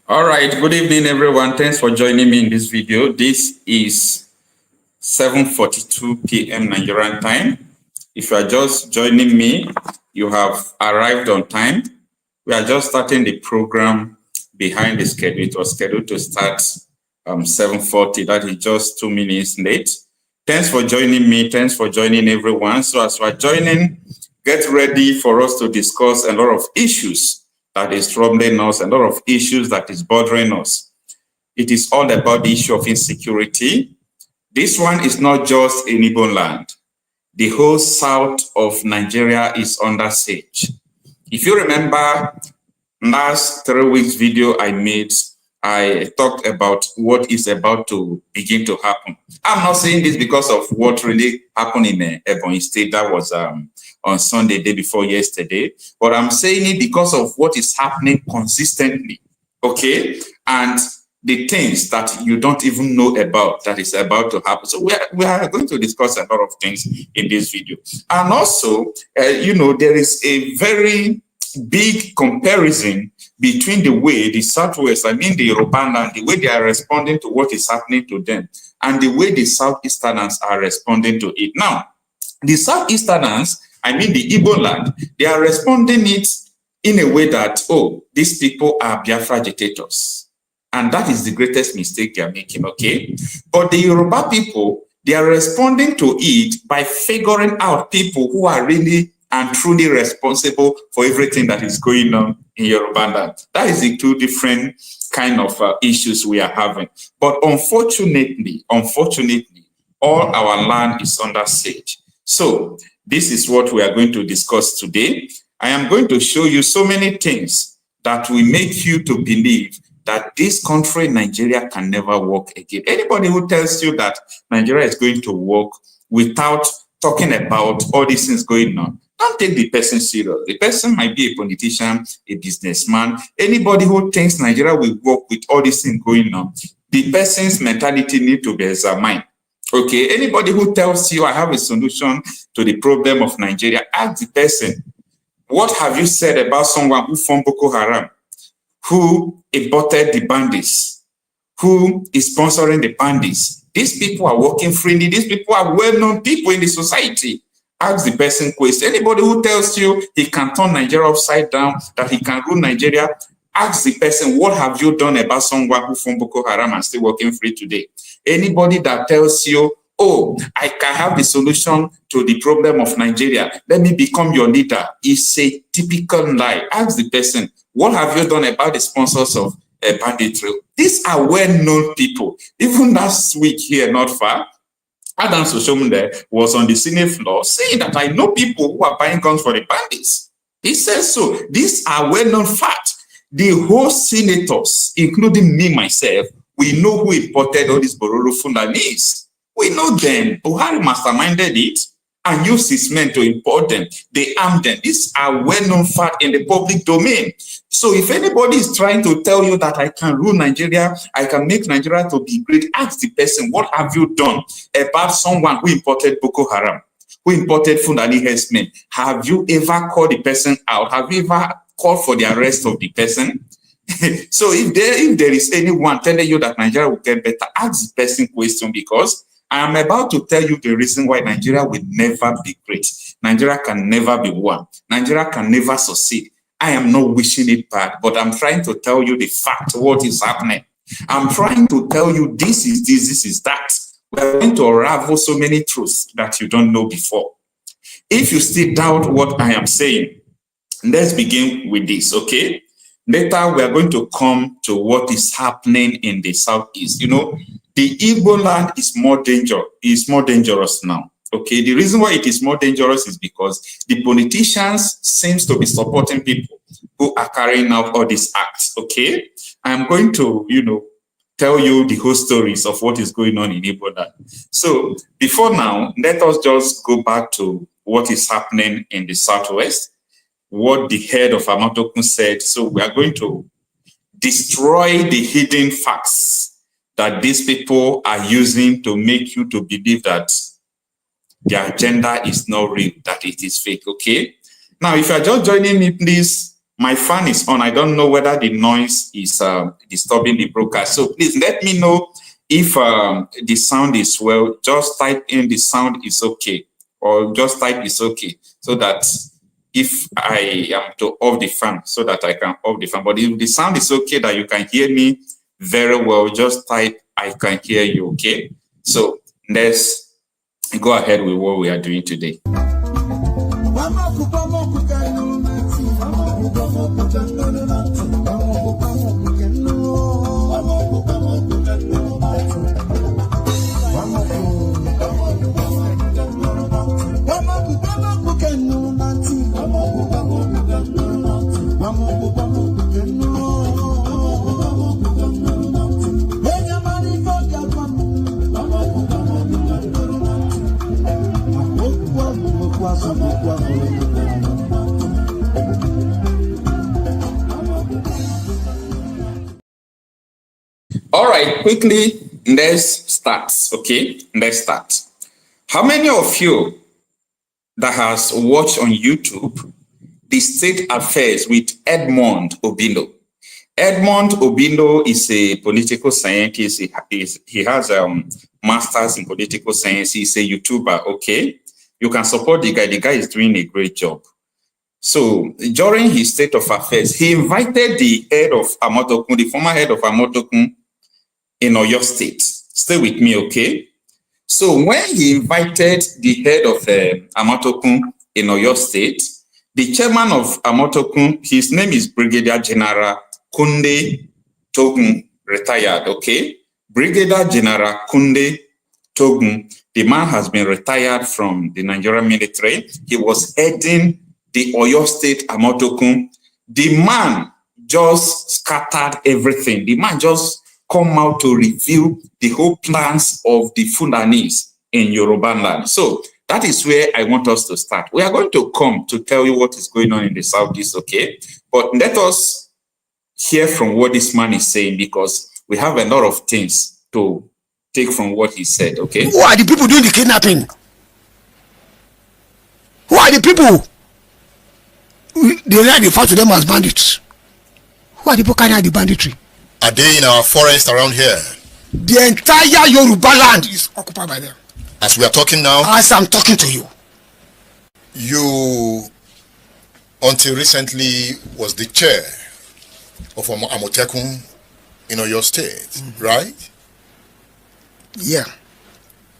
All right, good evening, everyone. Thanks for joining me in this video. This is 7:42 p.m. Nigerian time. If you are just joining me, you have arrived on time. We are just starting the program behind the schedule. It was scheduled to start 7:40. That is just 2 minutes late. Thanks for joining me. Thanks for joining everyone. So as we are joining, get ready for us to discuss a lot of issues that is troubling us, a lot of issues that is bothering us. It is all about the issue of insecurity. This one is not just in Igbo land. The whole south of Nigeria is under siege. If you remember last 3 weeks video I made, I talked about what is about to begin to happen. I'm not saying this because of what really happened in Ebonyi State. That was on Sunday, day before yesterday. But I'm saying it because of what is happening consistently, okay? And the things that you don't even know about that is about to happen. So we are going to discuss a lot of things in this video. And also, you know, there is a very big comparison between the way the Southwest, I mean the Yoruba land, the way they are responding to what is happening to them, and the way the Southeasterners are responding to it. Now, the Southeasterners, I mean the Igbo land, they are responding it in a way that, oh, these people are Biafra agitators. And that is the greatest mistake they are making, okay? But the Yoruba people, they are responding to it by figuring out people who are really and truly responsible for everything that is going on in Yoruba land. That is the two different kind of issues we are having. But unfortunately, all our land is under siege. So this is what we are going to discuss today. I am going to show you so many things that will make you to believe that this country, Nigeria, can never work again. Anybody who tells you that Nigeria is going to work without talking about all these things going on, don't take the person serious. The person might be a politician, a businessman. Anybody who thinks Nigeria will work with all these things going on, the person's mentality needs to be examined. Okay, anybody who tells you I have a solution to the problem of Nigeria, ask the person, what have you said about someone who formed Boko Haram, who aborted the bandits, who is sponsoring the bandits? These people are working freely. These people are well-known people in the society. Ask the person question. Anybody who tells you he can turn Nigeria upside down, that he can rule Nigeria, ask the person, what have you done about someone who formed Boko Haram and still working free today? Anybody that tells you, oh, I can have the solution to the problem of Nigeria, let me become your leader, is a typical lie. Ask the person, what have you done about the sponsors of banditry? These are well-known people. Even last week here, not far, Adam Soshomunde was on the Senate floor saying that I know people who are buying guns for the bandits. He says so. These are well-known facts. The whole senators, including me, myself, we know who imported all these Bororo Fulanis. We know them. Buhari masterminded it and used his men to import them. They armed them. These are well-known facts in the public domain. So if anybody is trying to tell you that I can rule Nigeria, I can make Nigeria to be great, ask the person, what have you done about someone who imported Boko Haram, who imported Fulani herdsmen? Have you ever called the person out? Have you ever called for the arrest of the person? So if there is anyone telling you that Nigeria will get better, ask the person question, because I am about to tell you the reason why Nigeria will never be great. Nigeria can never be one. Nigeria can never succeed. I am not wishing it bad, but I'm trying to tell you the fact, what is happening. I'm trying to tell you this is this, this is that. We're going to unravel so many truths that you don't know before. If you still doubt what I am saying, let's begin with this, okay? Later, we are going to come to what is happening in the southeast. You know, the Igbo land is more dangerous now. Okay, the reason why it is more dangerous is because the politicians seems to be supporting people who are carrying out all these acts. Okay, I'm going to, tell you the whole stories of what is going on in Igbo land. So before now, let us just go back to what is happening in the southwest, what the head of Amotekun said. So we are going to destroy the hidden facts that these people are using to make you to believe that their agenda is not real, that it is fake, okay? Now, if you are just joining me, please, my fan is on. I don't know whether the noise is disturbing the broadcast. So please let me know if the sound is well. Just type in the sound is okay, or just type is okay, so that if I am to off the fan, so that I can off the fan. But if the sound is okay, that you can hear me very well, just type I can hear you, okay? So let's go ahead with what we are doing today. All right, quickly, let's start, okay? Let's start. How many of you that has watched on YouTube the State Affairs with Edmond Obilo? Edmond Obilo is a political scientist. He has a master's in political science. He's a YouTuber, okay? You can support the guy. The guy is doing a great job. So during his State of Affairs, he invited the head of Amotekun, the former head of Amotekun in Oyo State. Stay with me, okay? So when he invited the head of Amotekun in Oyo State, the chairman of Amotekun, his name is Brigadier General Kunde Togun, retired, okay? Brigadier General Kunde Togun, the man has been retired from the Nigerian military. He was heading the Oyo State Amotekun. The man just scattered everything. The man just come out to reveal the whole plans of the Fulanis in Yoruba land. So that is where I want us to start. We are going to come to tell you what is going on in the southeast, okay? But let us hear from what this man is saying, because we have a lot of things to take from what he said, okay? Who are the people doing the kidnapping? Who are the people? They refer to them as bandits. Who are the people carrying out the banditry? Are they in our forest around here? The entire Yoruba land is occupied by them. As we are talking now? As I'm talking to you. You, until recently, was the chair of Amotekun in Oyo State, right? Yeah,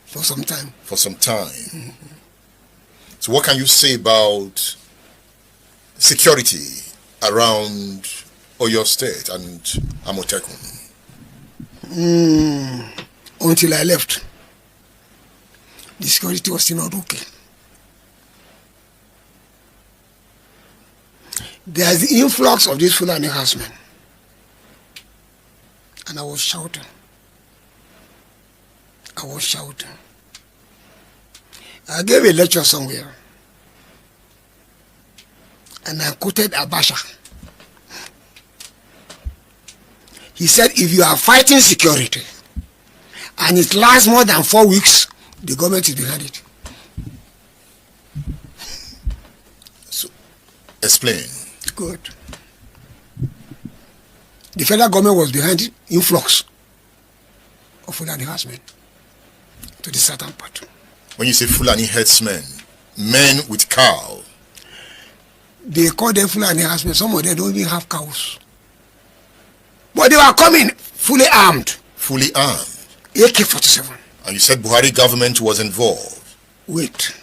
for some time. For some time. So what can you say about security around Oyo State and Amotekun? Until I left, the security was still not okay. There's the influx of these Fulani herdsmen, and I was shouting. I gave a lecture somewhere, and I quoted Abacha. He said, if you are fighting security and it lasts more than 4 weeks, the government is behind it. So, explain. Good. the federal government was behind influx of Fulani herdsmen to the southern part. When you say Fulani herdsmen, men with cow, they call them Fulani herdsmen. Some of them don't even have cows. But they were coming fully armed. Fully armed. AK-47. And you said Buhari government was involved. Wait.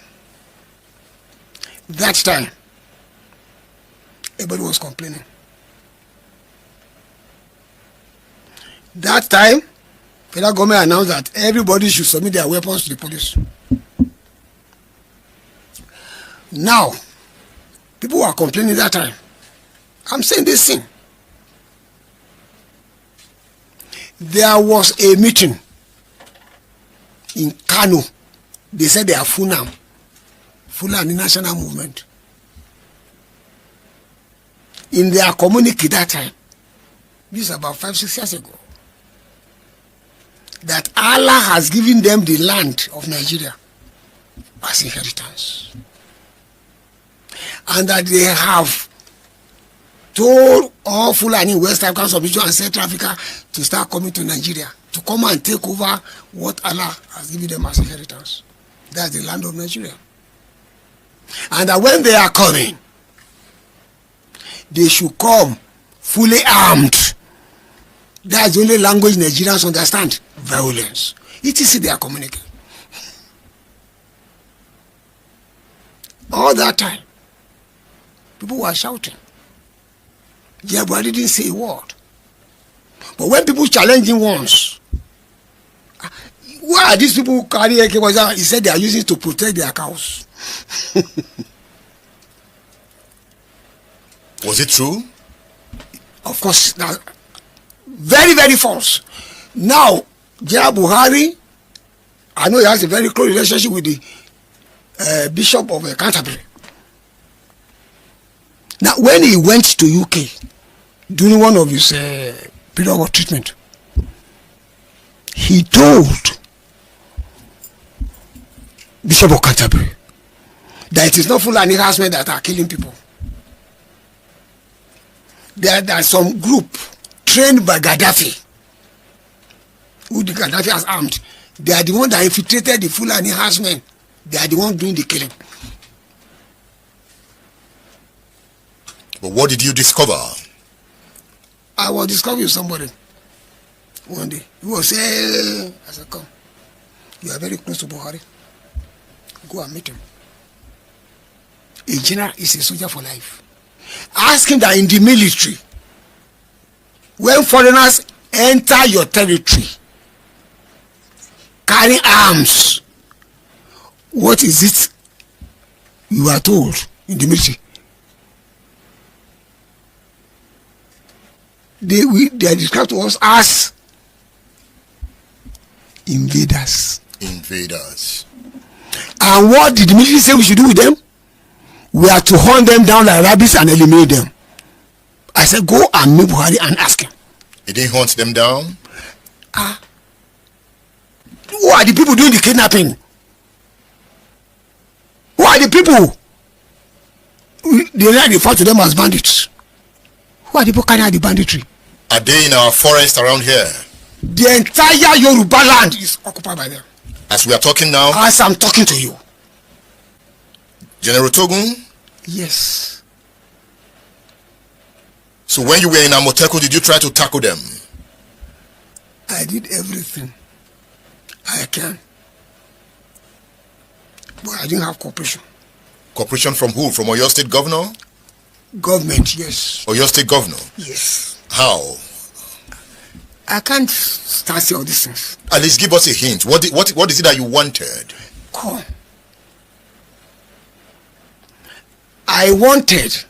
That time, everybody was complaining. That time, federal government announced that everybody should submit their weapons to the police. Now, people were complaining that time. I'm saying this thing. There was a meeting in Kanu. They said they are Fulani National Movement. In their communique that time, this is about 5-6 years ago, that Allah has given them the land of Nigeria as inheritance. And that they have told all Fulani in West Africa, Sub-Region and Central Africa to start coming to Nigeria, to come and take over what Allah has given them as inheritance. That's the land of Nigeria. And that when they are coming, they should come fully armed. That's the only language Nigerians understand. Violence. It is their communication. All that time, people were shouting. Yeah, but I didn't say a word. But when people challenge him once, why are these people who carry AK? He said they are using it to protect their cows. Was it true? Of course, very, very false. Now, General Buhari, I know he has a very close relationship with the Bishop of Canterbury. Now, when he went to UK during one of his period of treatment, he told Bishop of Canterbury that it is not Fulani herdsmen that are killing people. There are some group trained by Gaddafi, who the Gaddafi has armed. They are the ones that infiltrated the Fulani herdsmen. They are the ones doing the killing. But what did you discover? I was discovering somebody one day. He was saying, I said, come, you are very close to Buhari. Go and meet him. A general is a soldier for life. Ask him that in the military, when foreigners enter your territory, carrying arms, what is it you are told in the military? They are described to us as invaders. Invaders. And what did the military say we should do with them? We are to hunt them down like rabbits and eliminate them. I said, go and meet Buhari and ask him. He didn't hunt them down? Who are the people doing the kidnapping? Who are the people? They refer to them as bandits. Who are the people carrying out the banditry? Are they in our forest around here? The entire Yoruba land is occupied by them. As we are talking now? As I'm talking to you. General Togun? Yes. So when you were in Amotekun, did you try to tackle them? I did everything I can. But I didn't have cooperation. Cooperation from who? From Oyo State Governor? Government, yes. Oyo State Governor? Yes. How? I can't start saying all these things. At least give us a hint. What is it that you wanted? Come. I wanted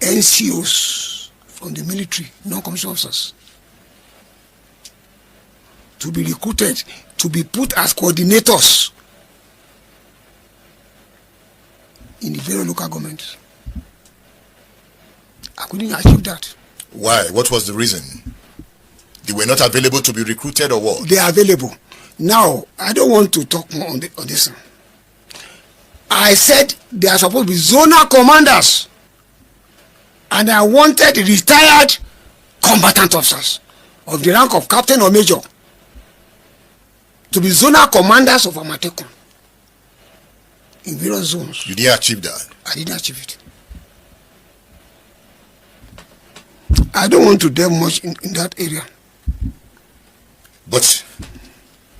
NCOs from the military, non-commissioned officers, to be recruited, to be put as coordinators in the various local governments. I couldn't achieve that. Why? What was the reason? They were not available to be recruited or what? They are available. Now, I don't want to talk more on this. I said they are supposed to be zonal commanders And I wanted retired combatant officers of the rank of captain or major to be zonal commanders of Amotekun in various zones. You didn't achieve that? I didn't achieve it. I don't want to delve much in that area. But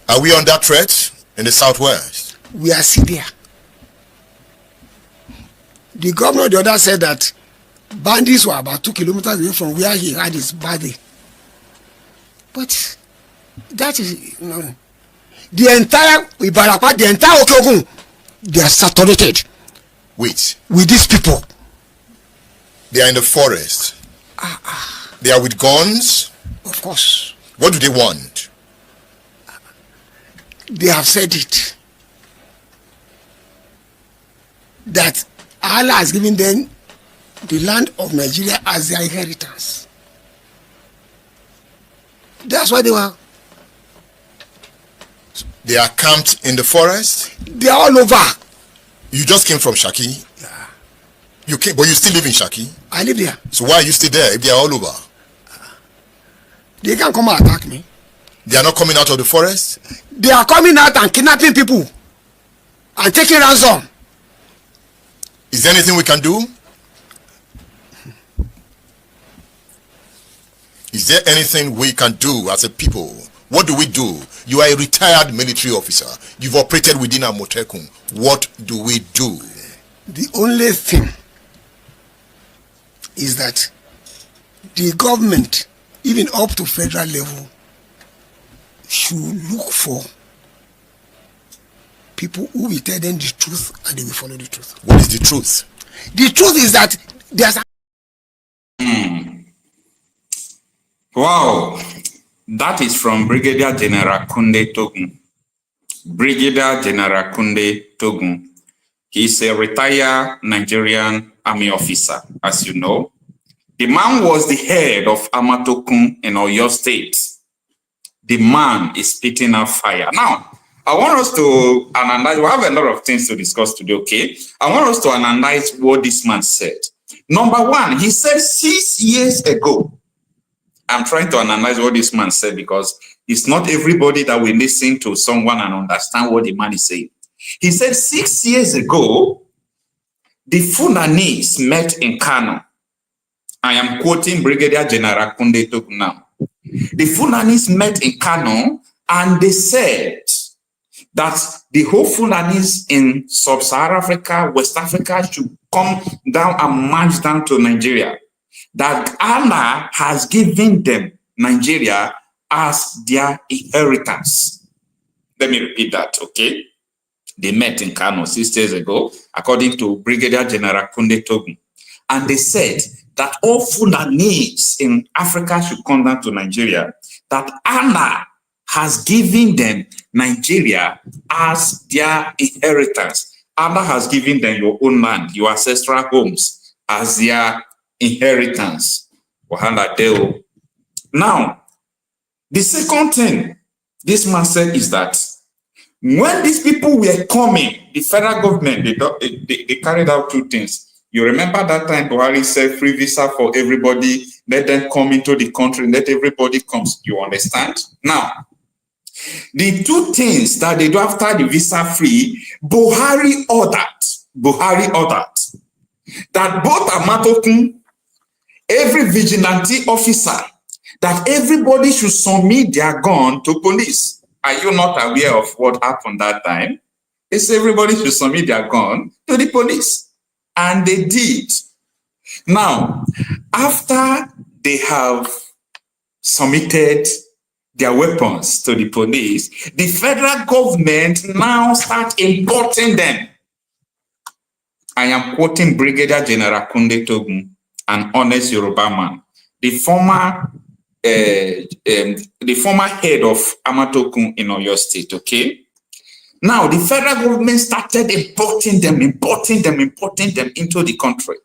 are we under threat in the southwest? We are still there. The governor the other said that bandits were about 2 kilometers away from where he had his body. But that is, you know, the entire Ibarapa, the entire Okocha, they are saturated. Wait. With these people. They are in the forest. They are with guns. Of course. What do they want? They have said it. That Allah has given them the land of Nigeria as their inheritance. That's why they were. They are camped in the forest? They are all over. You just came from Shaki? Yeah. You came, but you still live in Shaki? I live there. So why are you still there if they are all over? They can't come and attack me. They are not coming out of the forest? They are coming out and kidnapping people and taking ransom. Is there anything we can do? Is there anything we can do as a people? What do we do? You are a retired military officer. You've operated within Amotekun. What do we do? The only thing is that the government, even up to federal level, should look for people who will tell them the truth and they will follow the truth. What is the truth? The truth is that there's a Wow, that is from Brigadier General Kunde Togun. Brigadier General Kunde Togun. He's a retired Nigerian army officer, as you know. The man was the head of Amotekun in Oyo State. The man is spitting out fire. Now, I want us to analyze. We have a lot of things to discuss today, okay? I want us to analyze what this man said. Number one, he said 6 years ago. I'm trying to analyze what this man said because it's not everybody that will listen to someone and understand what the man is saying. He said 6 years ago, the Fulanese met in Kanu. I am quoting Brigadier General Kunde Togun now. The Fulanese met in Kanu and they said that the whole Fulanese in Sub-Saharan Africa, West Africa should come down and march down to Nigeria. That Allah has given them Nigeria as their inheritance. Let me repeat that, okay? They met in Kano 6 years ago, according to Brigadier General Kunde Togun. And they said that all Fulanese in Africa should come down to Nigeria, that Allah has given them Nigeria as their inheritance. Allah has given them your own land, your ancestral homes, as their inheritance. Now, the second thing this man said is that when these people were coming, the federal government, they carried out two things. You remember that time Buhari said free visa for everybody, let them come into the country, let everybody come. You understand? Now, the two things that they do after the visa free, Buhari ordered that both Amotekun, every vigilante officer, that everybody should submit their gun to police. Are you not aware of what happened that time? They said everybody should submit their gun to the police. And they did. Now, after they have submitted their weapons to the police, the federal government now start importing them. I am quoting Brigadier General Kunde Togun, an honest Yoruba man, the former head of Amotekun in Oyo State, okay? Now, the federal government started importing them into the country.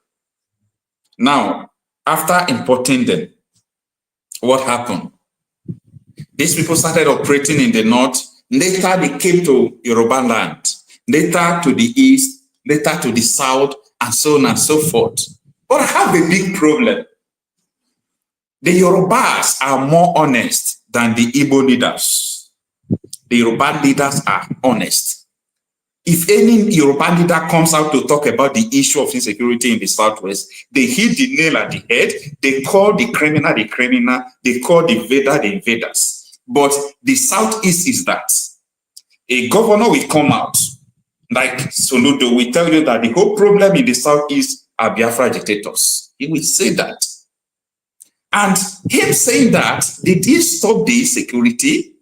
Now, after importing them, what happened? These people started operating in the north. Later, they came to Yoruba land. Later, to the east. Later, to the south, and so on and so forth. But I have a big problem. The Yorubas are more honest than the Igbo leaders. The Yoruba leaders are honest. If any Yoruba leader comes out to talk about the issue of insecurity in the Southwest, they hit the nail at the head. They call the criminal, they call the invader, the invaders. But the Southeast is that a governor will come out, like Soludo will tell you that the whole problem in the Southeast are Biafra agitators. He will say that. And him saying that, did he stop the insecurity?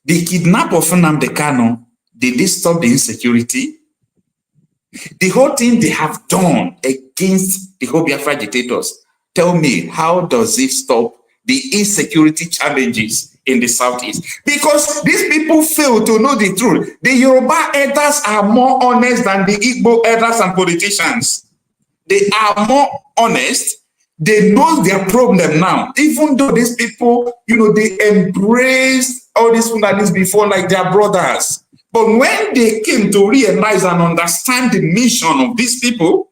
The kidnap of Nnamdi Kanu, did they stop the insecurity? The whole thing they have done against the whole Biafra agitators, tell me, how does it stop the insecurity challenges in the Southeast? Because these people fail to know the truth. The Yoruba elders are more honest than the Igbo elders and politicians. They are more honest. They know their problem now. Even though these people, they embraced all these Fulanis before like their brothers. But when they came to realize and understand the mission of these people,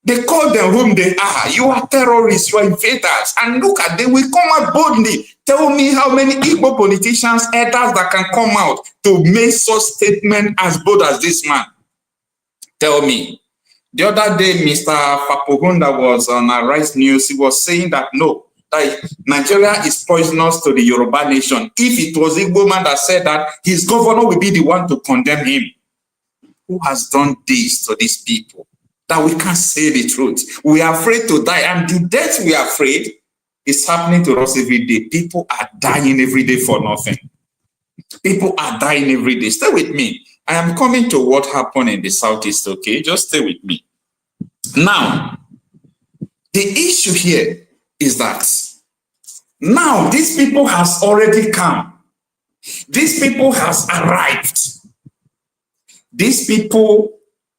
they call them whom they are. You are terrorists, you are invaders. And look at them, we come out boldly. Tell me how many Igbo politicians, elders that can come out to make such statement as bold as this man. Tell me. The other day, Mr. Fapohun that was on Rise News, he was saying that no, that Nigeria is poisonous to the Yoruba nation. If it was Igbo man that said that, his governor will be the one to condemn him. Who has done this to these people? That we can't say the truth. We are afraid to die, and the death we are afraid is happening to us every day. People are dying every day for nothing. People are dying every day. Stay with me. I am coming to what happened in the Southeast, okay? Just stay with me. Now, the issue here is that now these people has already come. These people has arrived. These people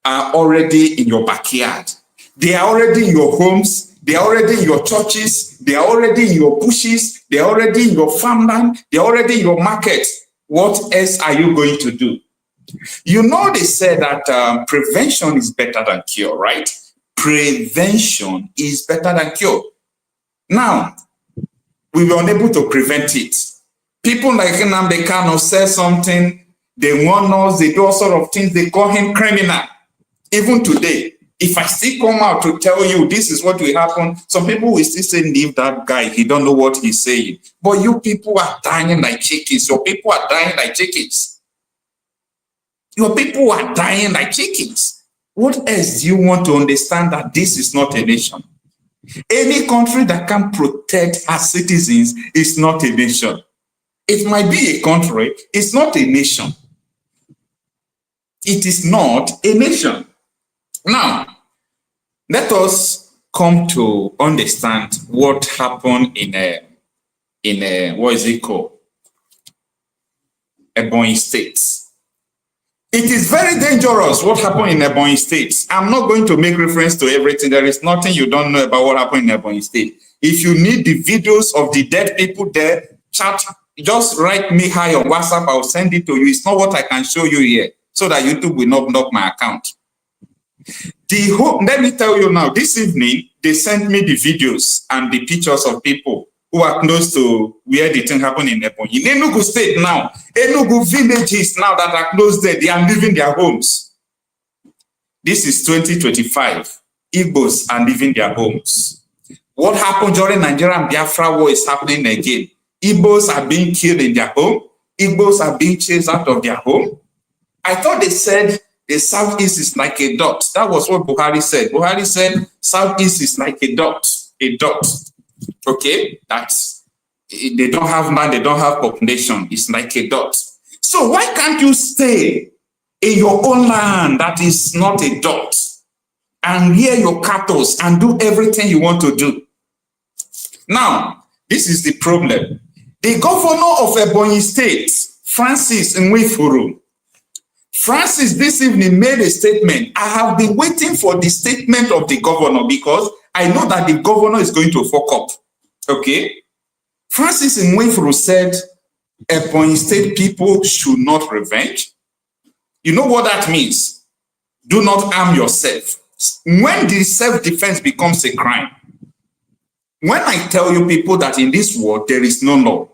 are already in your backyard. They are already in your homes. They are already in your churches. They are already in your bushes. They are already in your farmland. They are already in your market. What else are you going to do? They said that prevention is better than cure, right? Prevention is better than cure. Now, we were unable to prevent it. People like Nnamdi Kanu say something, they warn us, they do all sort of things, they call him criminal. Even today, if I still come out to tell you this is what will happen, some people will still say, leave that guy, he don't know what he's saying. But you people are dying like chickens. Your people are dying like chickens. Your people are dying like chickens. What else do you want to understand that this is not a nation? Any country that can protect her citizens is not a nation. It might be a country, it's not a nation. It is not a nation. Now, let us come to understand what happened in what is it called? Ebonyi State. It is very dangerous what happened in Ebonyi State. I'm not going to make reference to everything. There is nothing you don't know about what happened in Ebonyi State. If you need the videos of the dead people there, chat, just write me hi on WhatsApp. I'll send it to you. It's not what I can show you here, so that YouTube will not block my account. Let me tell you now, this evening, they sent me the videos and the pictures of people who are close to where the thing happened in Ebonyi. In Enugu State now, Enugu villages now that are close there, they are leaving their homes. This is 2025. Igbos are leaving their homes. What happened during Nigeria and Biafra war is happening again. Igbos are being killed in their home. Igbos are being chased out of their home. I thought they said the Southeast is like a dot. That was what Buhari said. Buhari said Southeast is like a dot. A dot. Okay, they don't have land, they don't have population. It's like a dot. So why can't you stay in your own land that is not a dot and rear your cattle and do everything you want to do? Now, this is the problem. The governor of Ebonyi State, Francis Nwifuru, Francis this evening made a statement. I have been waiting for the statement of the governor because I know that the governor is going to fuck up. Okay? Francis Nwifuru said, Ebonyi State people should not revenge. You know what that means? Do not arm yourself. when the self-defense becomes a crime, when I tell you people that in this world there is no law,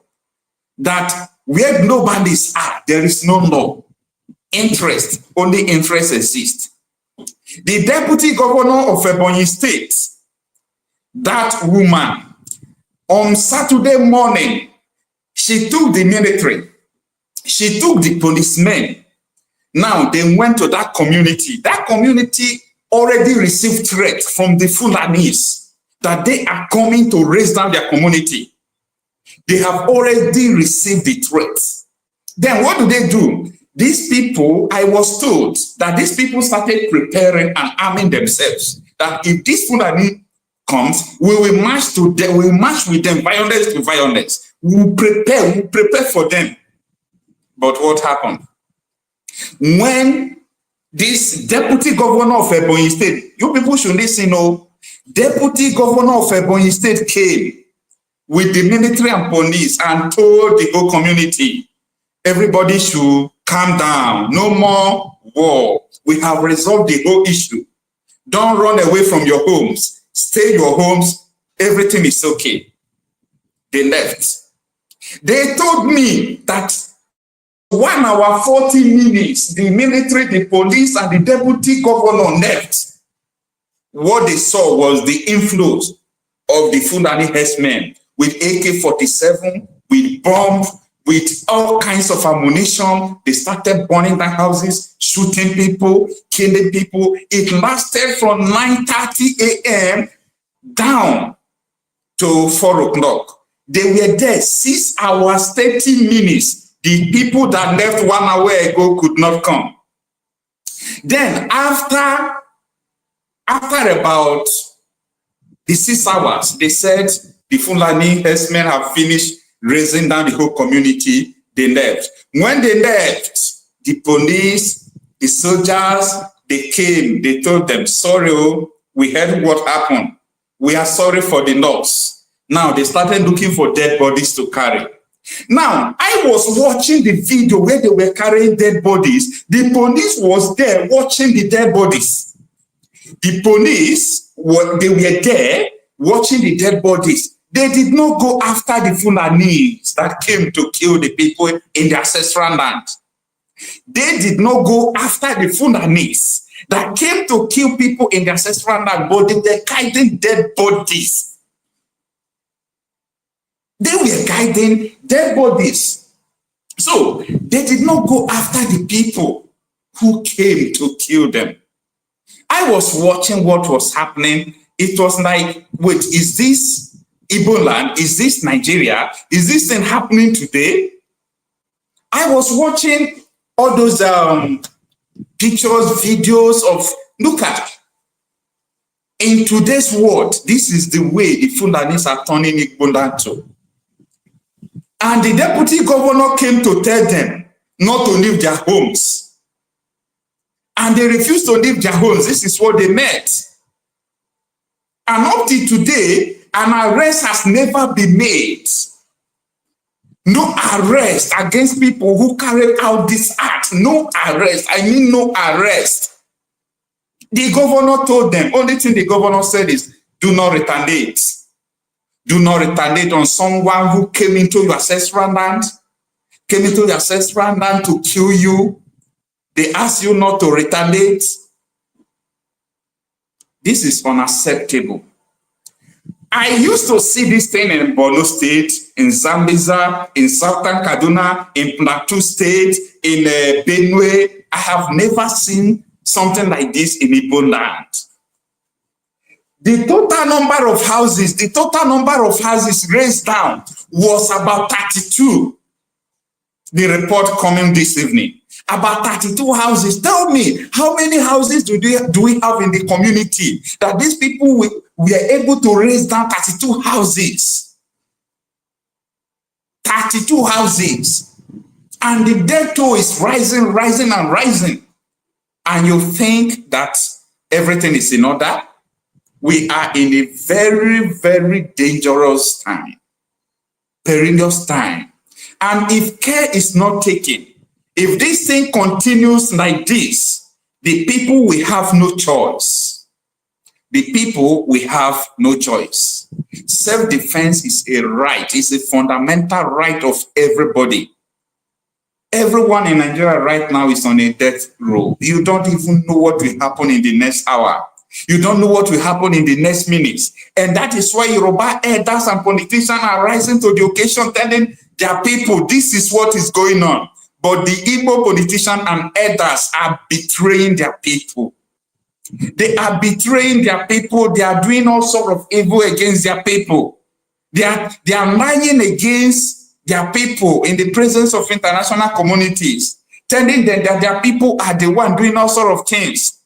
that where no bandits are, there is no law. Interest, only interest exists. The deputy governor of Ebonyi State, that woman, on Saturday morning, she took the military, she took the policemen. Now they went to that community. That community already received threats from the Fulanis that they are coming to raise down their community. They have already received the threats. Then what do? These people, I was told that these people started preparing and arming themselves. That if this Fulani comes, we will march to them, we will march with them, violence to violence. We will prepare for them. But what happened? When this deputy governor of Ebonyi State, you people should listen, deputy governor of Ebonyi State came with the military and police and told the whole community, everybody should calm down, no more war. We have resolved the whole issue. Don't run away from your homes. Stay in your homes. Everything is okay. They left. They told me that 1 hour 40 minutes, the military, the police, and the deputy governor left. What they saw was the inflows of the Fulani herdsmen with AK-47, with bombs, with all kinds of ammunition. They started burning down houses, shooting people, killing people. It lasted from 9:30 a.m. down to 4 o'clock. They were there 6 hours, 30 minutes. The people that left 1 hour ago could not come. Then after about the 6 hours, they said the Fulani herdsmen have finished raising down the whole community. They left. When they left, the police, the soldiers, they came. They told them, sorry, we heard what happened. We are sorry for the loss. Now they started looking for dead bodies to carry. Now, I was watching the video where they were carrying dead bodies. The police was there watching the dead bodies. The police, they were there watching the dead bodies. They did not go after the Fulanis that came to kill the people in the ancestral land. They did not go after the Fulanis that came to kill people in the ancestral land, but they were guiding dead bodies. They were guiding dead bodies. So they did not go after the people who came to kill them. I was watching what was happening. It was like, wait, is this Igbo land? Is this Nigeria? Is this thing happening today? I was watching all those pictures, videos of, look at, in today's world, this is the way the Fulanis are turning Igbo land to. And the deputy governor came to tell them not to leave their homes. And they refused to leave their homes. This is what they meant. And up to today, an arrest has never been made. No arrest against people who carried out this act. No arrest. I mean no arrest. The governor told them, only thing the governor said is, do not retaliate. Do not retaliate on someone who came into your ancestral land, to kill you. They ask you not to retaliate. This is unacceptable. I used to see this thing in Borno State, in Zambiza, in Southern Kaduna, in Plateau State, in Benue. I have never seen something like this in Igbo land. The total number of houses raised down was about 32. The report coming this evening. About 32 houses. Tell me, how many houses do we have in the community that these people were able to raise down 32 houses? 32 houses. And the death toll is rising, rising, and rising. And you think that everything is in order? We are in a very, very dangerous time, perilous time. And if care is not taken, if this thing continues like this, the people will have no choice. The people, we have no choice. Self-defense is a right. It's a fundamental right of everybody. Everyone in Nigeria right now is on a death row. You don't even know what will happen in the next hour. You don't know what will happen in the next minutes. And that is why Yoruba elders and politicians are rising to the occasion, telling their people, this is what is going on. But the Igbo politicians and elders are betraying their people. They are betraying their people. They are doing all sorts of evil against their people. They are lying against their people in the presence of international communities, telling them that their people are the one doing all sorts of things.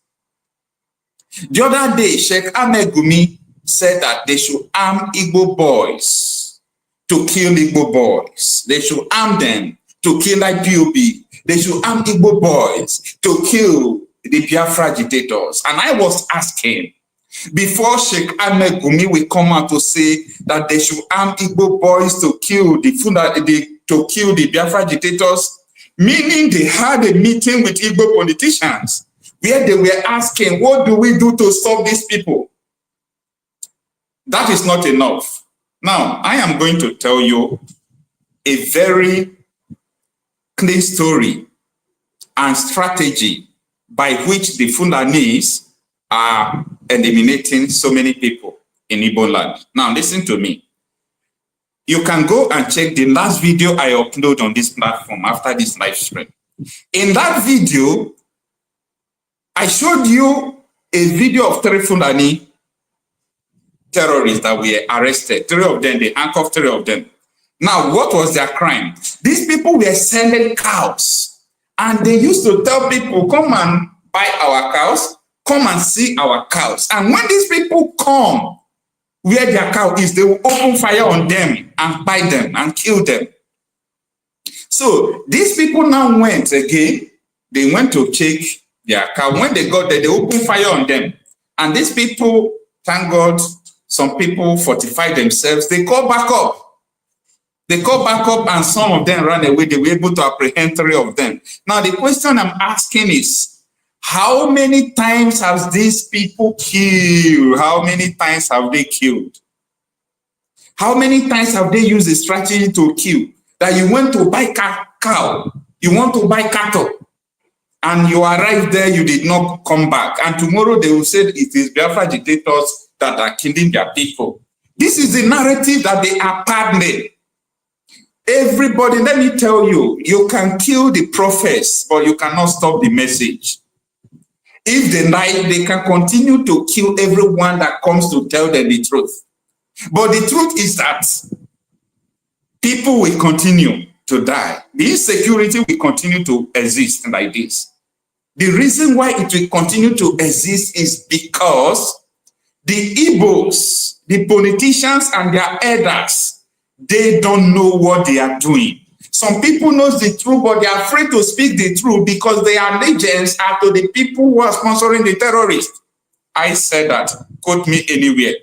The other day, Sheikh Ahmed Gumi said that they should arm Igbo boys to kill Igbo boys. They should arm them to kill IPOB. They should arm Igbo boys to kill the Biafra agitators. And I was asking, before Sheikh Ahmed Gumi will come out to say that they should arm Igbo boys to kill the Biafra agitators, meaning they had a meeting with Igbo politicians where they were asking, what do we do to stop these people? That is not enough. Now, I am going to tell you a very clear story and strategy by which the Fulanis are eliminating so many people in Igbo land. Now, listen to me. You can go and check the last video I upload on this platform after this live stream. In that video, I showed you a video of 3 Fulani terrorists that were arrested. 3 of them, they handcuffed 3 of them. Now, what was their crime? These people were selling cows. And they used to tell people, come and buy our cows, come and see our cows. And when these people come where their cow is, they will open fire on them and buy them and kill them. So these people now went again. They went to check their cow. When they got there, they opened fire on them. And these people, thank God, some people fortified themselves. They called back up. They called back up and some of them ran away. They were able to apprehend 3 of them. Now, the question I'm asking is, how many times have these people killed? How many times have they killed? How many times have they used a strategy to kill? That you went to buy cow, you want to buy cattle, and you arrived there, you did not come back. And tomorrow they will say it is Biafra agitators that are killing their people. This is the narrative that they are pardoning. Everybody, let me tell you, you can kill the prophets, but you cannot stop the message. If they lie, they can continue to kill everyone that comes to tell them the truth. But the truth is that people will continue to die. The insecurity will continue to exist like this. The reason why it will continue to exist is because the Igbos, the politicians and their elders, they don't know what they are doing. Some people know the truth, but they are afraid to speak the truth because their allegiance are to the people who are sponsoring the terrorists. I said that. Quote me anywhere.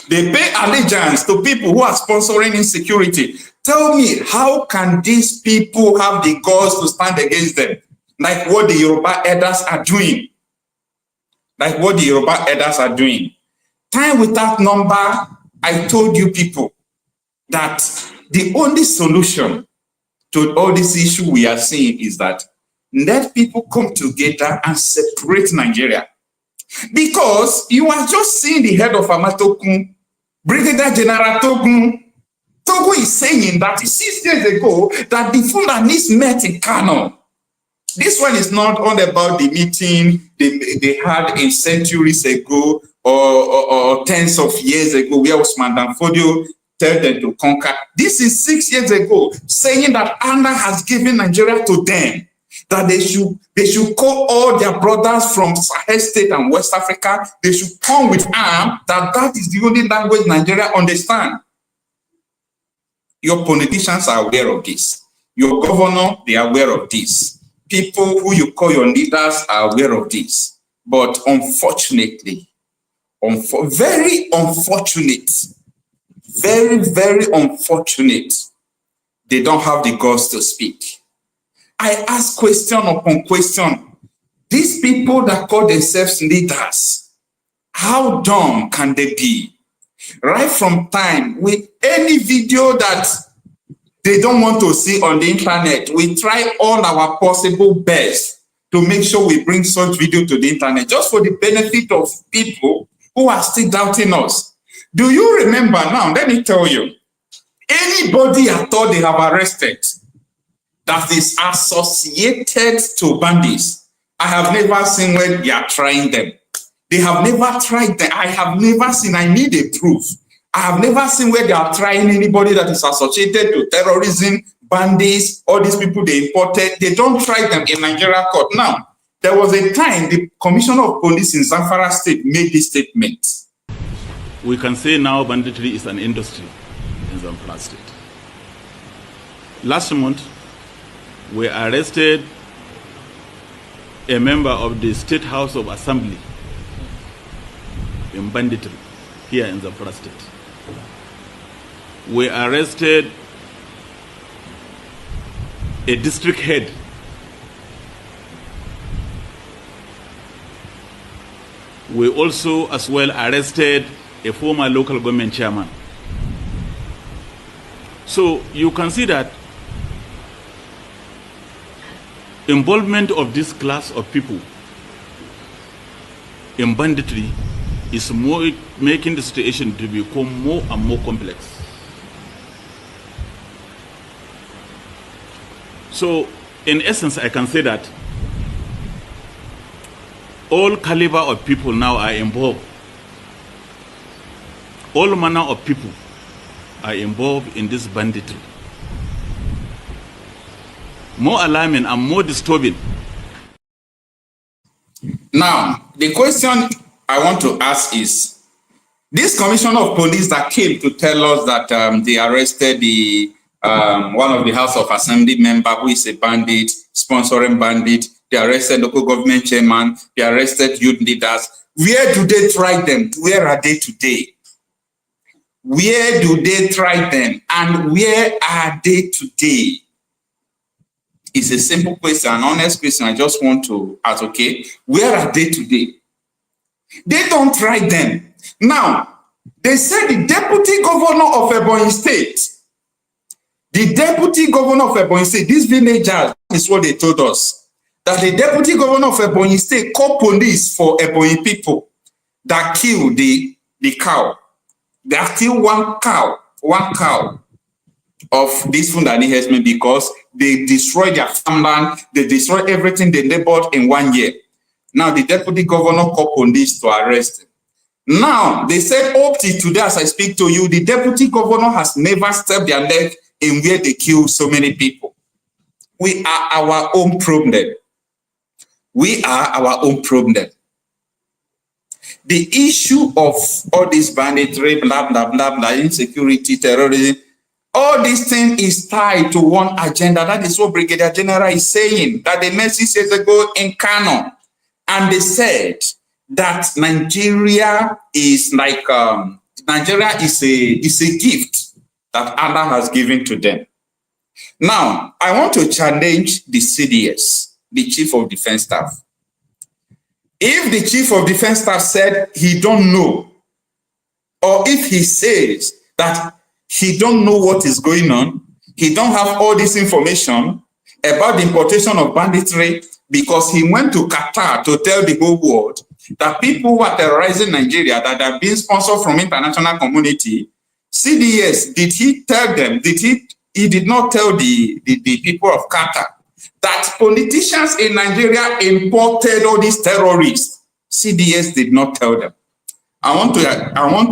They pay allegiance to people who are sponsoring insecurity. Tell me, how can these people have the guts to stand against them? Like what the Yoruba elders are doing. Like what the Yoruba elders are doing. Time without number, I told you people that the only solution to all this issue we are seeing is that let people come together and separate Nigeria. Because you are just seeing the head of Amotekun, Brigadier General Togun. Togun is saying that 6 years ago that the Fulanis met in Kanu. This one is not all about the meeting they had in centuries ago or tens of years ago where Usman Danfodio tell them to conquer. This is 6 years ago, saying that Allah has given Nigeria to them, that they should call all their brothers from Sahel state and West Africa. They should come with arms, that is the only language Nigeria understand. Your politicians are aware of this. Your governor, they are aware of this. People who you call your leaders are aware of this. But unfortunately, very unfortunate, very, very unfortunate, they don't have the guts to speak. I ask question upon question. These people that call themselves leaders, How dumb can they be? Right from time, with any video that they don't want to see on the internet, we try all our possible best to make sure we bring such video to the internet, just for the benefit of people who are still doubting us. Do you remember now? Let me tell you, anybody at all they have arrested that is associated to bandits, I have never seen when they are trying them. They have never tried them. I have never seen, I need a proof. I have never seen where they are trying anybody that is associated to terrorism, bandits, all these people they imported. They don't try them in Nigeria court. Now, there was a time the Commissioner of Police in Zamfara State made this statement. We can say now banditry is an industry in Zamfara State. Last month, we arrested a member of the State House of Assembly in banditry here in Zamfara State. We arrested a district head. We also as well arrested a former local government chairman. So you can see that involvement of this class of people in banditry is more making the situation to become more and more complex. So in essence, I can say that all caliber of people now are involved. All manner of people are involved in this banditry. More alarming and more disturbing. Now, the question I want to ask is, this Commissioner of Police that came to tell us that they arrested the one of the House of Assembly member who is a bandit, sponsoring bandit, they arrested local government chairman, they arrested youth leaders. Where do they try them? Where are they today? Where do they try them? And where are they today? It's a simple question, an honest question. I just want to ask, okay, where are they today? They don't try them. Now, they said the deputy governor of Ebonyi State, the deputy governor of Ebonyi State, these villagers, is what they told us, that the deputy governor of Ebonyi State called police for Ebonyi people that killed the cow. They have killed one cow of this Fulani herdsmen because they destroyed their farmland, they destroyed everything they labored in 1 year. Now the deputy governor called police to arrest him. Now they said up till today as I speak to you, the deputy governor has never stepped their leg in where they killed so many people. We are our own problem. We are our own problem. The issue of all this banditry, blah, blah, blah, blah, insecurity, terrorism, all this thing is tied to one agenda. That is what Brigadier General is saying, that they met 6 years ago in Kanu. And they said that Nigeria is like, Nigeria is a gift that Allah has given to them. Now, I want to challenge the CDS, the Chief of Defense Staff. If the Chief of Defense Staff said he don't know, or if he says that he don't know what is going on, he don't have all this information about the importation of banditry because he went to Qatar to tell the whole world that people who are terrorizing Nigeria, that are being sponsored from international community, CDS, did he tell them, he did not tell the people of Qatar that politicians in Nigeria imported all these terrorists. CDS did not tell them. I want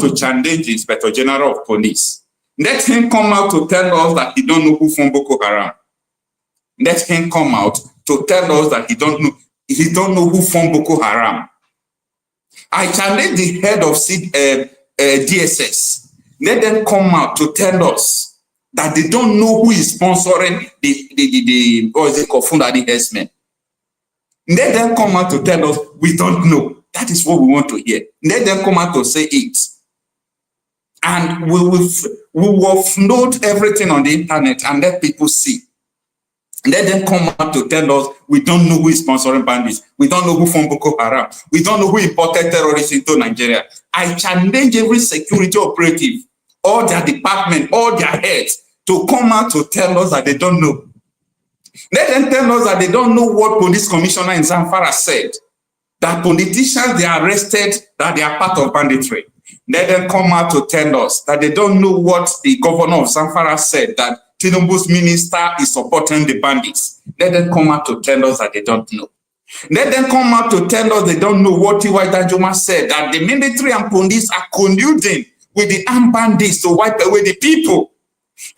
to challenge the Inspector General of Police. Let him come out to tell us that he don't know who from Boko Haram. Let him come out to tell us that he don't know who from Boko Haram. I challenge the head of DSS. Let them come out to tell us that they don't know who is sponsoring the what is it called, Fulani herdsmen. Let them come out to tell us we don't know. That is what we want to hear. Let them come out to say it. And we will float everything on the internet and let people see. Let them come out to tell us we don't know who is sponsoring bandits. We don't know who from Boko Haram. We don't know who imported terrorists into Nigeria. I challenge every security operative, all their department, all their heads to come out to tell us that they don't know. Let them tell us that they don't know what police commissioner in Zamfara said, that politicians they are arrested, that they are part of banditry. Let them come out to tell us that they don't know what the governor of Zamfara said, that Tinubu's minister is supporting the bandits. Let them come out to tell us that they don't know. Let them come out to tell us they don't know what T.Y. Danjuma said, that the military and police are colluding with the armed bandits to wipe away the people.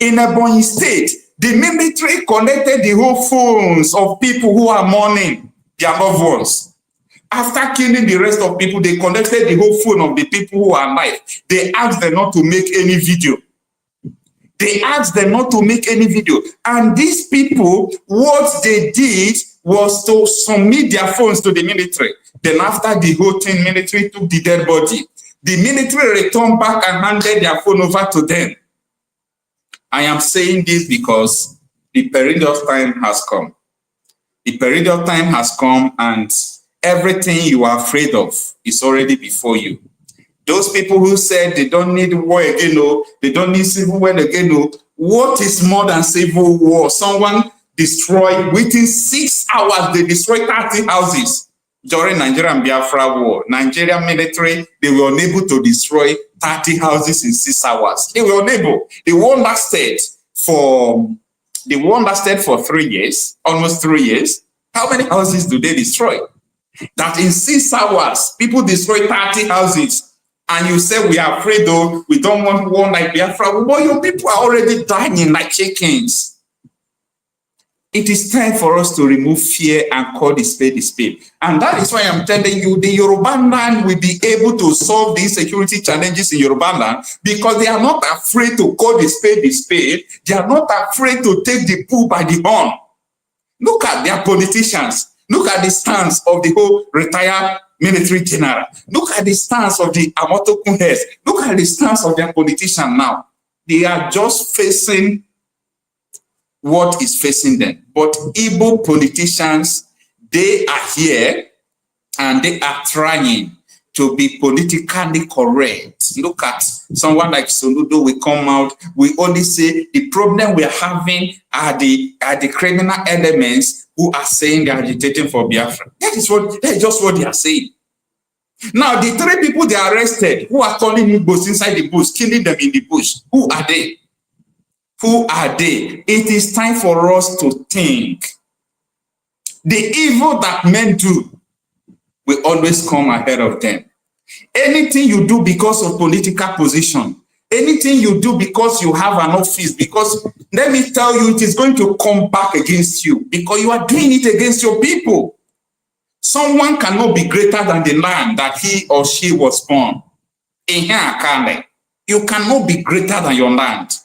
In Ebonyi State, the military collected the whole phones of people who are mourning their loved ones. After killing the rest of people, they collected the whole phone of the people who are alive. They asked them not to make any video. They asked them not to make any video. And these people, what they did was to submit their phones to the military. Then after the whole thing, military took the dead body. The military returned back and handed their phone over to them. I am saying this because the perilous time has come. The perilous time has come and everything you are afraid of is already before you. Those people who said they don't need war again, no, they don't need civil war again, no. What is more than civil war? Someone destroyed, within 6 hours, they destroyed 30 houses during Nigerian Biafra war. Nigerian military, they were unable to destroy 30 houses in 6 hours. They were unable. The war lasted for 3 years, almost 3 years. How many houses do they destroy? That in 6 hours, people destroy 30 houses. And you say we are afraid though, we don't want war like Biafra. But your people are already dying like chickens. It is time for us to remove fear and call the spade a spade. And that is why I'm telling you, the Yoruba land will be able to solve the insecurity challenges in Yoruba land because they are not afraid to call the spade a spade. They are not afraid to take the bull by the horn. Look at their politicians. Look at the stance of the whole retired military general. Look at the stance of the Amotekun heads. Look at the stance of their politician now. They are just facing what is facing them. But Igbo politicians, they are here and they are trying to be politically correct. Look at someone like Soludo will come out. We only say the problem we are having are the criminal elements who are saying they are agitating for Biafra. That is just what they are saying. Now, the 3 people they arrested who are calling Igbos inside the bush, killing them in the bush, who are they? Who are they? It is time for us to think. The evil that men do will always come ahead of them. Anything you do because of political position, anything you do because you have an office, because let me tell you, it is going to come back against you because you are doing it against your people. Someone cannot be greater than the land that he or she was born. You cannot be greater than your land.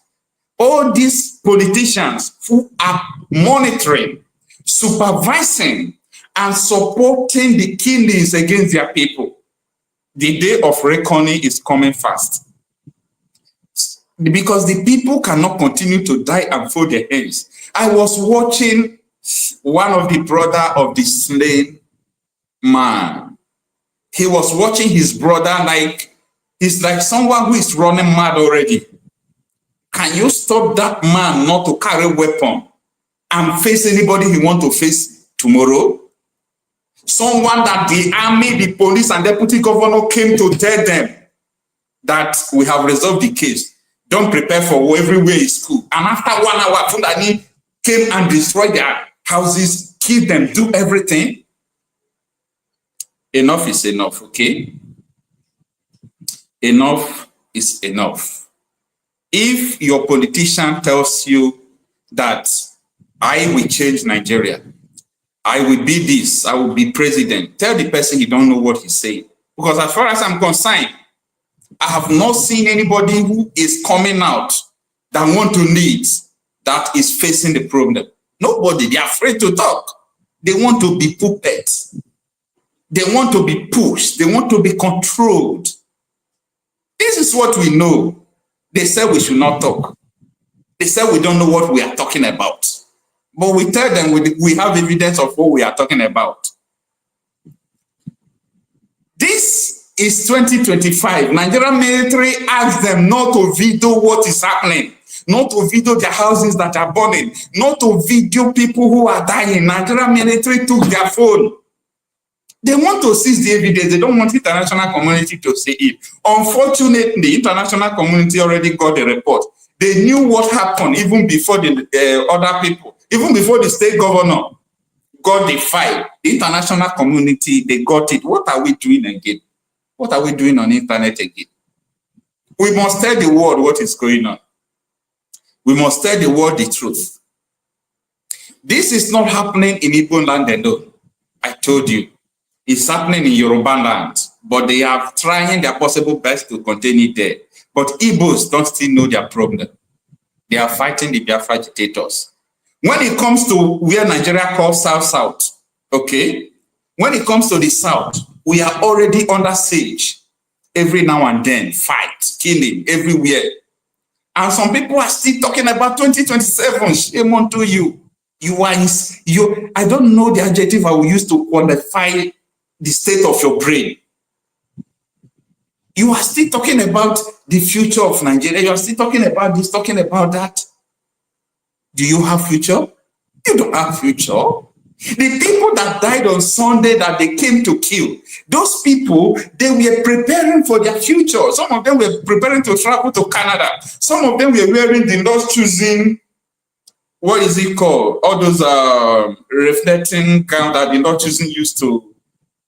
All these politicians who are monitoring, supervising, and supporting the killings against their people, the day of reckoning is coming fast. Because the people cannot continue to die and fold their hands. I was watching one of the brother of the slain man. He was watching his brother like, he's like someone who is running mad already. Can you stop that man not to carry a weapon and face anybody he wants to face tomorrow? Someone that the army, the police, and deputy governor came to tell them that we have resolved the case. Don't prepare for war, everywhere is cool. And after 1 hour, Fulani came and destroyed their houses, killed them, do everything. Enough is enough, okay? Enough is enough. If your politician tells you that I will change Nigeria, I will be this, I will be president, tell the person you don't know what he's saying. Because as far as I'm concerned, I have not seen anybody who is coming out that want to lead, that is facing the problem. Nobody, they're afraid to talk. They want to be puppets. They want to be pushed. They want to be controlled. This is what we know. They said we should not talk. They said we don't know what we are talking about. But we tell them we have evidence of what we are talking about. This is 2025. Nigerian military asked them not to video what is happening, not to video their houses that are burning, not to video people who are dying. Nigerian military took their phone. They want to seize the evidence. They don't want the international community to see it. Unfortunately, the international community already got the report. They knew what happened even before the other people, even before the state governor got the file. The international community, they got it. What are we doing again? What are we doing on the internet again? We must tell the world what is going on. We must tell the world the truth. This is not happening in Igbo land alone. I told you. It's happening in Yoruba land, but they are trying their possible best to contain it there. But Igbos don't still know their problem. They are fighting the Biafra agitators. When it comes to where Nigeria calls South, okay? When it comes to the South, we are already under siege. Every now and then, fight, killing everywhere. And some people are still talking about 2027. Shame unto you. I don't know the adjective I will use to qualify the state of your brain. You are still talking about the future of Nigeria. You are still talking about this, talking about that. Do you have future? You don't have future. The people that died on Sunday that they came to kill, those people, they were preparing for their future. Some of them were preparing to travel to Canada. Some of them were wearing the not choosing, what is it called? All those reflecting gown that the not choosing used to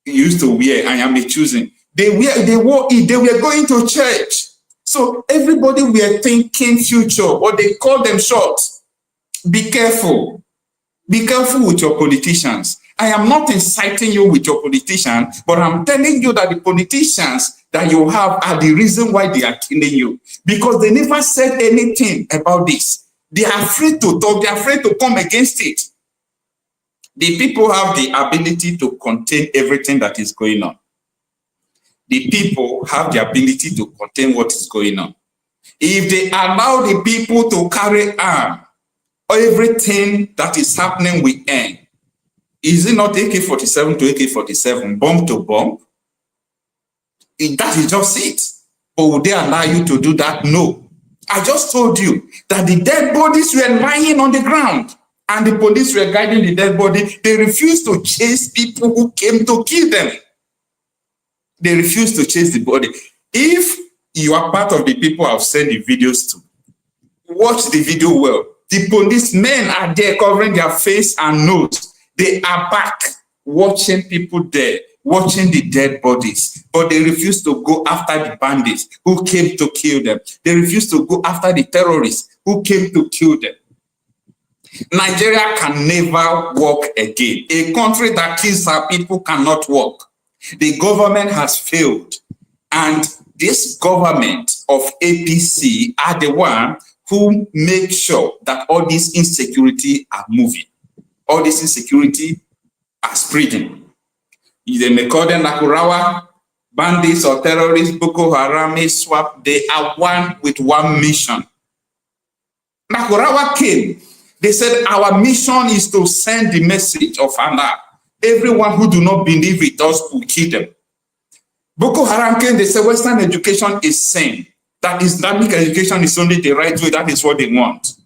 wear. I am the choosing. They wore it. They were going to church. So everybody were thinking future, but they call them short. Be careful. Be careful with your politicians. I am not inciting you with your politicians, but I'm telling you that the politicians that you have are the reason why they are killing you. Because they never said anything about this. They are afraid to talk. They are afraid to come against it. The people have the ability to contain everything that is going on. The people have the ability to contain what is going on. If they allow the people to carry on, everything that is happening will end. Is it not AK-47 to AK-47, bomb to bomb? That is just it. But would they allow you to do that? No. I just told you that the dead bodies were lying on the ground and the police were guiding the dead body. They refused to chase people who came to kill them. They refused to chase the body. If you are part of the people I've sent the videos to, watch the video well. The policemen are there covering their face and nose. They are back watching people there, watching the dead bodies. But they refuse to go after the bandits who came to kill them. They refuse to go after the terrorists who came to kill them. Nigeria can never work again. A country that kills our people cannot work. The government has failed. And this government of APC are the one who make sure that all this insecurity are moving. All this insecurity are spreading. They may call them Nakurawa, bandits or terrorists, Boko Haram, SWAP, they are one with one mission. Nakurawa came. They said, our mission is to send the message of Allah. Everyone who do not believe with us will kill them. Boko Haram came, they said Western education is sane. That Islamic education is only the right way. That is what they want.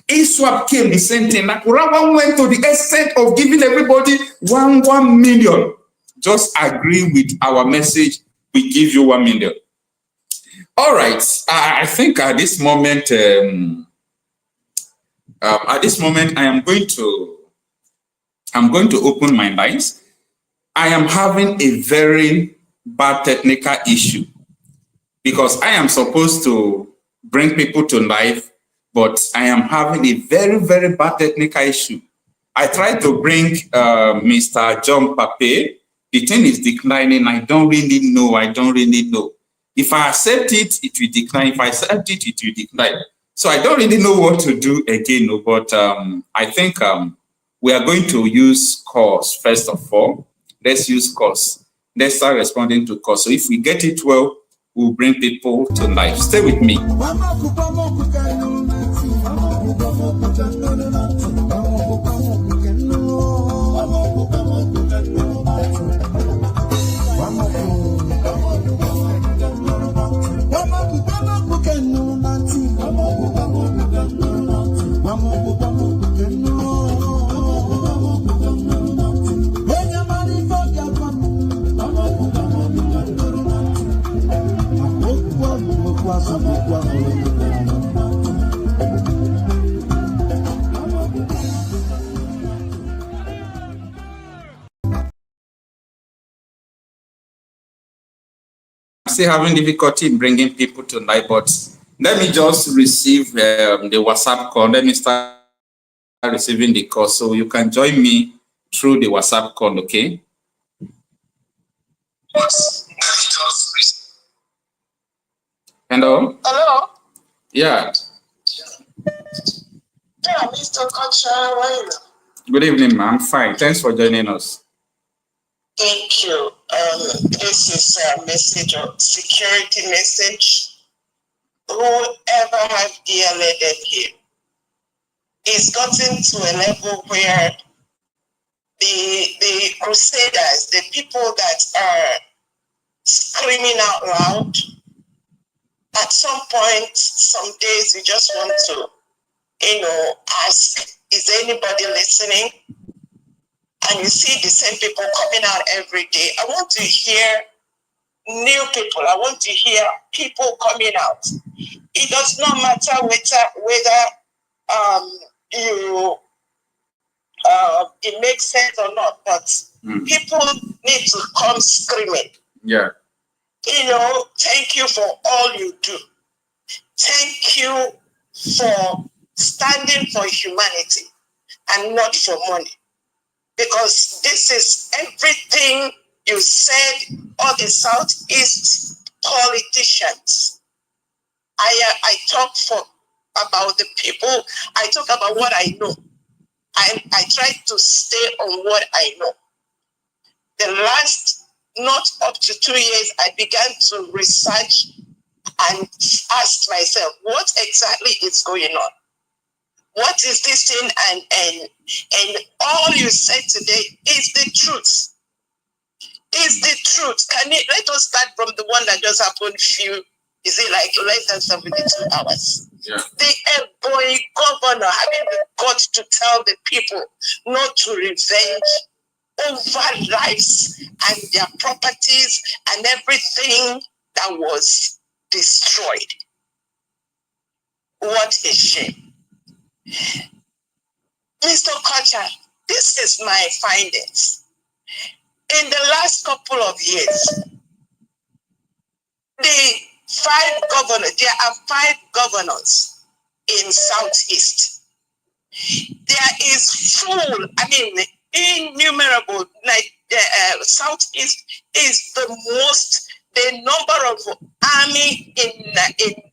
ISWAP came, the same thing. Nakurawa went to the extent of giving everybody 1 million. Just agree with our message. We give you 1 million. All right. I think at this moment, I am going to open my lines. I am having a very bad technical issue because I am supposed to bring people to life, but I am having a very, very bad technical issue. I tried to bring Mr. John Pape. The thing is declining. I don't really know. If I accept it, it will decline. If I accept it, it will decline. So I don't really know what to do again, but I think we are going to use calls first of all. Let's use calls. Let's start responding to calls. So if we get it well, we'll bring people to life. Stay with me. still having difficulty in bringing people tonight, but let me just receive the WhatsApp call. Let me start receiving the call, so you can join me through the WhatsApp call, okay? Hello? Hello? Yeah. Yeah, Mr. Okocha, how are you? Good evening, ma'am. Fine. Thanks for joining us. Thank you. This is a message of security message. Whoever has de-elected him is gotten to a level where the crusaders, the people that are screaming out loud, at some point, some days you just want to, ask, is anybody listening? And you see the same people coming out every day. I want to hear new people. I want to hear people coming out. It does not matter whether it makes sense or not, but people need to come screaming. Yeah. Thank you for all you do. Thank you for standing for humanity and not for money. Because this is everything you said, all the Southeast politicians. I talk about the people. I talk about what I know. I try to stay on what I know. The last, not up to 2 years, I began to research and ask myself, what exactly is going on? What is this thing? And all you said today is the truth. Is the truth. Let us start from the one that just happened less than 72 hours. Yeah. The Ebonyi governor having the guts to tell the people not to revenge over lives and their properties and everything that was destroyed. What a shame. Mr. Okocha, this is my findings. In the last couple of years, there are 5 governors in Southeast. There is innumerable, Southeast is the number of army in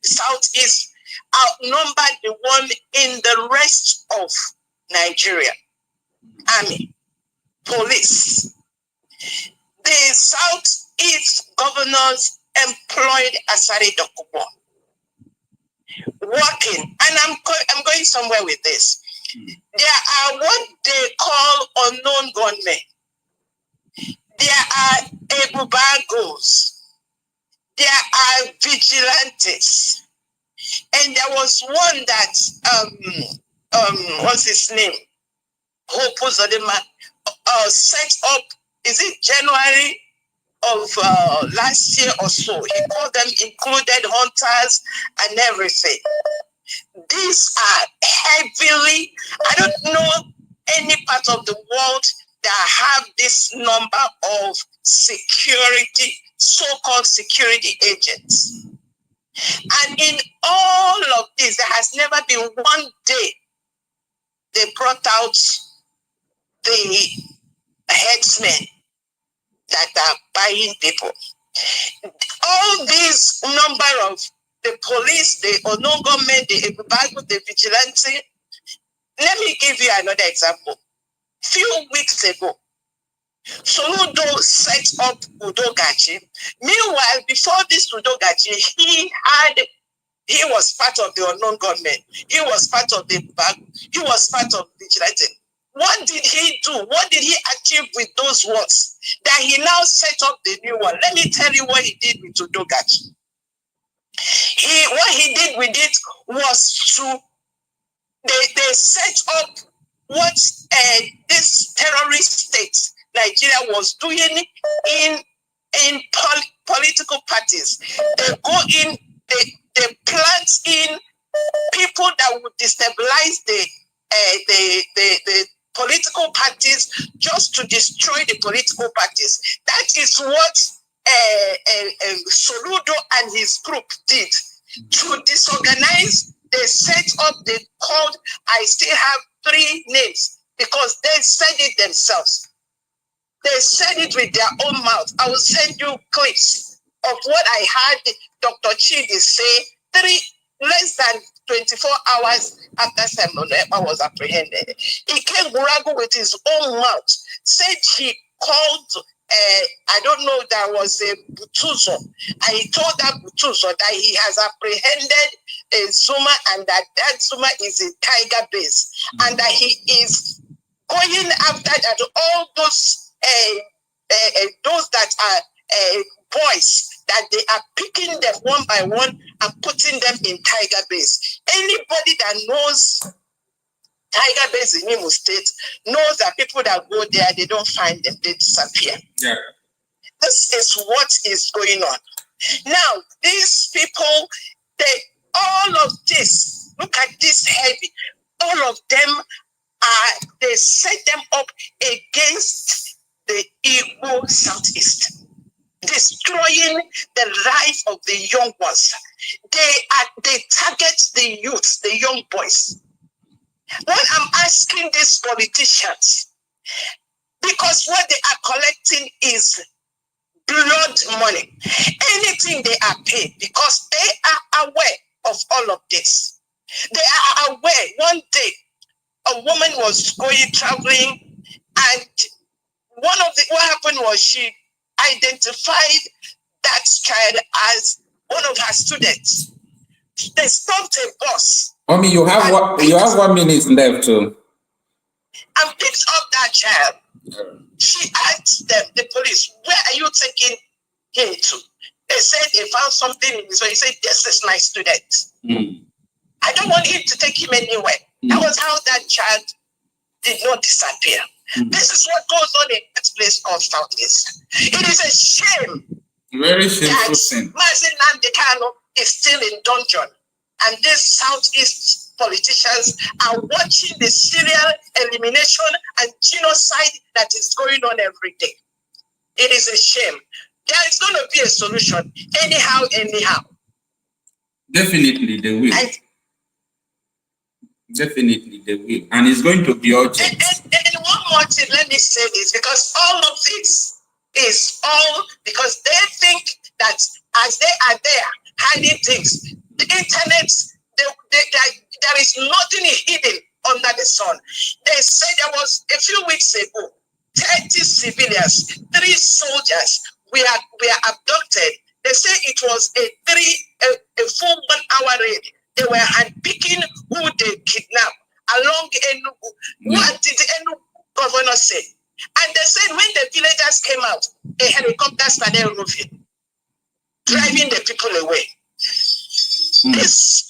Southeast outnumber the one in the rest of Nigeria. Army, police. The Southeast governors employed Asari Dokubo, working, and I'm going somewhere with this. There are what they call unknown gunmen. There are Ebubagos. There are vigilantes. And there was one that, what's his name? Hope Uzodinma set up, is it January of last year or so? He called them included hunters and everything. These are heavily, I don't know any part of the world that have this number of security, so-called security agents. And in all of this, there has never been one day they brought out the headsmen that are buying people. All these number of the police, the unknown government, the vigilante. Let me give you another example. Few weeks ago, Soludo set up Udogachi. Meanwhile, before this Udogachi, he was part of the unknown government. He was part of the bag. He was part of vigilante. What did he do? What did he achieve with those words that he now set up the new one? Let me tell you what he did with Udogachi. What he did with it was to they set up what this terrorist state Nigeria was doing in political parties. They go in, they plant in people that would destabilize the political parties just to destroy the political parties. That is what Soludo and his group did to disorganize. They set up, they called, I still have 3 names because they said it themselves. They said it with their own mouth. I will send you clips of what I heard Dr. Chidi say less than 24 hours after Simon Ekpa was apprehended. He came Burago with his own mouth, said he called, I don't know, there was a Butuzo, and he told that Butuzo that he has apprehended a Zuma and that Zuma is a tiger base, and that he is going after that all those that are boys, that they are picking them one by one and putting them in tiger base. Anybody that knows tiger base in Imo State knows that people that go there, they don't find them, they disappear. Yeah. This is what is going on. Now, these people, all of this, look at this heavy, all of them they set them up against the Igbo Southeast, destroying the life of the young ones. They target the youth, the young boys. What I'm asking these politicians, because what they are collecting is blood money. Anything they are paid, because they are aware of all of this. They are aware. One day, a woman was traveling, and what happened was she identified that child as one of her students. They stopped a bus. Omi, you have 1 minute left too. And picked up that child. She asked them, the police, where are you taking him to? They said they found something in his way. He said, this is my student. I don't want him to take him anywhere. That was how that child did not disappear. This is what goes on in that place called Southeast. It is a shame. Very shameful thing. Marcel Nnamdi Kanu is still in dungeon, and these Southeast politicians are watching the serial elimination and genocide that is going on every day. It is a shame. There is going to be a solution, anyhow. Definitely they will. Definitely they will. And it's going to be urgent. And one more thing, let me say this, because all of this is all because they think that as they are there hiding things, the internet, there is nothing hidden under the sun. They said there was a few weeks ago, 30 civilians, 3 soldiers were abducted. They say it was a full 1 hour raid. They were handpicking who they kidnapped along Enugu. What did the Enugu governor say? And they said when the villagers came out, a helicopter started roving, driving the people away. This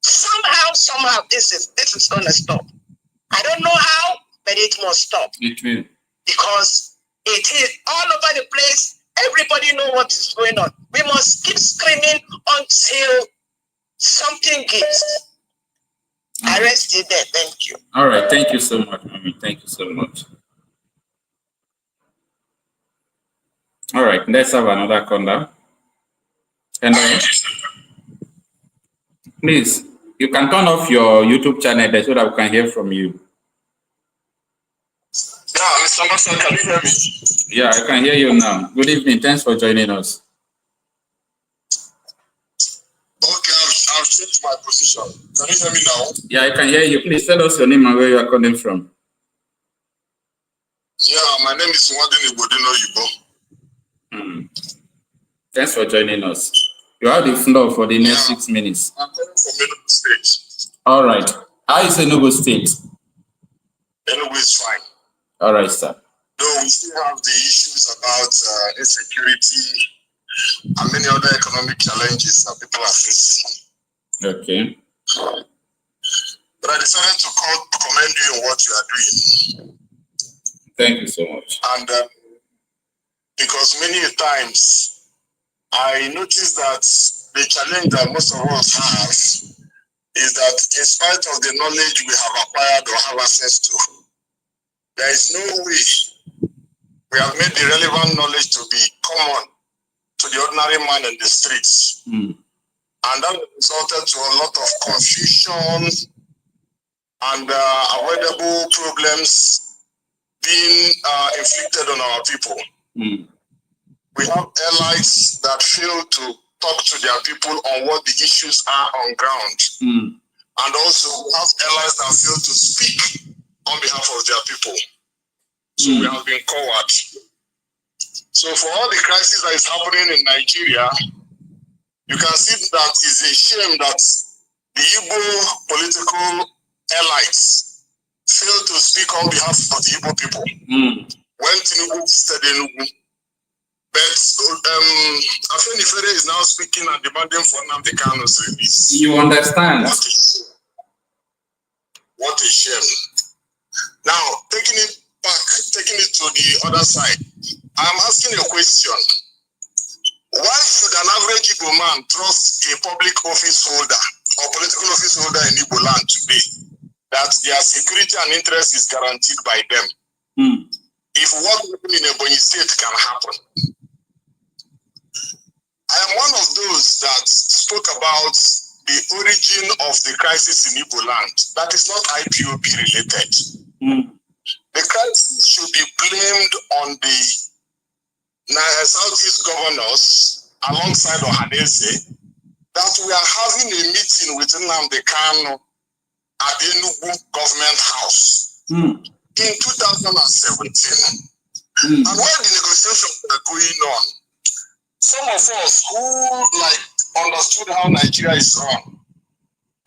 somehow this is gonna stop. I don't know how, but it must stop. It will. Because it is all over the place. Everybody knows what is going on. We must keep screaming until something gives. I rest it there. Thank you. All right. Thank you so much, Mami. Thank you so much. All right. Let's have another caller. And please, you can turn off your YouTube channel there so that we can hear from you. Yeah, Mr. Marcel, can you hear me? Yeah, I can hear you now. Good evening. Thanks for joining us. Okay, I've changed my position. Can you hear me now? Yeah, I can hear you. Please tell us your name and where you are calling from. Yeah, my name is Nnamdi Igbo. Thanks for joining us. You have the floor for the next 6 minutes. I'm calling from Enugu State. All right. How is Enugu State? Enugu is fine. All right, sir. Though we still have the issues about insecurity and many other economic challenges that people are facing. Okay. But I decided to commend you on what you are doing. Thank you so much. And because many times I noticed that the challenge that most of us have is that in spite of the knowledge we have acquired or have access to, there is no way we have made the relevant knowledge to be common to the ordinary man in the streets. And that resulted to a lot of confusion and avoidable problems being inflicted on our people. We have allies that fail to talk to their people on what the issues are on ground. And also we have allies that fail to speak on behalf of their people. So we have been coward. So for all the crisis that is happening in Nigeria, you can see that it's a shame that the Igbo political elites fail to speak on behalf of the Igbo people. When Tinubu said Enugu, but Afenifere is now speaking and demanding for Nnamdi Kanu's release. You understand? What a shame. Now, taking it back, taking it to the other side, I'm asking a question. Why should an average Igbo man trust a public office holder or political office holder in Igbo land today that their security and interest is guaranteed by them? If what happened in Ebonyi state can happen. I am one of those that spoke about the origin of the crisis in Igbo land. That is not IPOB related. The crisis should be blamed on the Southeast governors alongside Ohanese that we are having a meeting with Nnamdi Kanu at the Enugu government house in 2017. And while the negotiations were going on, some of us who understood how Nigeria is run,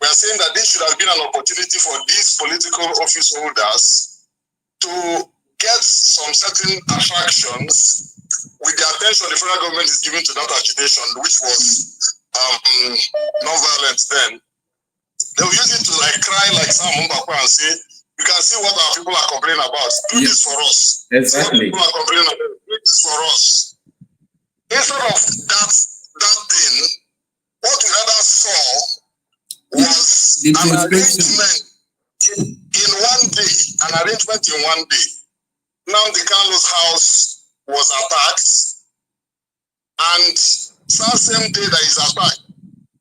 we are saying that this should have been an opportunity for these political office holders to get some certain attractions with the attention the federal government is giving to that agitation, which was non-violent then. They will use it to cry like Sam Mbakwa and say, you can see what our people are complaining about. Do this for us. Exactly. What people are complaining about. Do this for us. Instead of that thing, what we rather saw was the an arrangement in one day. An arrangement in one day. Nnamdi Kanu's house was attacked, and that same day that is attacked,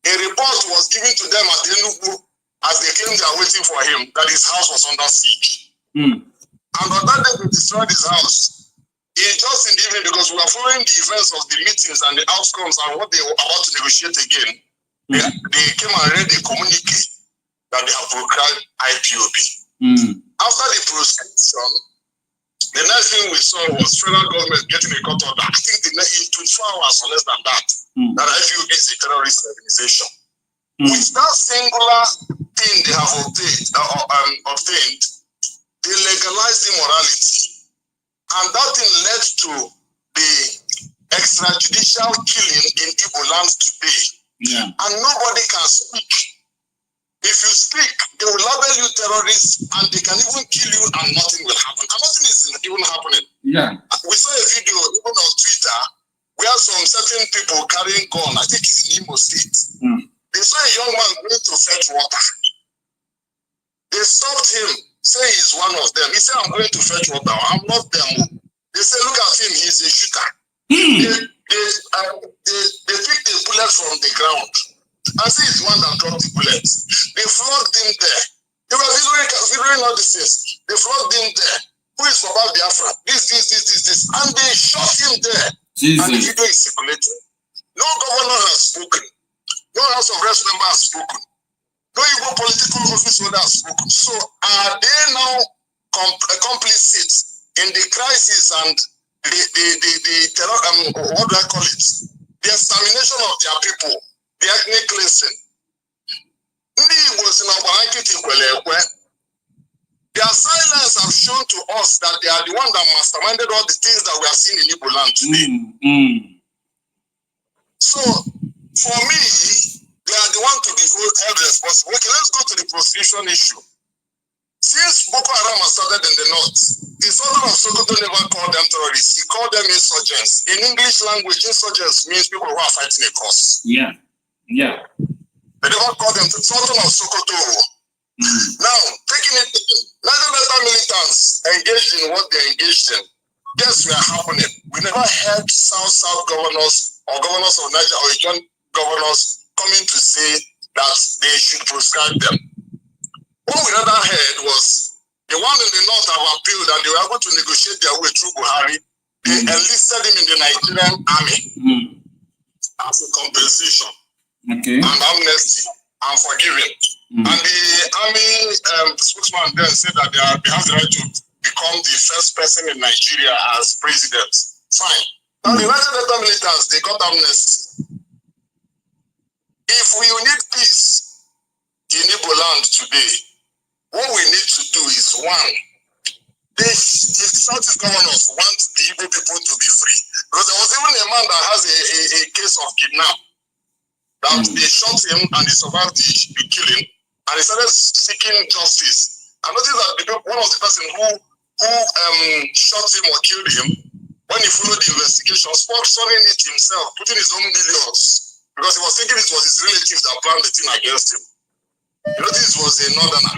a report was given to them at Enugu as they came there waiting for him that his house was under siege. And on that day they destroyed his house. It's just in the evening, because we are following the events of the meetings and the outcomes and what they were about to negotiate again. They came and read a communique that they have proclaimed IPOB. After the proscription, the next thing we saw was federal government getting a court order. I think in 24 hours or less than that, that IPOB is a terrorist organization. With that singular thing they have obtained, they legalized immorality. And that thing led to the extrajudicial killing in Igbo land today. And nobody can speak. If you speak, they will label you terrorists and they can even kill you and nothing will happen. And nothing is even happening. We saw a video even on Twitter where some certain people carrying gun, I think it's in Imo State. They saw a young man going to fetch water. They stopped him, say he's one of them. He said, I'm going to fetch water. I'm not them. They say, look at him, he's a shooter. They picked the bullet from the ground. I see it's one that dropped the bullet. They flogged him there. They were videoing all these things. They flogged him there. Who is about Biafra? This. And they shot him there. And the video is circulating. No governor has spoken. No House of Reps member has spoken. No Igbo political office holder has spoken. So are they now complicit in the crisis and the terror, what do I call it? The extermination of their people, the ethnic cleansing. Their silence have shown to us that they are the one that masterminded all the things that we are seeing in Igbo land today. So, for me, they are the one to be held responsible. Okay, let's go to the proscription issue. Since Boko Haram has started in the north, the Sultan of Sokoto never called them terrorists. He called them insurgents. In English language, insurgents means people who are fighting a cause. They never called them the Sultan of Sokoto. Now, taking it, let militants engaged in what they engaged in. Yes, we are happening. We never heard South governors or governors of Niger or joint governors coming to say that they should proscribe them. What we rather heard was the one in the north have appealed that they were able to negotiate their way through Buhari. They enlisted him in the Nigerian army as a compensation and amnesty and forgiving. And the army spokesman then said that they have the right to become the first person in Nigeria as president. Fine. Now the United States militants, they got amnesty. If we need peace in Igbo land today, what we need to do is one, the Southeast governors want the Igbo people to be free. Because there was even a man that has a case of kidnap. That they shot him and he survived the killing, and he started seeking justice. I noticed that one of the person who shot him or killed him, when he followed the investigation, sponsoring it himself, putting his own millions, because he was thinking it was his relatives that planned the thing against him. You know, this was a northerner.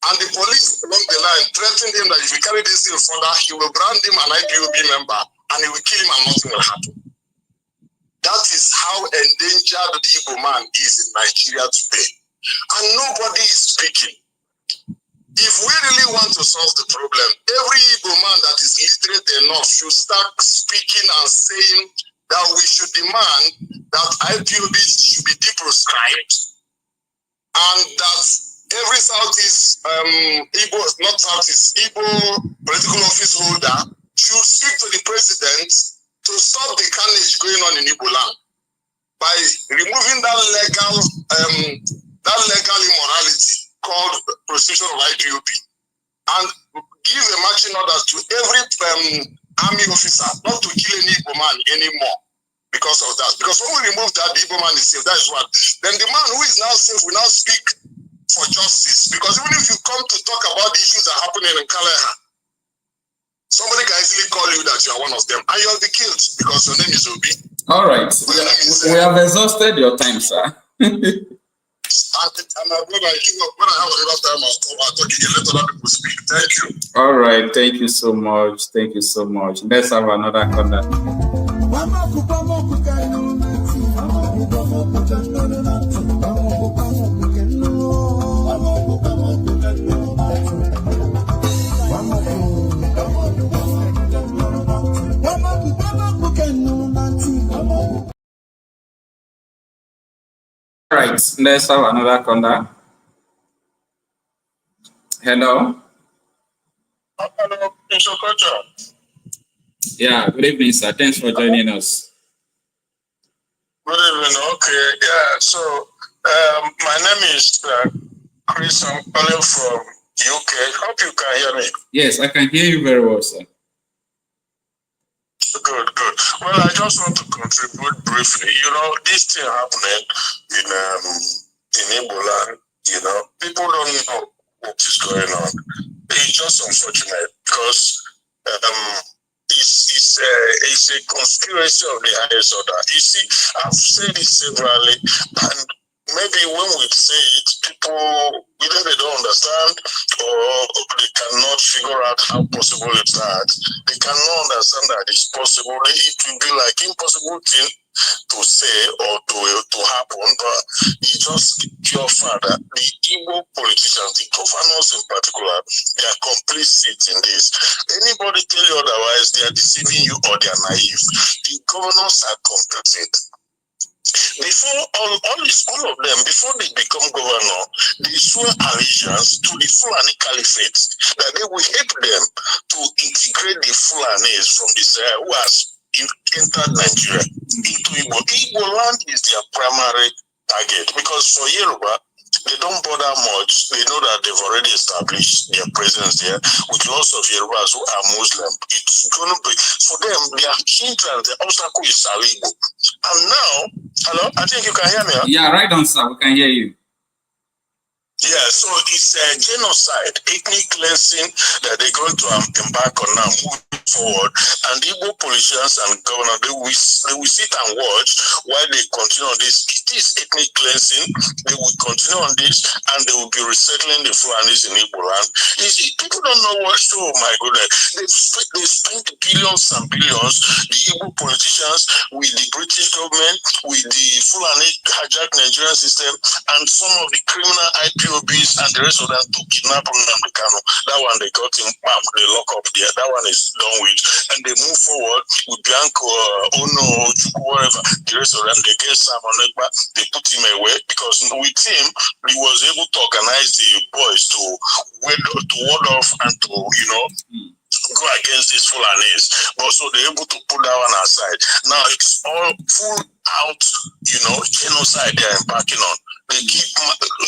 And the police along the line threatened him that if he carry this thing further, he will brand him an IPOB member and he will kill him and nothing will happen. That is how endangered the Igbo man is in Nigeria today. And nobody is speaking. If we really want to solve the problem, every Igbo man that is literate enough should start speaking and saying that we should demand that IPOB should be deproscribed and that every Southeast Igbo, not Southeast, Igbo political office holder should speak to the president to stop the carnage going on in Igbo land by removing that legal immorality called proscription of IPOB and give a marching order to every army officer not to kill any Igbo man anymore because of that. Because when we remove that, the Igbo man is safe. That is what. Then the man who is now safe will now speak for justice. Because even if you come to talk about the issues that are happening in Kaleha, somebody can easily call you that you are one of them, and you'll be killed because your name is Obi. All right. We have exhausted your time, sir. And my brother, when I have enough time, I'll talk again. Let other people speak. Thank you. All right. Thank you so much. Thank you so much. Let's have another contact. All right, let's have another contact. Hello. Hello, Mr. Okocha. Yeah, good evening, sir. Thanks for joining us. Good evening. Okay, yeah. So, my name is Chris. I'm calling from UK. Hope you can hear me. Yes, I can hear you very well, sir. Good. Well, I just want to contribute briefly. You know, this thing happening in Igbo land, you know, people don't know what is going on. It's just unfortunate because it's a conspiracy of the highest order. You see, I've said it severally, and maybe when we say it, people either they don't understand or they cannot figure out how possible it's that. They cannot understand that it's possible. It will be like impossible thing to say or to happen, but it's just pure fact that the Igbo politicians, the governors in particular, they are complicit in this. Anybody tell you otherwise, they are deceiving you or they are naive. The governors are complicit. Before all of them, before they become governor, they swear allegiance to the Fulani Caliphate, that they will help them to integrate the Fulanis from the Sahel who has entered Nigeria into Igbo. Igbo land is their primary target because for Yoruba, they don't bother much. They know that they've already established their presence there with lots of Yorubas who are Muslim. It's going to be, for them, their hindrance, the obstacle is Igbo. And now, hello, I think you can hear me. Huh? Yeah, right on, sir. We can hear you. Yeah, so it's a genocide, ethnic cleansing that they're going to embark on now. forward, and the Igbo politicians and governors, they will sit and watch while they continue on this. It is ethnic cleansing. They will continue on this, and they will be resettling the Fulanis in Igbo land. People don't know what. Oh my goodness, they spent billions and billions. The Igbo politicians with the British government, with the Fulani hijack Nigerian system, and some of the criminal IPOBs and the rest of them to kidnap Nnamdi Kanu. That one they got him, they lock up there. That one is done with, and they move forward with Bianco, Ono, Chukwu, whatever. The rest of them, they get Sam on Ekpa, they put him away because with him, he was able to organize the boys to ward off and to, go against these Fulanis. But so they're able to put that one aside. Now it's all full out, genocide they're embarking on. They keep,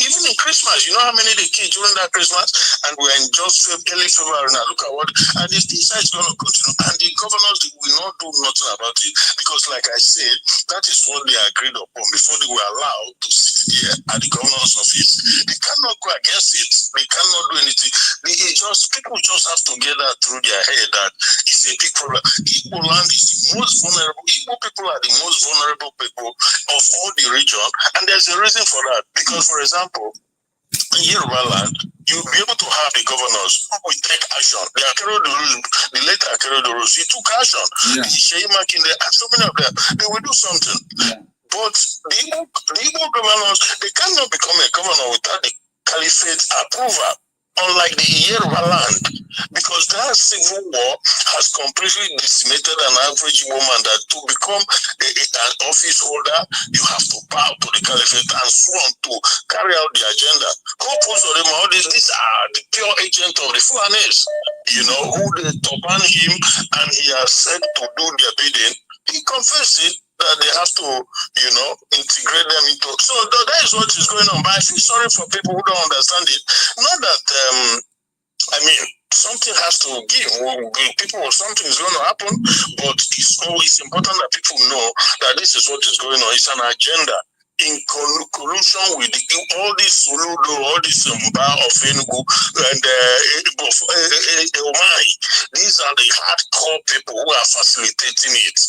even in Christmas, you know how many they kill during that Christmas? And we're in just early February now. Look at what, and this is going to continue. And the governors will not do nothing about it because, like I said, that is what they agreed upon before they were allowed to sit there at the governor's office. They cannot go against it. They cannot do anything. People just have to get that through their head that it's a big problem. Igbo land is the most vulnerable. Igbo people are the most vulnerable people of all the region, and there's a reason for that. Because, for example, in Yoruba land, you'll be able to have the governors who will take action. The later Akeredorus, he took action. The Sheyi Makinde, and so many of them, they will do something. But the Igbo governors, they cannot become a governor without the caliphate's approval. Unlike the Yoruba land, because that civil war has completely decimated an average woman that to become an office holder, you have to bow to the caliphate and so on to carry out the agenda. Who puts on them all this? These are the pure agent of the Fulanis, who they turban him and he has said to do their bidding. He confessed it. That they have to, integrate them into. So that is what is going on. But I feel sorry for people who don't understand it. Not that, something has to give. Something is going to happen. But it's always important that people know that this is what is going on. It's an agenda. In collusion with all this Soludo, all this Mba of Enugu and Omai. These are the hardcore people who are facilitating it.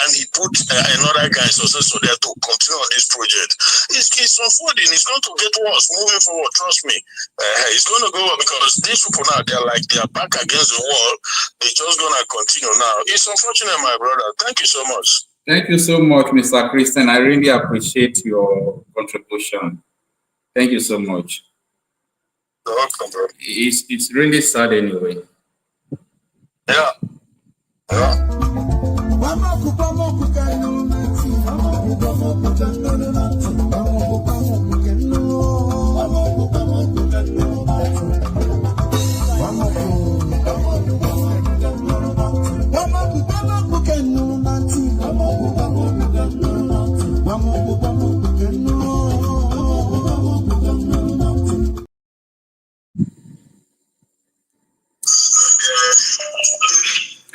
And he put another guy, successor there to continue on this project. It's unfolding. It's going to get worse moving forward. Trust me. It's going to go on because these people now, they're back against the wall. They're just going to continue now. It's unfortunate, my brother. Thank you so much. Thank you so much, Mr. Christian. I really appreciate your contribution. Thank you so much. You're welcome, bro. It's really sad anyway. Yeah.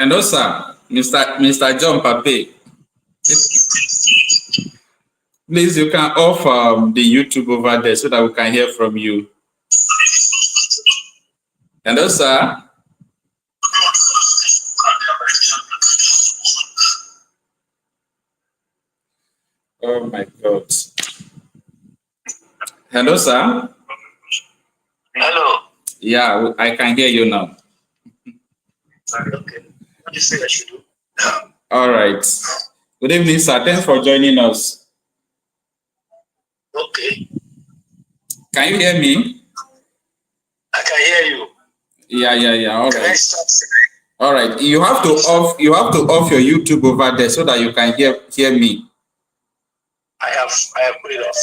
And also, Mr. John Pape, please, you can off the YouTube over there so that we can hear from you. And also, oh my God. Hello, sir. Hello. Yeah, I can hear you now. Okay. What do you say I should do? All right. Good evening, sir. Thanks for joining us. Okay. Can you hear me? I can hear you. Yeah. All Can right. I start? All right. You have to off your YouTube over there so that you can hear me. I have put it off.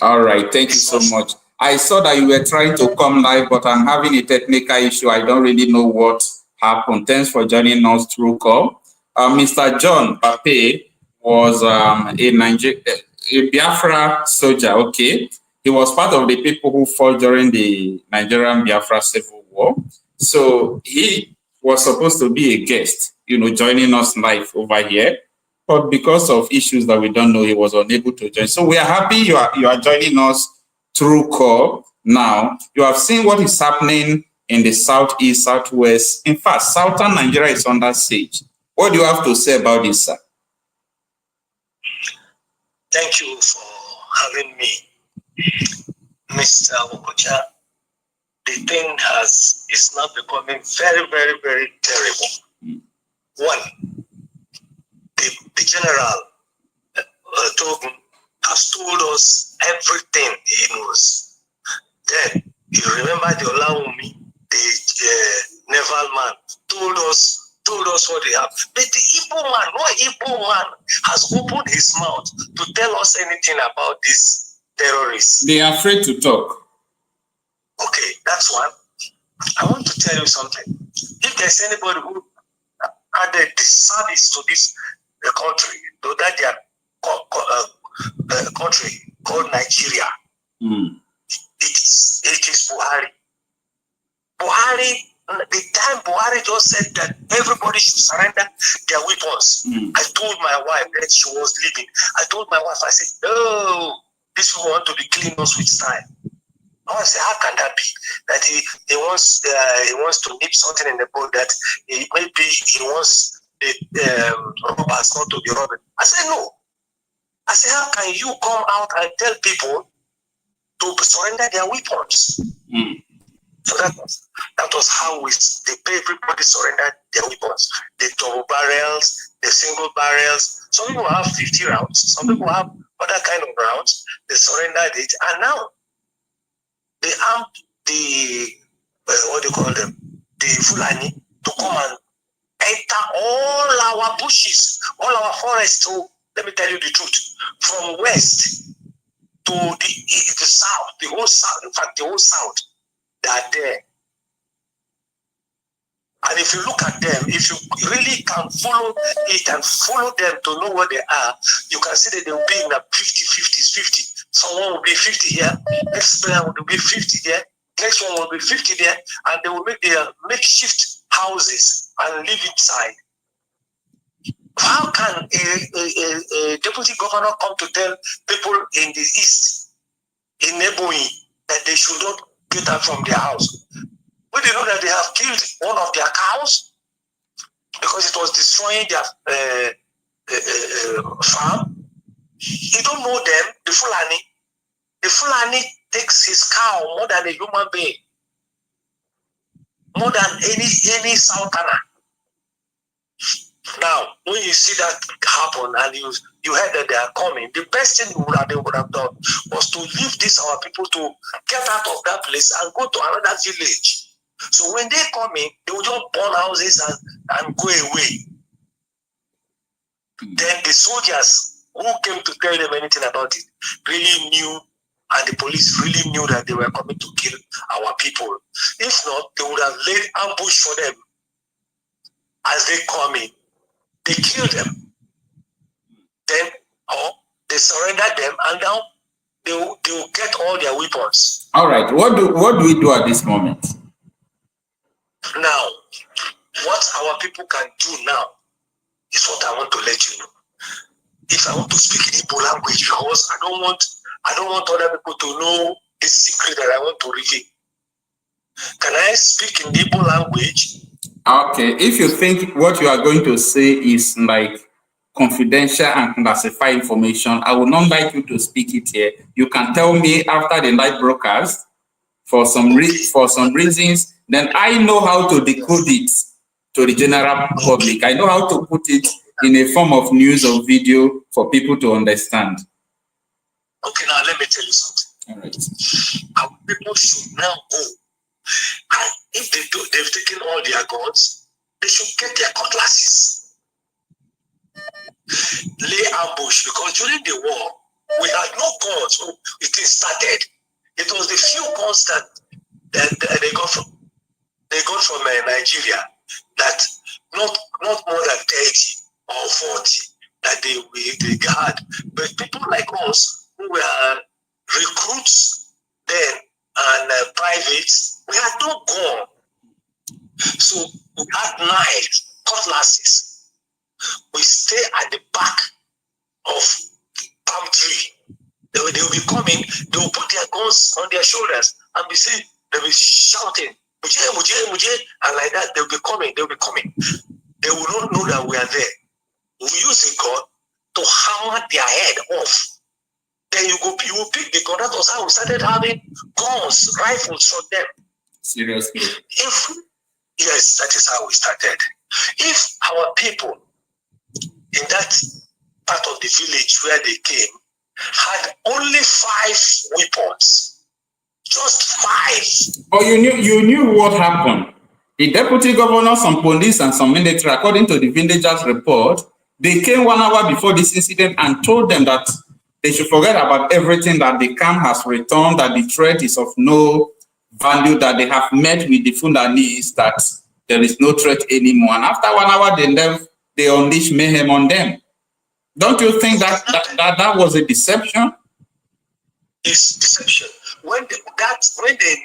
All right. Thank you so much. I saw that you were trying to come live, but I'm having a technical issue. I don't really know what happened. Thanks for joining us through call. Mr. John Pape was a Biafra soldier. Okay, he was part of the people who fought during the Nigerian Biafra Civil War. So he was supposed to be a guest, joining us live over here. But because of issues that we don't know, he was unable to join. So we are happy you are joining us through call now. You have seen what is happening in the southeast, southwest. In fact, southern Nigeria is under siege. What do you have to say about this, sir? Thank you for having me, Mr. Okocha. The thing is now becoming very, very, very terrible. One, the general Togun has told us everything he knows. Then you remember the Olawumi, the naval man, told us what they have. But the Igbo man, no Igbo man has opened his mouth to tell us anything about these terrorists. They are afraid to talk. Okay, that's one. I want to tell you something. If there's anybody who added the service to this country, to that their country called Nigeria, it is Buhari. Buhari, the time Buhari just said that everybody should surrender their weapons. I told my wife that she was leaving. I told my wife, I said, no, this people want to be clean us with style. I said, how can that be? That he wants to nip something in the boat that maybe he wants the robbers not to be robbed. I said, no. I said, how can you come out and tell people to surrender their weapons? So that was how everybody surrendered their weapons. The double barrels, the single barrels. Some people have 50 rounds. Some people have other kind of rounds. They surrendered it. And now, they armed the, what do you call them? The Fulani to come and enter all our bushes, all our forests. So let me tell you the truth. From west to the south, the whole south, in fact, the whole south, they are there. And if you look at them, if you really can follow it and follow them to know where they are, you can see that they will be in a 50. Someone will be 50 here, next player will be 50 there, next one will be 50 there, and they will make their makeshift houses and live inside. How can a deputy governor come to tell people in the east, in Ebonyi, that they should not get out from their house? But they know that they have killed one of their cows because it was destroying their farm. You don't know them, the Fulani. The Fulani takes his cow more than a human being, more than any Southerner. Now, when you see that happen and you heard that they are coming, the best thing they would have done was to leave our people to get out of that place and go to another village. So when they come in, they will just burn houses and go away. Then the soldiers who came to tell them anything about it really knew, and the police really knew that they were coming to kill our people. If not, they would have laid ambush for them as they come in. They killed them. Then, they surrendered them, and now they will get all their weapons. All right. What do we do at this moment? Now, what our people can do now is what I want to let you know. If I want to speak in Igbo language, because I don't want other people to know this secret that I want to reveal. Can I speak in Igbo language? Okay. If you think what you are going to say is like confidential and classified information, I would not like you to speak it here. You can tell me after the live broadcast for some reasons. Then I know how to decode it to the general public. I know how to put it in a form of news or video for people to understand. Okay, now let me tell you something. All right. Our people should now go. And if they've taken all their guns, they should get their cutlasses. Lay ambush, because during the war, we had no guns. It started. It was the few guns that they got from Nigeria, that not more than 30 or 40 that they had. But people like us who were recruits then and privates, we had no gun. So we had knives, cutlasses. We stay at the back of palm tree. They will be coming, they will put their guns on their shoulders and they'll be shouting, and like that, they'll be coming. They will not know that we are there. We use a gun to hammer their head off. Then you will pick the gun. That was how we started having guns, rifles from them. Seriously? Yes, that is how we started. If our people in that part of the village where they came had only 5 weapons, just 5. But you knew what happened. The deputy governor, some police, and some military, according to the villagers' report, they came 1 hour before this incident and told them that they should forget about everything, that the camp has returned, that the threat is of no value, that they have met with the Fulanis, that there is no threat anymore. And after 1 hour, they unleashed mayhem on them. Don't you think that was a deception? It's deception. When they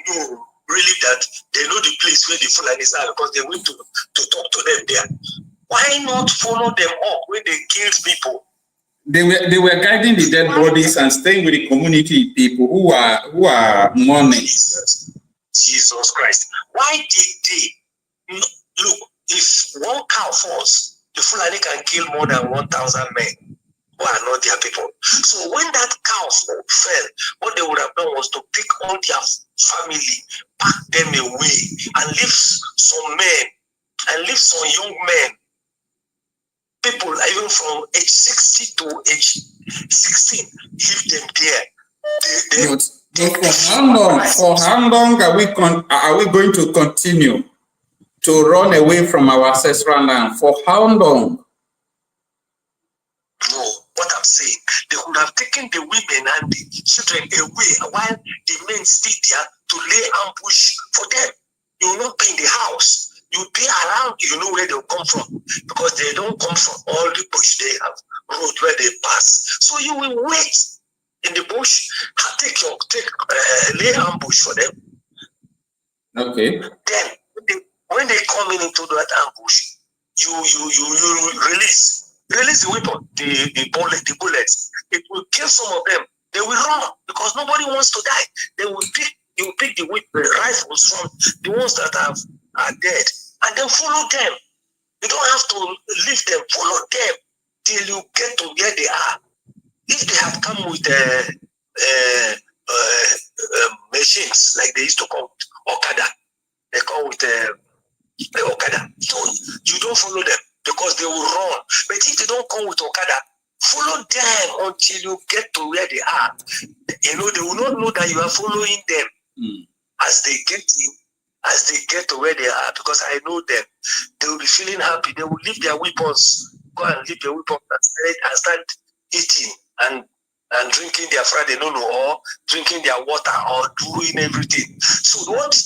knew really that they know the place where the Fulanis are, because they went to talk to them there, why not follow them up when they killed people? They were guiding the dead bodies and staying with the community people who are mourning. Jesus Christ. Why did they look? If one cow falls, the Fulani can kill more than 1,000 men who are not their people. So when that cow fell, what they would have done was to pick all their family, pack them away, and leave some men, and leave some young men, people even from age 60 to age 16, leave them there. For how long are we going to continue to run away from our ancestral land? For how long? No, what I'm saying, they would have taken the women and the children away while the men stay there to lay ambush for them. You will not be in the house. You'll be around, you know where they'll come from, because they don't come from all the bush. They have road where they pass. So you will wait in the bush, lay ambush for them. Okay. Then when they come into that ambush, you release the weapon, the bullets. It will kill some of them. They will run because nobody wants to die. You will pick the rifles from the ones that are dead, and then follow them. You don't have to leave them. Follow them till you get to where they are. If they have come with machines like they used to call Okada, they come with Okada. So you don't follow them because they will run. But if they don't come with Okada, follow them until you get to where they are. You know, they will not know that you are following them. As they get in, as they get to where they are, because I know them, they will be feeling happy. They will leave their weapons, go and leave their weapons and start eating and drinking their Friday or drinking their water or doing everything. So what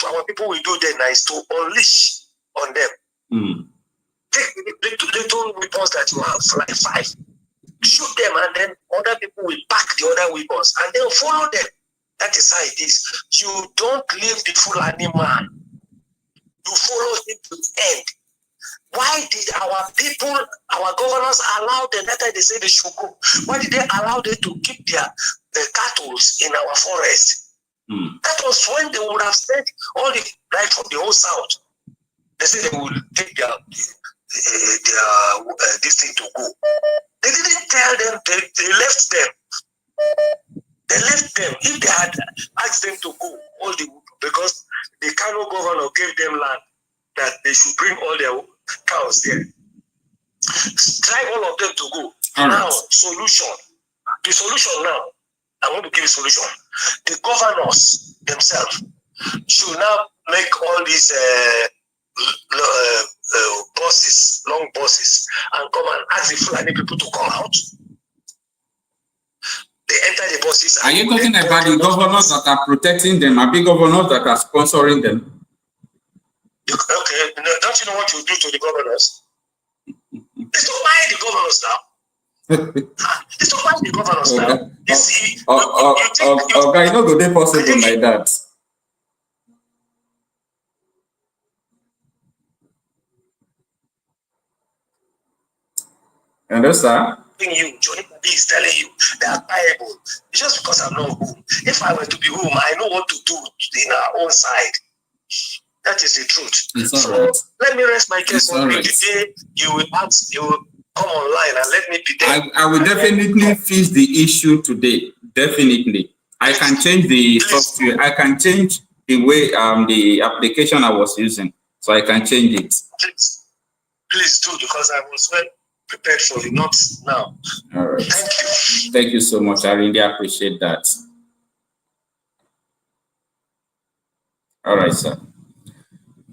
our people will do then is to unleash on them. Take the little weapons that you have, like 5, shoot them, and then other people will pack the other weapons and they'll follow them. That is how it is. You don't leave the Fulani man. You follow him to the end. Why did our people, our governors allow them, that they say they should go? Why did they allow them to keep their cattle in our forest? That was when they would have sent all the right from the whole south. They said they would take their this thing to go. They didn't tell them, they left them. They left them. If they had asked them to go, because the Kanu governor gave them land that they should bring all their cows there. Drive all of them to go. Now, solution. The solution now, I want to give a solution. The governors themselves should now make all these buses, long buses, and come and ask the Fulani people to come out. They enter the buses. Are you talking about the governors that are protecting them? Are big governors that are sponsoring them? Okay, don't you know what you do to the governors? It's to buy the governors now. It's to buy the governors now. You see, okay, no good possible like that. Hello, sir. Johnny B is telling you that Bible. It's just because I'm not home. If I were to be home, I know what to do in our own side. That is the truth. It's So all right. let me rest my case on Right. today. You will come online and let me be there. I will definitely fix the issue today. Definitely. I can change the software. I can change the way the application I was using. So I can change it. Please do, because I was well prepared for it, not now. All right. Thank you. Thank you so much. I really appreciate that. All right, sir.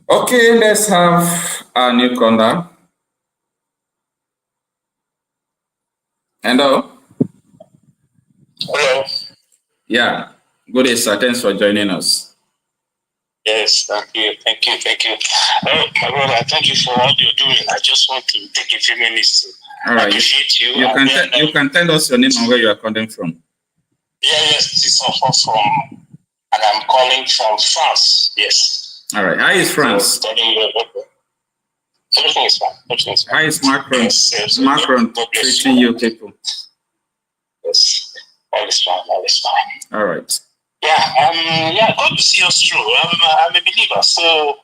Okay, let's have a newcomer. Hello. Hello. Yeah. Good day, sir. Thanks for joining us. Yes, thank you. Oh, my brother, thank you for all you're doing. I just want to take a few minutes to appreciate you. You can tell us your name and where you are calling from. Yes, this is from, and I'm calling from France. Yes. All right. How is France? Everything is fine. How is Macron? Yes, Macron treating you people? Yes, all is fine. All right. Yeah, good to see us through. I'm a believer, so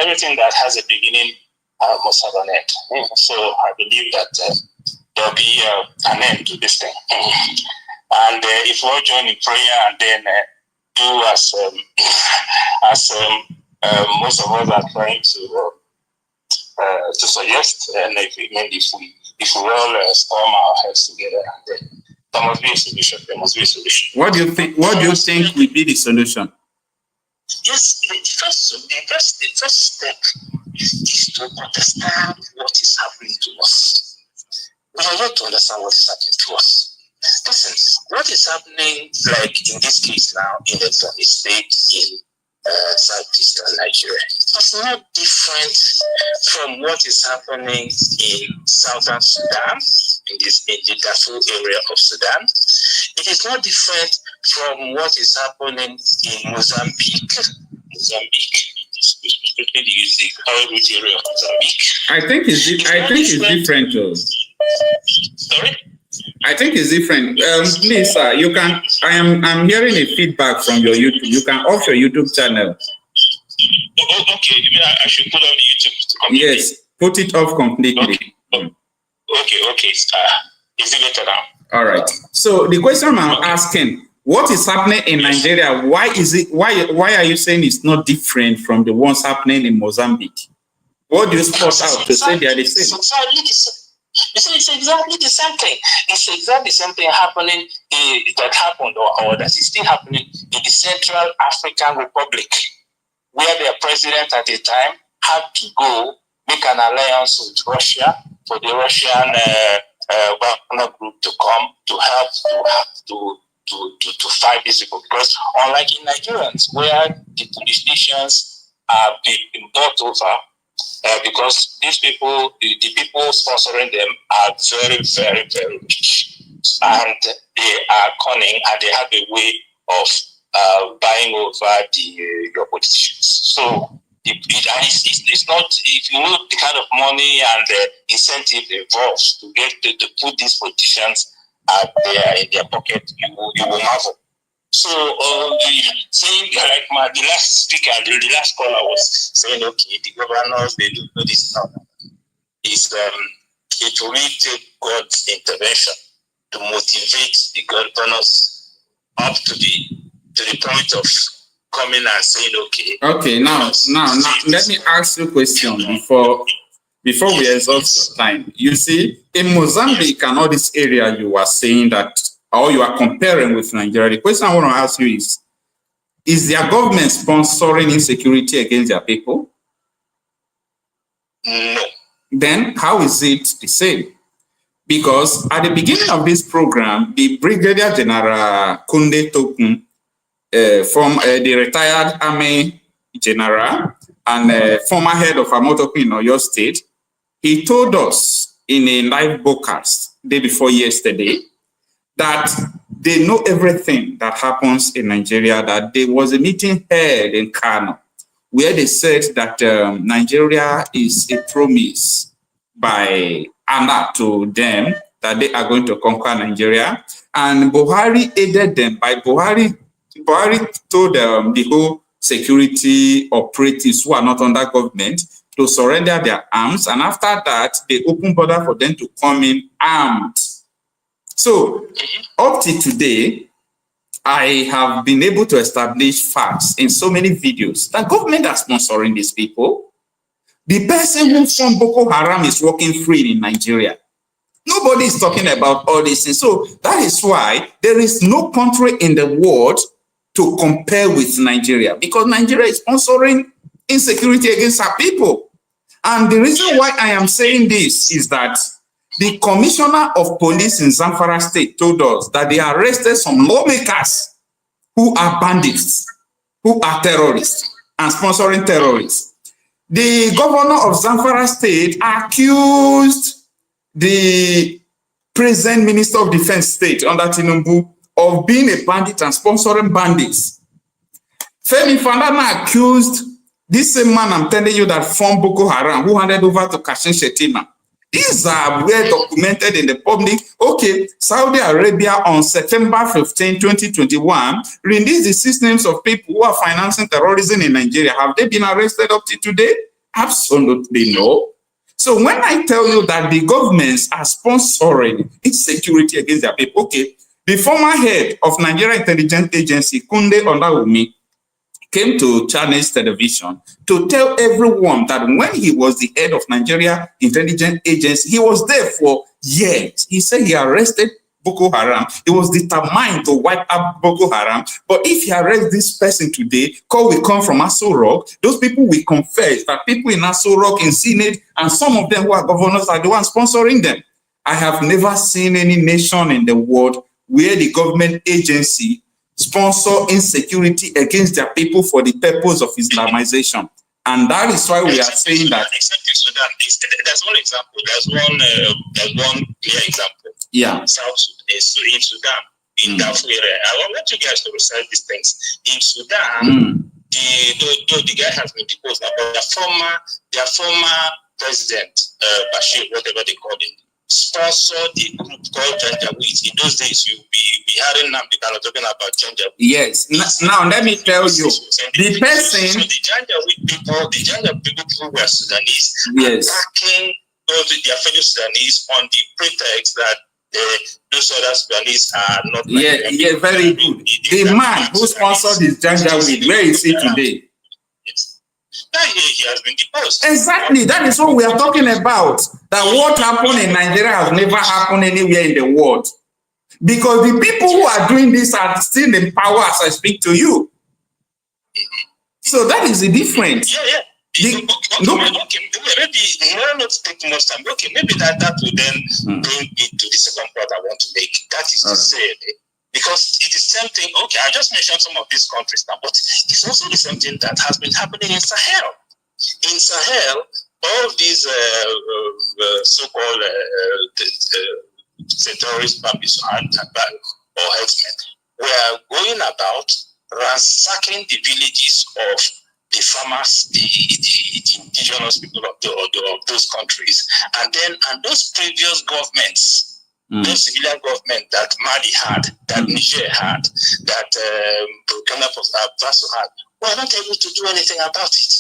everything that has a beginning must have an end. So I believe that there'll be an end to this thing. And if we all join in prayer and then do as most of us are trying to suggest, and if we all storm our heads together, and then there must be a solution. What do you think? What do you think will be the solution? Yes, the first step is to understand what is happening to us. We are yet to understand what is happening to us. Listen, what is happening, like in this case now, in the state in southeastern Nigeria, is not different from what is happening in southern Sudan, in the Darfur area of Sudan. It is not different from what is happening in Mozambique, especially the Gael area of Mozambique. I think it's different though. Sorry? I think it's different. Please, sir, you can. I'm hearing a feedback from your YouTube. You can off your YouTube channel. Okay, you mean I should put on the YouTube completely? Yes, put it off completely. Okay. Is it better now? All right. So the question I'm asking: what is happening in Nigeria? Why are you saying it's not different from the ones happening in Mozambique? What do you spot out to say they are the same? It's exactly the same thing. It's exactly the same thing happening that happened or that is still happening in the Central African Republic, where their president at the time had to go make an alliance with Russia for the Russian Wagner group to come to help to fight these people. Because unlike in Nigerians, where the police stations are being bought over, because these people, the people sponsoring them are very, very, very rich, and they are cunning, and they have a way of buying over your politicians. So it's not, if you know the kind of money and the incentive involved to get to put these politicians in their pocket, you will marvel. So saying like the last speaker, the last caller was saying, okay, the governors, they do this now. It will really take God's intervention to motivate the governors up to the point of coming and saying, okay. Okay, now let me ask you a question before we exhaust your time. You see, in Mozambique and all this area, you are saying that, or you are comparing with Nigeria. The question I want to ask you is their government sponsoring insecurity against their people? No. Then how is it the same? Because at the beginning of this program, the Brigadier General Kunde Tokun, from the retired Army General and former head of Amotekun in Oyo State, he told us in a live broadcast day before yesterday that they know everything that happens in Nigeria, that there was a meeting held in Kanu where they said that Nigeria is a promise by Allah to them that they are going to conquer Nigeria. And Buhari aided them by Buhari told the whole security operatives who are not under government to surrender their arms, and after that, they open border for them to come in armed. So, up to today, I have been able to establish facts in so many videos that government are sponsoring these people. The person who from Boko Haram is working free in Nigeria. Nobody is talking about all these things. So that is why there is no country in the world to compare with Nigeria, because Nigeria is sponsoring insecurity against our people. And the reason why I am saying this is that the commissioner of police in Zamfara state told us that they arrested some lawmakers who are bandits, who are terrorists and sponsoring terrorists. The governor of Zamfara state accused the present Minister of Defense state under Tinubu of being a bandit and sponsoring bandits. Femi Fandana accused this same man I'm telling you that formed Boko Haram, who handed over to Kashin Shettima. These are well documented in the public. Okay, Saudi Arabia on September 15, 2021, released the 6 names of people who are financing terrorism in Nigeria. Have they been arrested up to today? Absolutely no. So when I tell you that the governments are sponsoring insecurity against their people, okay, the former head of Nigeria Intelligence Agency, Kunde Ondawumi, came to Chinese television to tell everyone that when he was the head of Nigeria Intelligence Agency, he was there for years. He said he arrested Boko Haram. He was determined to wipe out Boko Haram. But if he arrests this person today, call will come from Aso Rock, those people will confess that people in Aso Rock, in Senate, and some of them who are governors are the ones sponsoring them. I have never seen any nation in the world where the government agency sponsor insecurity against their people for the purpose of Islamization. And that is why we are saying that. Except in Sudan, there's one example. There's one clear example. Yeah. South Sudan, in Sudan, in Darfur area. I want you guys to research these things. In Sudan, the guy has been deposed, but their former president, Bashir, whatever they call him, sponsored a group called Janjaweed. In those days, you'll be hearing Nnamdi talking about Janjaweed. Yes. Now let me tell you, the person. So the Janjaweed people who were Sudanese, yes, attacking their fellow Sudanese on the pretext that those other Sudanese are not. Yeah, very good. The man who sponsored this Janjaweed, where is he today? He has been deposed. Exactly. That is what we are talking about. That what happened in Nigeria has never happened anywhere in the world. Because the people who are doing this are still in power as I speak to you. So that is the difference. Yeah. Okay, maybe not take much time. Okay, maybe that will then bring me to the second point I want to make. That is to say, because it is the same thing. Okay, I just mentioned some of these countries now, but it's also the same thing that has been happening in Sahel. In Sahel, all these so-called terrorist bandits or herdsmen were going about ransacking the villages of the farmers, the indigenous people of those countries, and those previous governments. Those civilian government that Mali had, that Niger had, that Burkina Faso had, were not able to do anything about it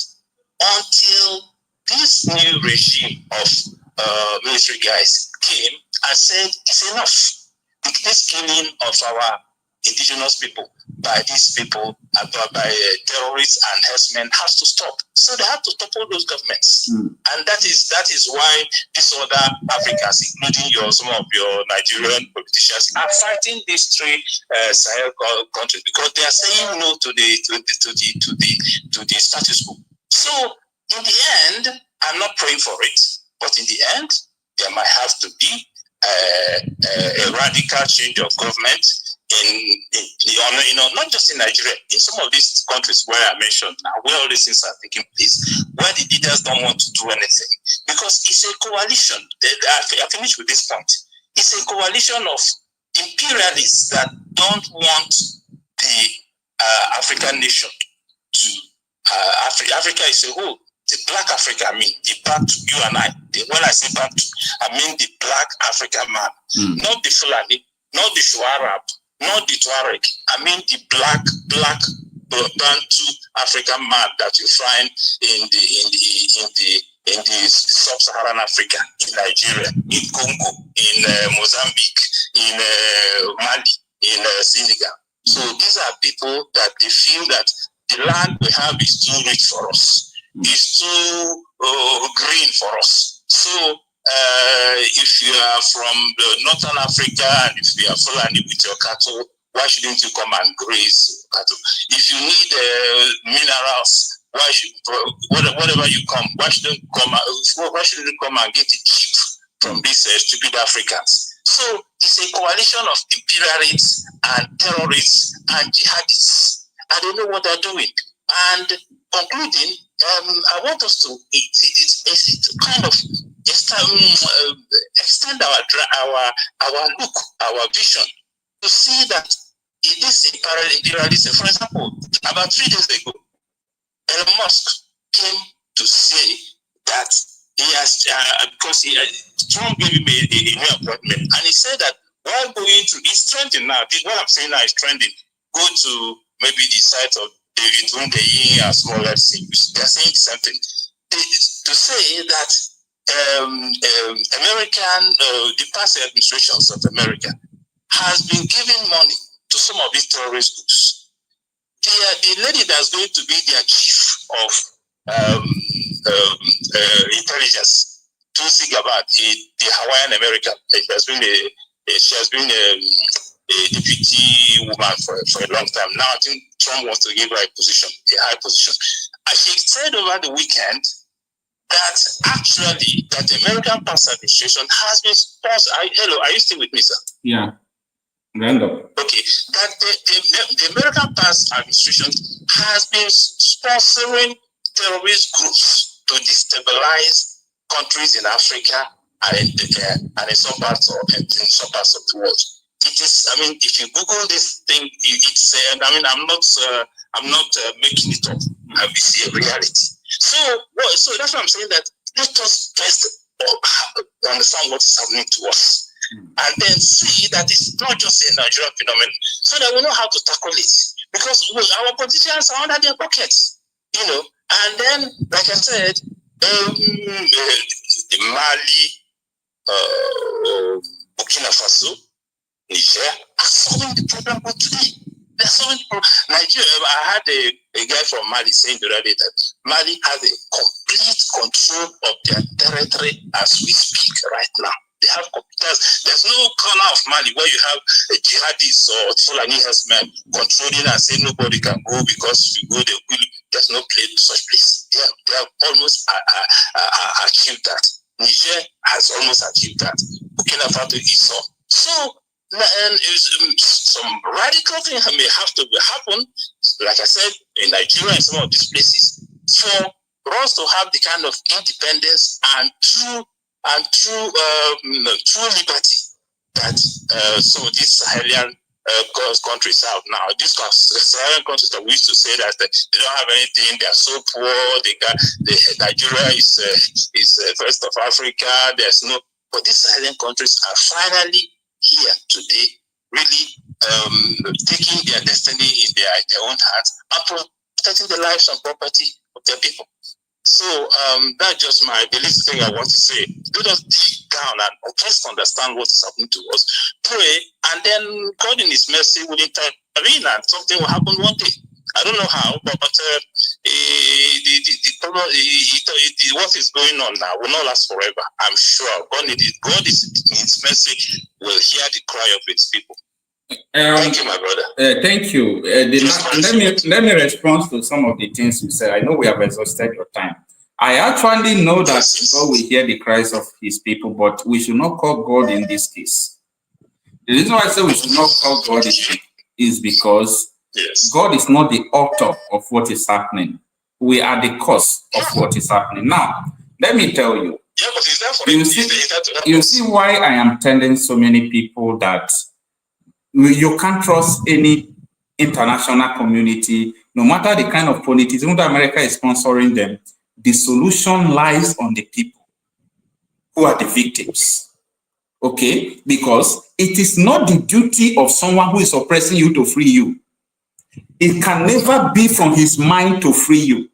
until this new regime of military guys came and said, it's enough. This killing of our indigenous people by these people, by terrorists and herdsmen has to stop. So they have to topple those governments. And that is why these other Africans, including some of your Nigerian politicians, are fighting these 3 Sahel countries because they are saying no to the status quo. So in the end, I'm not praying for it, but in the end, there might have to be a radical change of government not just in Nigeria, in some of these countries where I mentioned now, where all these things are taking place, where the leaders don't want to do anything, because it's a coalition. I finish with this point. It's a coalition of imperialists that don't want the African nation to Africa is a whole. The black Africa, I mean, the back to you and I. When I say back to, I mean the black African man, not the Fulani, not the Shuarab, not the Tuareg. I mean the black Bantu African map that you find in the sub-Saharan Africa, in Nigeria, in Congo, in Mozambique, in Mali, in Senegal. So these are people that they feel that the land we have is too rich for us, is too green for us. So if you are from the Northern Africa and if you are Fulani with your cattle, why shouldn't you come and graze cattle? If you need minerals, why should whatever you come? Why shouldn't you come and get it cheap from these stupid Africans? So it's a coalition of imperialists and terrorists and jihadists. I don't know what they're doing. And concluding, I want us to kind of extend our look, our vision, to see that it is imperialism. For example, about 3 days ago, Elon Musk came to say that he has, because Trump gave him a new appointment, and he said that while going to, it's trending now, what I'm saying now is trending, go to maybe the site of David Hundeyin and smaller things. They're saying something. To say that the past administrations of America has been giving money to some of these terrorist groups. The lady that's going to be their chief of intelligence, Tulsi Gabbard, the Hawaiian American, she has been a deputy woman for a long time. Now I think Trump wants to give her a position, a high position. And she said over the weekend that actually that the American past administration has been sponsored. Hello, are you still with me, sir? Yeah. Random. Okay, that the American past administration has been sponsoring terrorist groups to destabilize countries in Africa and in some parts of the world. It is. I mean, if you Google this thing, it's. I'm not making it up. We see a reality. So that's why I'm saying that let us first understand what is happening to us. And then see that it's not just a Nigerian phenomenon, so that we know how to tackle it. Because our politicians are under their pockets, And then, like I said, Mali, Burkina Faso, Niger are solving the problem of today. They're solving the problem. Nigeria, I had a guy from Mali saying the other day that Mali has a complete control of their territory as we speak right now. They have computers. There's no corner of Mali where you have a jihadist or Fulani herdsmen controlling and saying nobody can go because if you go, they will. There's no such place. They have almost achieved that. Niger has almost achieved that. Burkina Faso is so. So, some radical things may have to happen, like I said, in Nigeria and some of these places, for us to have the kind of independence and true liberty that some of these Sahelian countries have now. These Sahelian countries that we used to say that they don't have anything, they are so poor. Nigeria is first of Africa. There's no, but these Sahelian countries are finally here today, really taking their destiny in their own hands and protecting the lives and property of their people. So that's just the least thing I want to say. Let us dig down and just understand what is happening to us. Pray, and then God in His mercy will intervene, and something will happen one day. I don't know how, but what is going on now will not last forever. I'm sure God in His mercy will hear the cry of His people. Thank you, my brother. Thank you. Let me respond to some of the things you said. I know we have exhausted your time. I actually know that God will hear the cries of His people, but we should not call God in this case. The reason why I say we should not call God is because God is not the author of what is happening. We are the cause of what is happening. Now, let me tell you. You see why I am telling so many people that you can't trust any international community, no matter the kind of politics, even though America is sponsoring them. The solution lies on the people who are the victims. Okay? Because it is not the duty of someone who is oppressing you to free you. it can never be from his mind to free you.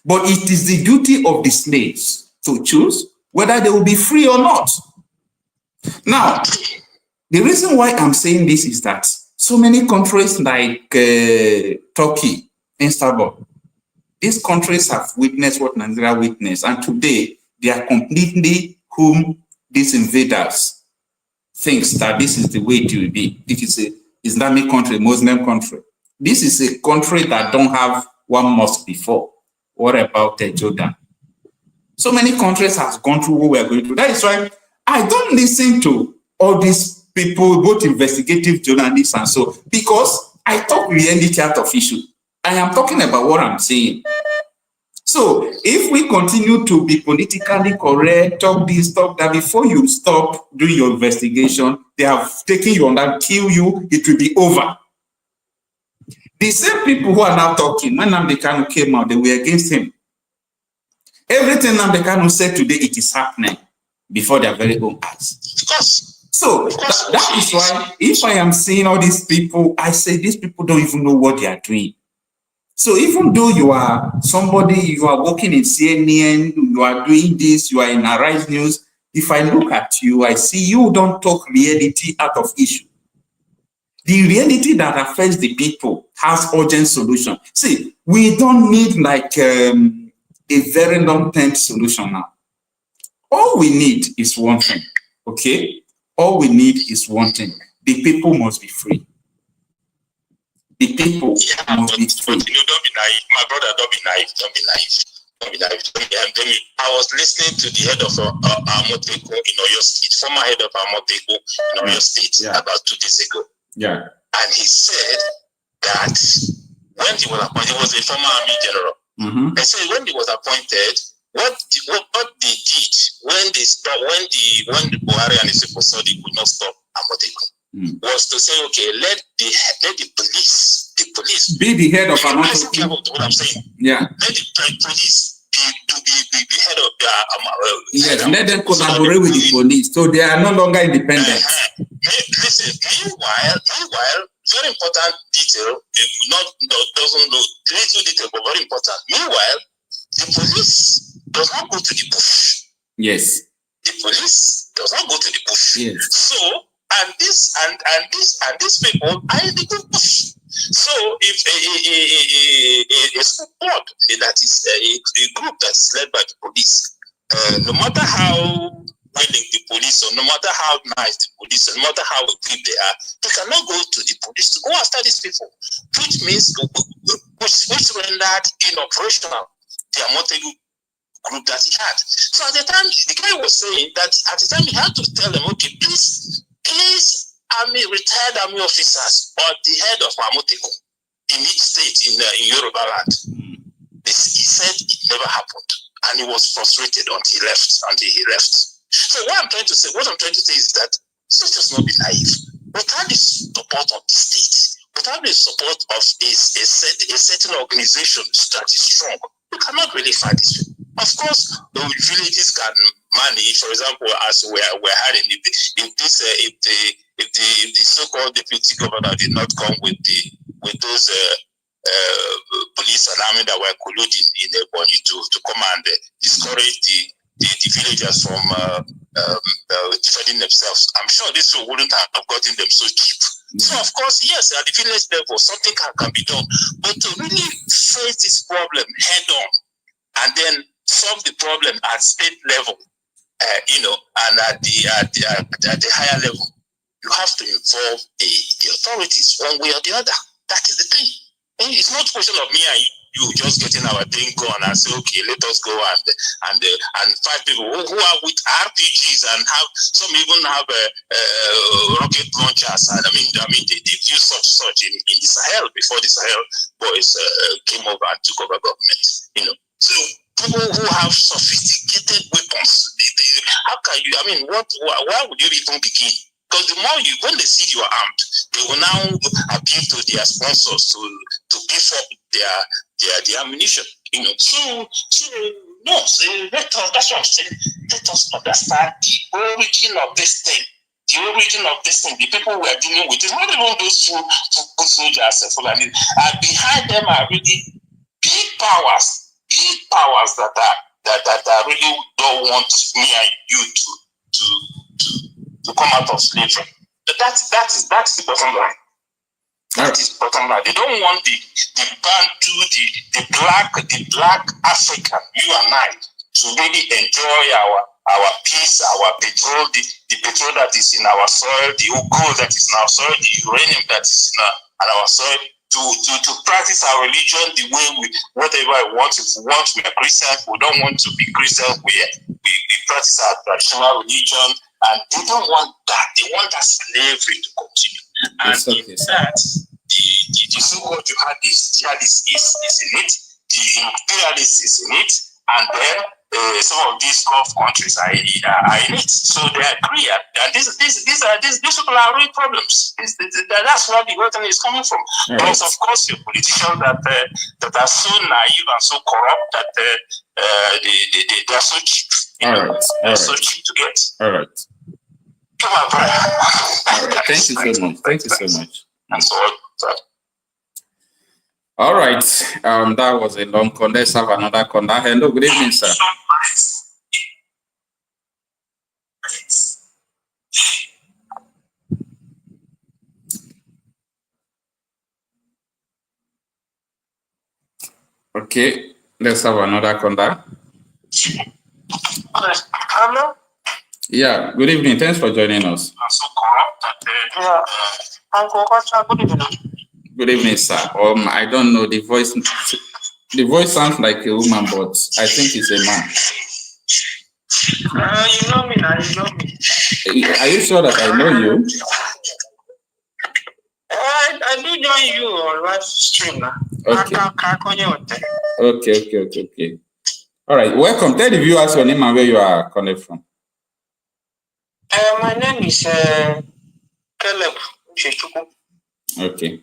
But it is the duty of the slaves to choose whether they will be free or not. Now, the reason why I'm saying this is that so many countries like Turkey, Istanbul, these countries have witnessed what Nigeria witnessed, and today they are completely whom these invaders thinks that this is the way it will be. It is an Islamic country, Muslim country. This is a country that don't have one mosque before. What about Jordan? So many countries have gone through what we are going through. That is why I don't listen to all these people, both investigative journalists and so, because I talk reality out of issue. I am talking about what I'm saying. So if we continue to be politically correct, talk this, talk that, before you stop doing your investigation, they have taken you on that, kill you, it will be over. The same people who are now talking, when Nnamdi Kanu came out, they were against him. Everything Nnamdi Kanu said today, it is happening before their very own eyes. So that is why, if I am seeing all these people, I say these people don't even know what they are doing. So even though you are somebody, you are working in CNN, you are doing this, you are in Arise News, if I look at you, I see you don't talk reality out of issue. The reality that affects the people has urgent solution. See, we don't need like a very long-term solution now. All we need is one thing, okay? All we need is one thing. The people must be free. The people must be free. Don't be naive. My brother, don't be naive. Don't be naive. Don't be naive. I was listening to the head of Amotekun in Oyo State, former head of Amotekun in Oyo State, about 2 days ago. Yeah. And he said that when he was appointed, he was a former army general. And so when he was appointed, what they did when the Buhari and his people saw they could not stop Amotekun was to say, okay, let the police be the head of Amotekun. What I'm saying, yeah. Let the police be the head of the yes, let them collaborate with the police, so they are no longer independent. Listen, meanwhile, very important detail, doesn't know little detail, but very important. Meanwhile, the police does not go to the bush. Yes. The police does not go to the bush. Yes. So, and these people are in the bush. So, if a squad that is a group that's led by the police, no matter how willing the police, or no matter how nice the police, or no matter how equipped they are, they cannot go to the police to go after these people, which means which rendered inoperational the Amotekun group that he had. So at the time, the guy was saying that at the time he had to tell them, okay, please, retired army officers or the head of Amotekun in each state in Yoruba land. He said it never happened, and he was frustrated until he left. So what I'm trying to say is that let's just not be naive. Without the support of the state, without the support of a certain organization that is strong, we cannot really fight this. Of course, the villages can manage. For example, as we're having, if the so-called deputy governor did not come with those police and army that were colluding in Ebonyi to come and discourage the villagers from defending themselves, I'm sure this wouldn't have gotten them so cheap. So, of course, yes, at the village level, something can be done. But to really face this problem head on and then solve the problem at state level, and at the higher level, you have to involve the authorities one way or the other. That is the thing. And it's not a question of me and you just getting our thing going and say, okay, let us go and fight people who are with RPGs and some even have rocket launchers. And I mean they use such in the Sahel before the Sahel boys came over and took over government. So people who have sophisticated weapons, how can you? I mean, why would you even begin? Because the more when they see you are armed, they will now appeal to their sponsors to beef up their ammunition. So that's what I'm saying. Let us understand the origin of this thing. the origin of this thing, the people we are dealing with, is not even those two soldiers and Fulani. And behind them are really big powers that really don't want me and you to come out of slavery. But that's the bottom line. That is bottom line. They don't want the Bantu, the black African, you and I, to really enjoy our peace, our petrol, the petrol that is in our soil, the gold that is in our soil, the uranium that is in our soil, to practice our religion the way whatever I want. If we want, we are Christians. We don't want to be Christians. We practice our traditional religion, and they don't want that. They want that slavery to continue. And in that, the so-called jihadist is in it, the imperialist is in it, and then some of these Gulf countries are in it. So they agree, and these people are real problems. That's where the whole thing is coming from. Right. Plus, of course, your politicians that are so naive and so corrupt that they are so cheap. They're so cheap to get. All right. Come on, brother. All right. Thank you so much. Thank you so much. And so on. All right. That was a long call. Let's have another call. Hello, good evening, sir. Okay, let's have another call. Hello? Yeah, good evening. Thanks for joining us. Yeah. I'm Okocha. Good evening. Good evening, sir. I don't know the voice. The voice sounds like a woman, but I think it's a man. You know me now. You know me. Are you sure that I know you? I do join you on live stream now. Okay. All right. Welcome. Tell the viewers your name and where you are connected from. My name is Caleb. Okay.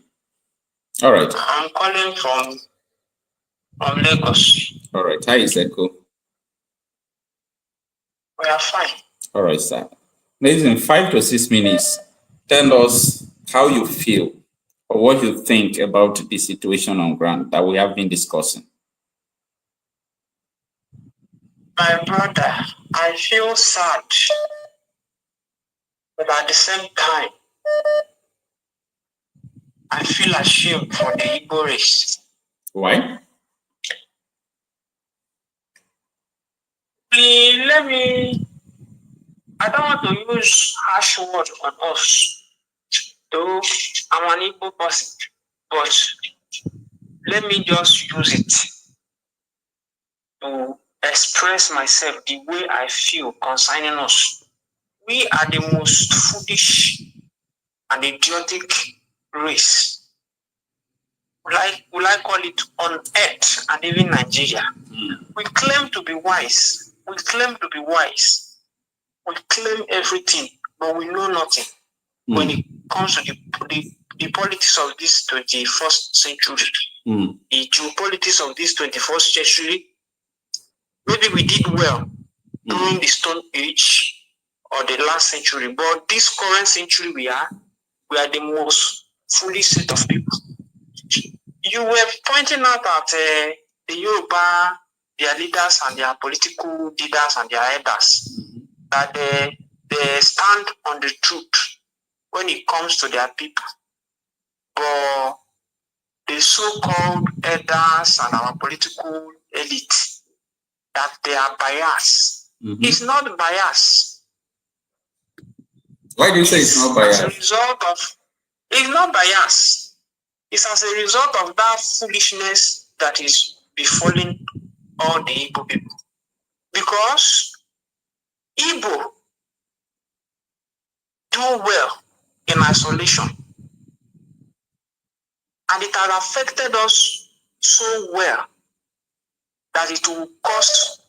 All right. I'm calling from Lagos. All right. How is Echo? We are fine. All right, sir. Ladies, in 5 to 6 minutes, tell us how you feel or what you think about the situation on ground that we have been discussing. My brother, I feel sad, but at the same time, I feel ashamed for the Igbo race. Why? I don't want to use harsh words on us, though I'm an Igbo person, but let me just use it to express myself the way I feel concerning us. We are the most foolish and idiotic race. Will I call it on earth and even Nigeria? We claim to be wise. We claim everything, but we know nothing when it comes to the politics of this 21st century. The geopolitics of this 21st century. Maybe we did well during the Stone Age or the last century, but this current century we are the most foolish set of people. You were pointing out that the Yoruba, their leaders and their political leaders and their elders, that they stand on the truth when it comes to their people. But the so-called elders and our political elite, that they are biased. It's not bias. Why do you say it's not bias? It's not bias. It's as a result of that foolishness that is befalling all the Igbo people. Because Igbo do well in isolation. And it has affected us so well that it will cause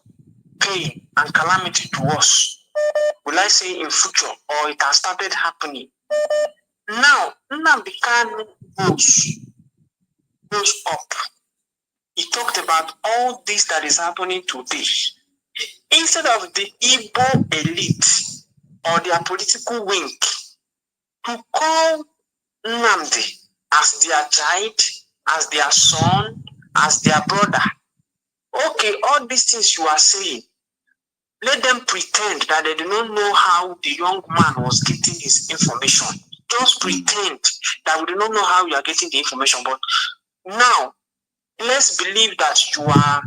pain and calamity to us. Will I say in future, or it has started happening? Now, Nnamdi Kanu goes up. He talked about all this that is happening today. Instead of the Igbo elite or their political wing to call Nnamdi as their child, as their son, as their brother. Okay, all these things you are saying, let them pretend that they do not know how the young man was getting his information. Just pretend that we do not know how you are getting the information. But now, let's believe that you are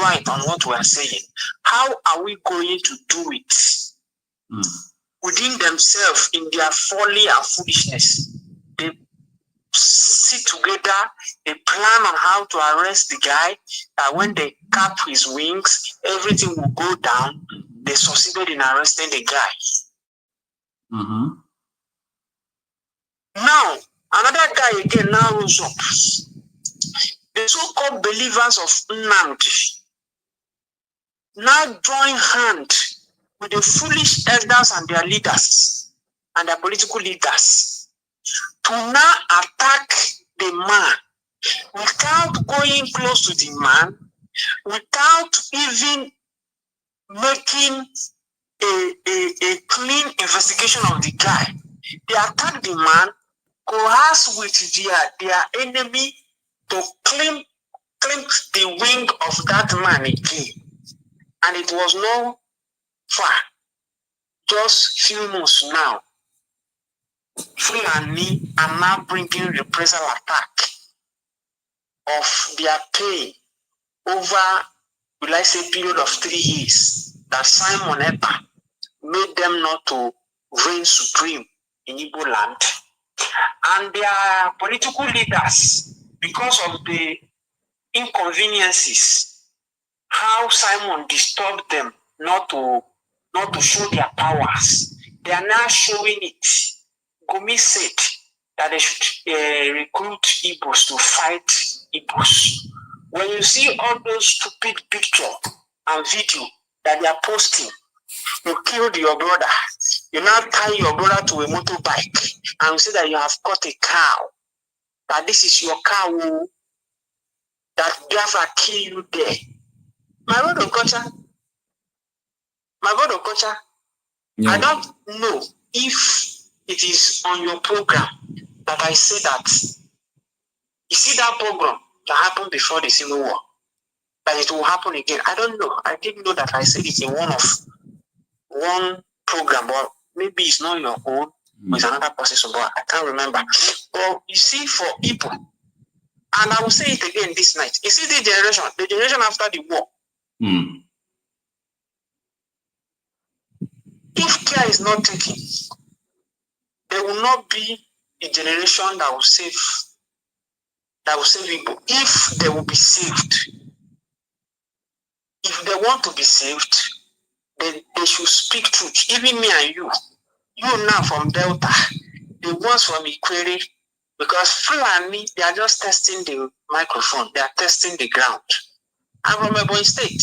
right on what we are saying. How are we going to do it? Within themselves, in their folly and foolishness, they sit together, they plan on how to arrest the guy, that when they cap his wings, everything will go down. They succeeded in arresting the guy. Now, another guy again now rose up. The so-called believers of Nnamdi now join hand with the foolish elders and their leaders and their political leaders to now attack the man without going close to the man, without even making a clean investigation of the guy. They attack the man, coerce with their enemy to claim the wing of that man again. And it was no far, just few months now, Fulani are now bringing reprisal attack of their pain over, will I say, period of 3 years that Simon Ekpa made them not to reign supreme in Igbo land. And their political leaders, because of the inconveniences, how Simon disturbed them not to show their powers, they are now showing it. Gumi said that they should recruit Igbos to fight Igbos. When you see all those stupid picture and video that they are posting, you killed your brother, you now tie your brother to a motorbike and you say that you have caught a cow, that this is your cow, that Biafra kill you there. My brother Okocha, yeah. I don't know if it is on your program that I say that. You see that program that happened before the Civil War, that it will happen again. I don't know. I didn't know that I said it in one program, but maybe it's not your own, it's another person, but I can't remember. But you see, for Igbo, and I will say it again this night. You see the generation after the war. If care is not taken, there will not be a generation that will save Igbo. If they will be saved, if they want to be saved, then they should speak truth. Even me and you now from Delta, the ones from Ikwere, because Fulani, they are just testing the microphone, they are testing the ground. I'm from Ebonyi State,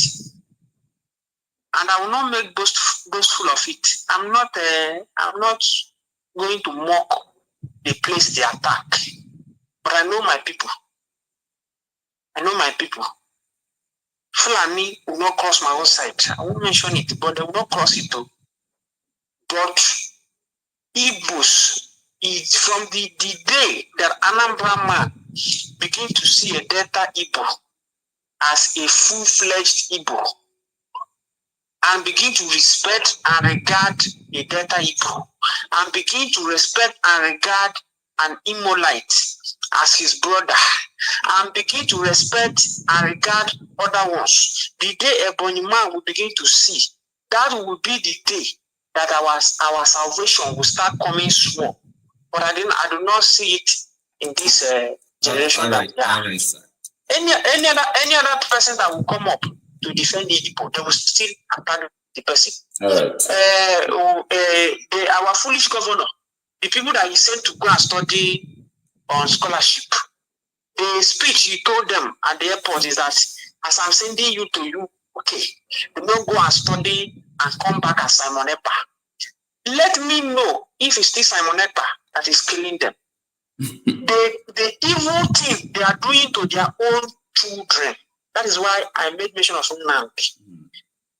and I will not make boastful of it. I'm not going to mock the place they attack, but I know my people. Fulani will not cross my own side. I won't mention it, but they will not cross it too. But Igbos, it's from the day that Anambra man begin to see a Delta Igbo as a full-fledged Igbo and begin to respect and regard a Delta Igbo and begin to respect and regard an Imolite as his brother and begin to respect and regard other ones, the day Ebonyi man will begin to see, that will be the day that our salvation will start coming small. But I do not see it in this generation. Any other person that will come up to defend the Igbo, they will still attack the person. Our foolish governor, the people that he sent to go and study on scholarship, the speech he told them at the airport is that as I'm sending you to you, okay, do not go and study and come back as Simon Ekpa. Let me know if it's still Simon Ekpa that is killing them. The evil thing they are doing to their own children. That is why I made mention of Nnamdi.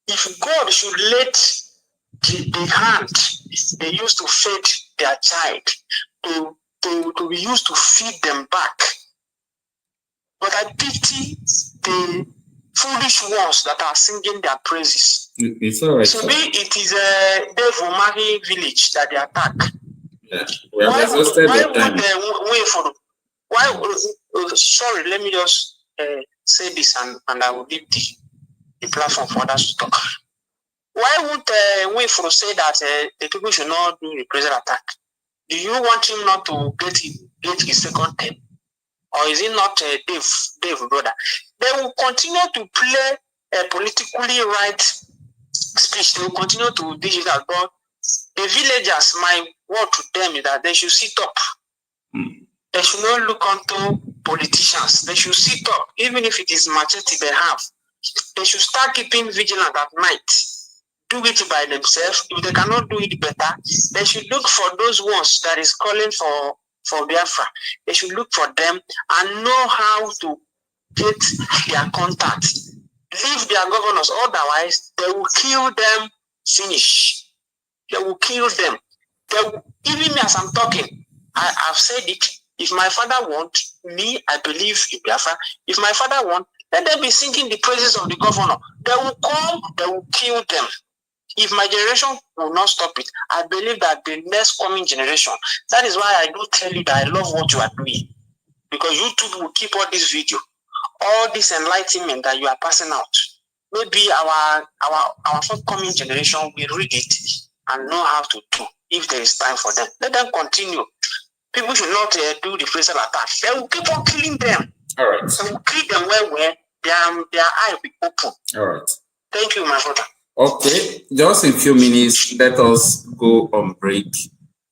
If God should let the hand they used to feed their child to be used to feed them back. But I pity the foolish ones that are singing their praises. It's all right. To me, it is a Devumari village that they attack. Yeah, we have exhausted the time. Sorry, let me just say this and I will leave the platform for others to talk. Why would Winfrey say that the people should not do reprisal attack? Do you want him not to get his second term? Or is it not Dave brother? They will continue to play a politically right speech. They will continue to do that. But the villagers, my word to them is that they should sit up. They should not look onto politicians. They should sit up, even if it is machete they have. They should start keeping vigilant at night. Do it by themselves. If they cannot do it better, they should look for those ones that is calling for Biafra. They should look for them and know how to get their contact. Leave their governors, otherwise they will kill them. Finish. They will kill them. Even me as I'm talking, I've said it. If my father wants me, I believe in Biafra. If my father wants, let them be singing the praises of the governor. They will come, they will kill them. If my generation will not stop it, I believe that the next coming generation, that is why I do tell you that I love what you are doing. Because YouTube will keep all this video, all this enlightenment that you are passing out. Maybe our forthcoming generation will read it and know how to do if there is time for them. Let them continue. People should not do the reprisal attack. They will keep on killing them. All right. So we'll kill them where their eye will be open. All right. Thank you, my brother. Okay, just in a few minutes, let us go on break.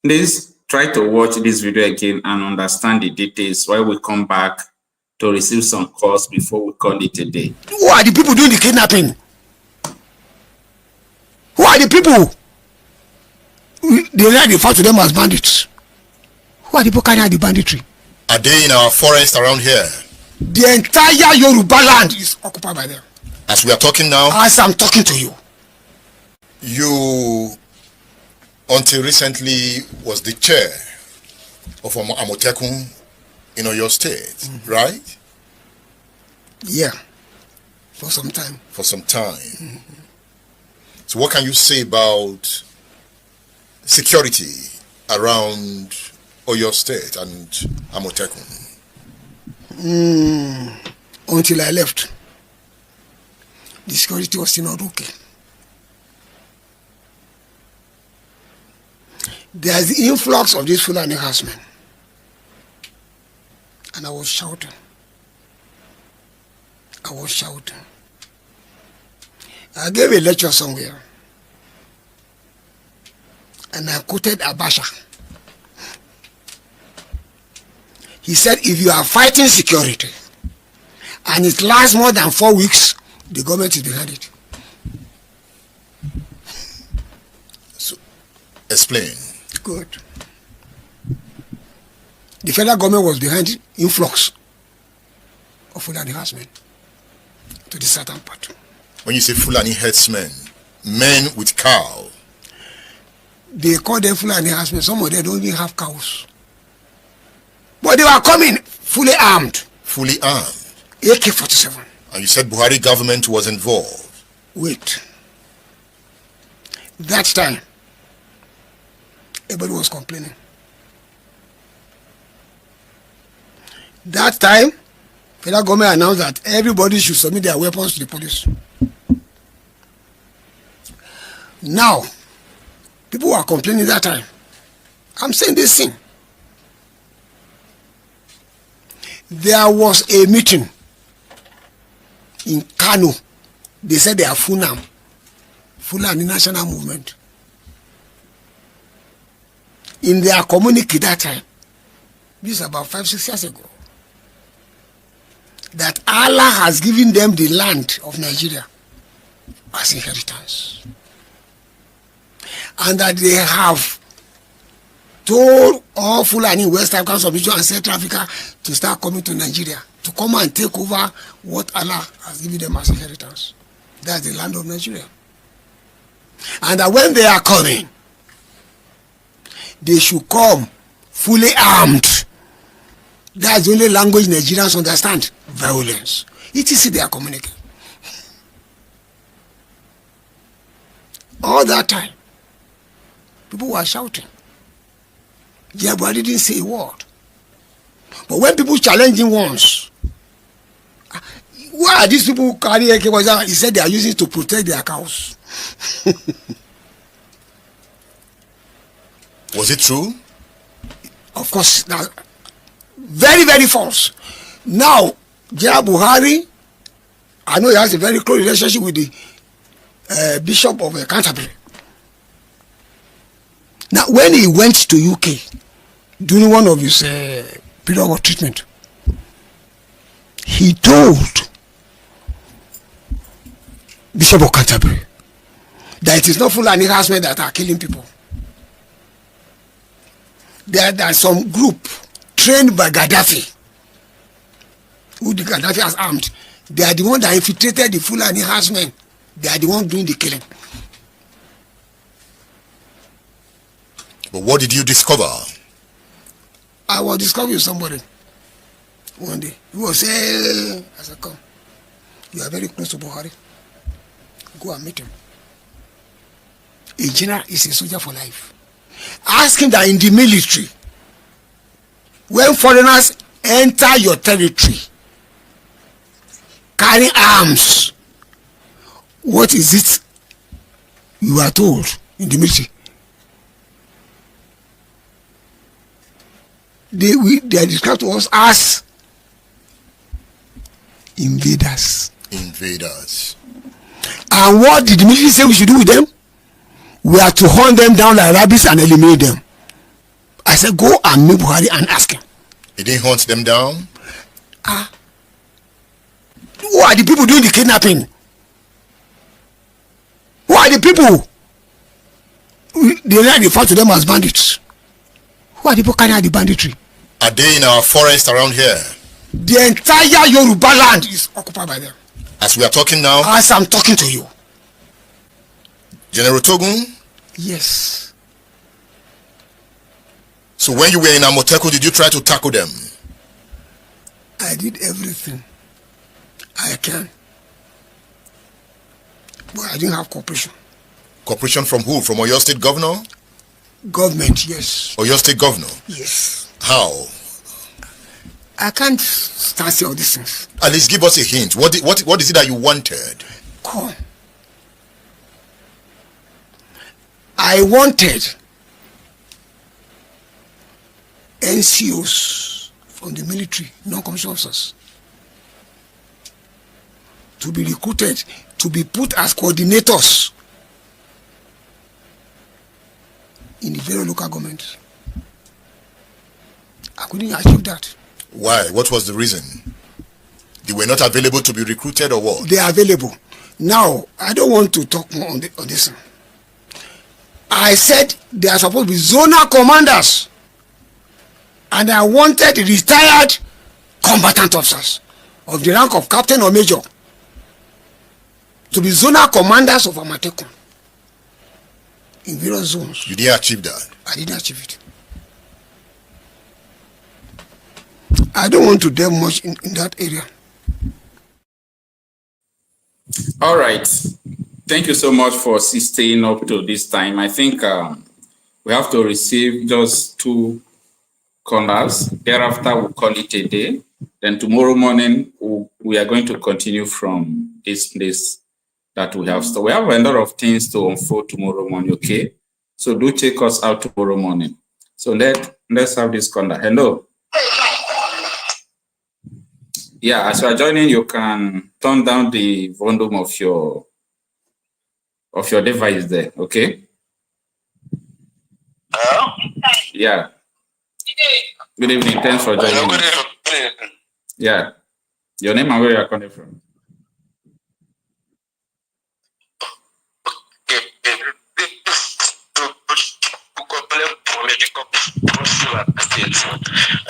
Please try to watch this video again and understand the details while we come back to receive some calls before we call it a day. Who are the people doing the kidnapping? Who are the people? They like refer to them as bandits. Who are the people carrying out the banditry? Are they in our forest around here? The entire Yoruba land is occupied by them. As we are talking now? As I'm talking to you. You, until recently, was the chair of Amotekun in your state, right? Yeah, for some time. For some time. So what can you say about security around your state and Amotekun? Until I left, the security was still not okay. There's the influx of this Fulani herdsmen. And I was shouting. I gave a lecture somewhere. And I quoted Abasha. He said, if you are fighting security and it lasts more than 4 weeks, the government is behind it. So, explain. Good. The federal government was behind the influx of Fulani herdsmen to the southern part. When you say Fulani herdsmen, men with cow. They call them Fulani herdsmen. Some of them don't even have cows. But they were coming fully armed. Fully armed? AK-47. And you said Buhari government was involved. Wait. That time, everybody was complaining. That time, federal government announced that everybody should submit their weapons to the police. Now, people were complaining that time. I'm saying this thing. There was a meeting in Kanu. They said they are Fulani National Movement. In their communique that time, this is about 5-6 years ago, that Allah has given them the land of Nigeria as inheritance. And that they have told all Fulani in West Africa, Sub-Region and Central Africa to start coming to Nigeria, to come and take over what Allah has given them as inheritance. That's the land of Nigeria. And that when they are coming, they should come fully armed. That's the only language Nigerians understand. Violence. It is their communication. All that time, people were shouting. Yeah, but I didn't say a word. But when people challenge him once, why are these people who carry AK? He said they are using it to protect their cows. Was it true? Of course, now, very, very false. Now, General Buhari, I know he has a very close relationship with the Bishop of Canterbury. Now, when he went to UK, during one of his period of treatment, he told Bishop of Canterbury that it is not Fulani harassment that are killing people. There are some group trained by Gaddafi, who the Gaddafi has armed. They are the one that infiltrated the Fulani harassment. They are the one doing the killing. But what did you discover? I was discovering somebody one day. He was saying, I said, come, you are very close to Buhari. Go and meet him. A general is a soldier for life. Ask him that in the military, when foreigners enter your territory, carrying arms, what is it you are told in the military? They are described to us as invaders. Invaders. And what did the military say we should do with them? We are to hunt them down like rabbits and eliminate them. I said, go and meet Buhari and ask him. He didn't hunt them down? Who are the people doing the kidnapping? Who are the people? They refer to them as bandits. Who are the people carrying out the banditry? Are they in our forest around here? The entire Yoruba land is occupied by them. As we are talking now? As I'm talking to you. General Togun? Yes. So when you were in Amotekun, did you try to tackle them? I did everything I can. But I didn't have cooperation. Cooperation from who? From Oyo State Governor? Government, yes. Oyo State Governor? Yes. How? I can't start saying all these things. At least give us a hint. What is it that you wanted? Come. I wanted NCOs from the military, non-commissioned officers, to be recruited, to be put as coordinators in the very local government. I couldn't achieve that. Why? What was the reason? They were not available to be recruited or what? They are available. Now, I don't want to talk more on this. I said they are supposed to be zonal commanders. And I wanted retired combatant officers of the rank of captain or major to be zonal commanders of Amotekun in various zones. You didn't achieve that? I didn't achieve it. I don't want to delve much in that area. All right. Thank you so much for staying up to this time. I think we have to receive just 2 callers. Thereafter, we'll call it a day. Then tomorrow morning, we are going to continue from this place that we have. So we have a lot of things to unfold tomorrow morning, okay? So do check us out tomorrow morning. So let's have this caller. Hello. Yeah, as you are joining, you can turn down the volume of your device there, okay? Hello? Yeah. Good evening. Thanks for joining. Good evening. Yeah. Your name and where you are coming from?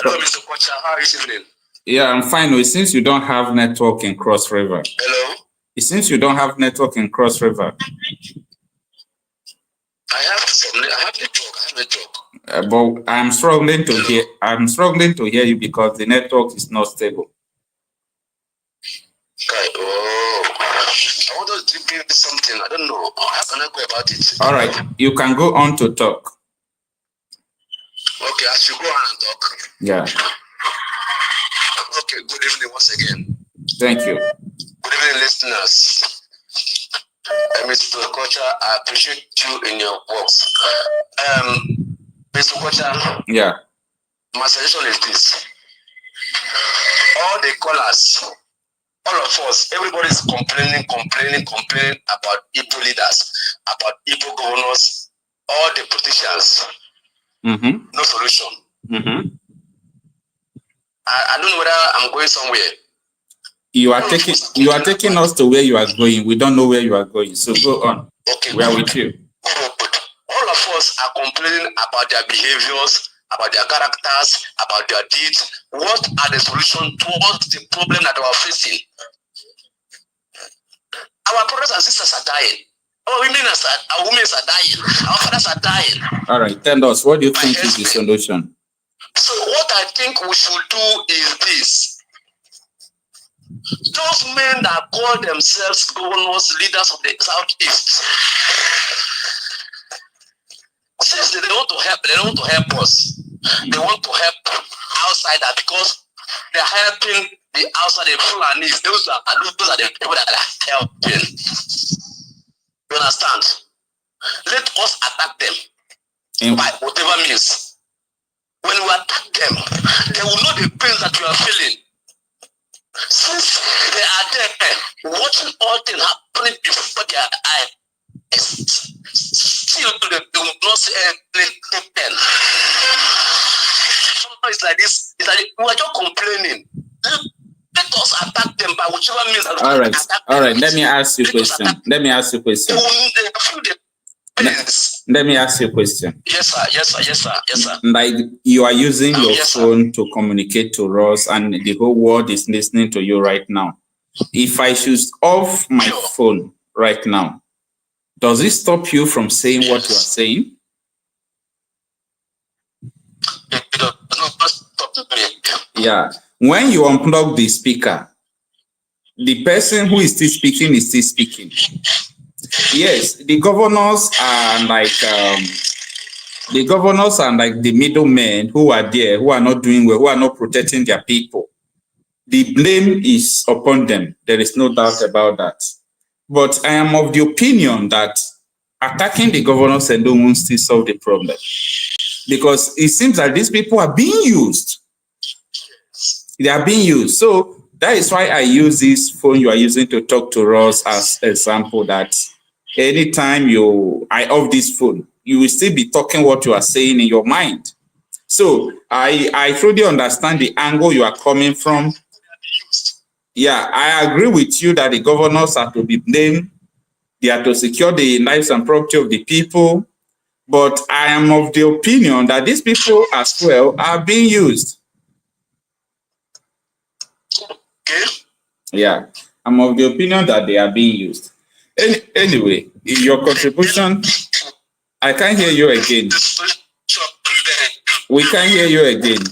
Hello, Mr. Okocha. How are you evening? Yeah, I'm fine. It seems you don't have network in Cross River. Hello? It seems you don't have network in Cross River. I have to talk. But I'm struggling to hear. I'm struggling to hear you because the network is not stable. Okay. Oh, I wanted to give you something. I don't know. How can I go about it? All right, you can go on to talk. Okay, I should go on and talk. Yeah. Okay. Good evening once again. Thank you. Good evening, listeners. Mr. Okocha, I appreciate you in your works. Mr. Okocha, Yeah. my suggestion is this. All the callers, all of us, everybody is complaining about Igbo leaders, about Igbo governors, all the politicians. Mm-hmm. No solution. Mm-hmm. I don't know whether I'm going somewhere. You are taking us to where you are going. We don't know where you are going. So go on. Okay. We are with you. All of us are complaining about their behaviors, about their characters, about their deeds. What are the solutions towards the problem that we are facing? Our brothers and sisters are dying. Our women are dying. Our fathers are dying. All right, tell us, what do you think is the solution? So what I think we should do is this. Those men that call themselves governors, leaders of the Southeast, since they want to help, they want to help us. They want to help outsiders because they're helping the outside, the Fulanis. Those are the people that are helping. You understand? Let us attack them by whatever means. When we attack them, they will know the pain that we are feeling. Since they are there, watching all things happening before their eyes, still they will not see anything. It's like this. It's like we are just complaining. Let us attack them by whichever means. All right. Let me ask you a question. Let me ask you a question. Yes, sir. Like, you are using your phone to communicate to us, and the whole world is listening to you right now. If I should off my phone right now, does it stop you from saying what you are saying? Yeah. When you unplug the speaker, the person who is still speaking is still speaking. Yes, the governors are like the middlemen who are there, who are not doing well, who are not protecting their people. The blame is upon them. There is no doubt about that. But I am of the opinion that attacking the governors alone won't still solve the problem, because it seems that these people are being used. They are being used. So that is why I use this phone you are using to talk to us as example, that anytime I off this phone, you will still be talking what you are saying in your mind. So I truly understand the angle you are coming from. Yeah, I agree with you that the governors are to be blamed. They are to secure the lives and property of the people. But I am of the opinion that these people as well are being used. Okay. Yeah, I'm of the opinion that they are being used. Anyway, in your contribution, I can't hear you again. We can't hear you again.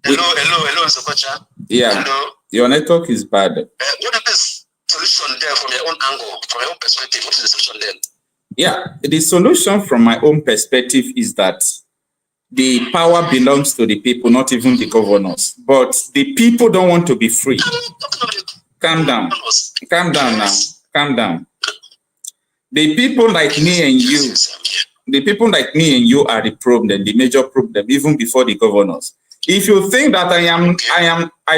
Hello, Okocha. Yeah, hello. Your network is bad. What is the solution there from your own angle, from your own perspective? What is the solution then? Yeah, the solution from my own perspective is that the power belongs to the people, not even the governors. But the people don't want to be free. Calm down. Calm down now. Calm down. The people like me and you, are the problem, the major problem, even before the governors. If you think that I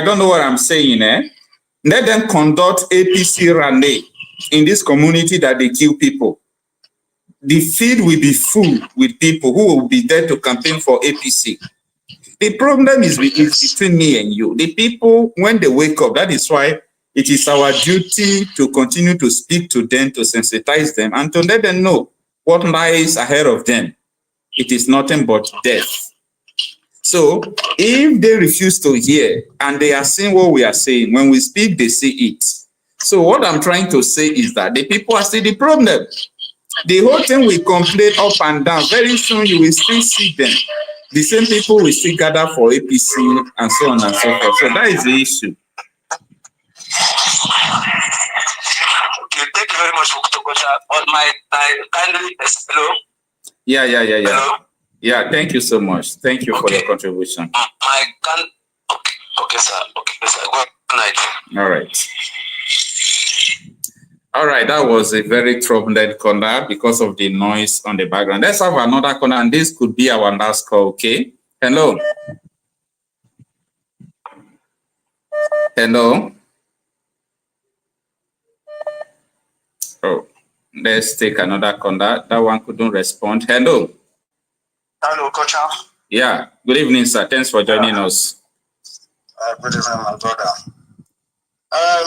don't know what I'm saying, let them conduct APC rally in this community that they kill people. The field will be full with people who will be there to campaign for APC. The problem is between me and you. The people, when they wake up, that is why it is our duty to continue to speak to them, to sensitize them, and to let them know what lies ahead of them. It is nothing but death. So if they refuse to hear and they are seeing what we are saying, when we speak, they see it. So what I'm trying to say is that the people are still the problem. The whole thing will complain up and down. Very soon you will still see them. The same people will still gather for APC and so on and so forth. So that is the issue. Okay, thank you very much, Okocha. On my kindly hello. Yeah. Hello? Yeah, thank you so much. Thank you for your contribution. Okay, sir. Okay, sir. Good night. All right, that was a very troubled corner because of the noise on the background. Let's have another corner, and this could be our last call, okay? Hello? Hello? Oh, let's take another corner. That one couldn't respond. Hello? Hello, Okocha. Yeah, good evening, sir. Thanks for joining us. Good evening, my brother.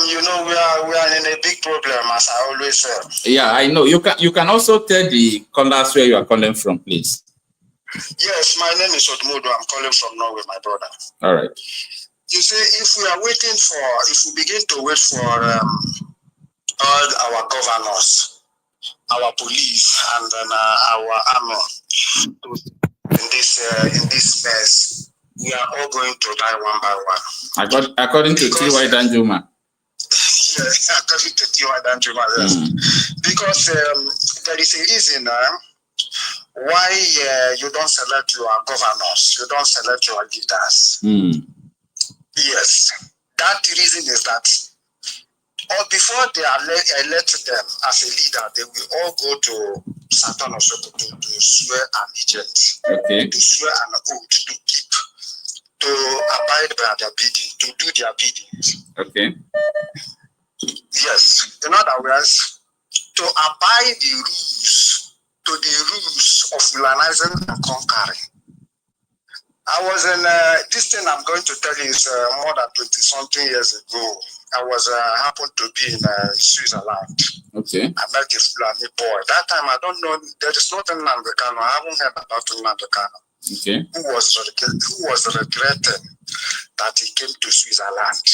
You know, we are in a big problem, as I always say. Yeah, I know. You can also tell the callers where you are calling from, please. Yes, my name is Odmodo. I'm calling from Norway, my brother. All right. You see, if we begin to wait for all our governors, our police, and then our army in this mess, we are all going to die one by one. According to T.Y. Danjuma. Yes, according to T.Y. Danjuma, yes. Because there is a reason why you don't select your governors, you don't select your leaders. Yes, that reason is that before they elect them as a leader, they will all go to Satan or Soto to swear allegiance, to swear an oath, to abide by their bidding, to do their bidding. Okay. Yes. In other words, to abide the rules, to the rules of villainizing and conquering. I was in this thing I'm going to tell you is more than 20-something years ago. I was happened to be in Switzerland. Okay. I met a Fulani boy. That time I don't know. There is nothing Nnamdi Kanu. I haven't heard about Nnamdi Kanu. Okay. Who was regretting that he came to Switzerland.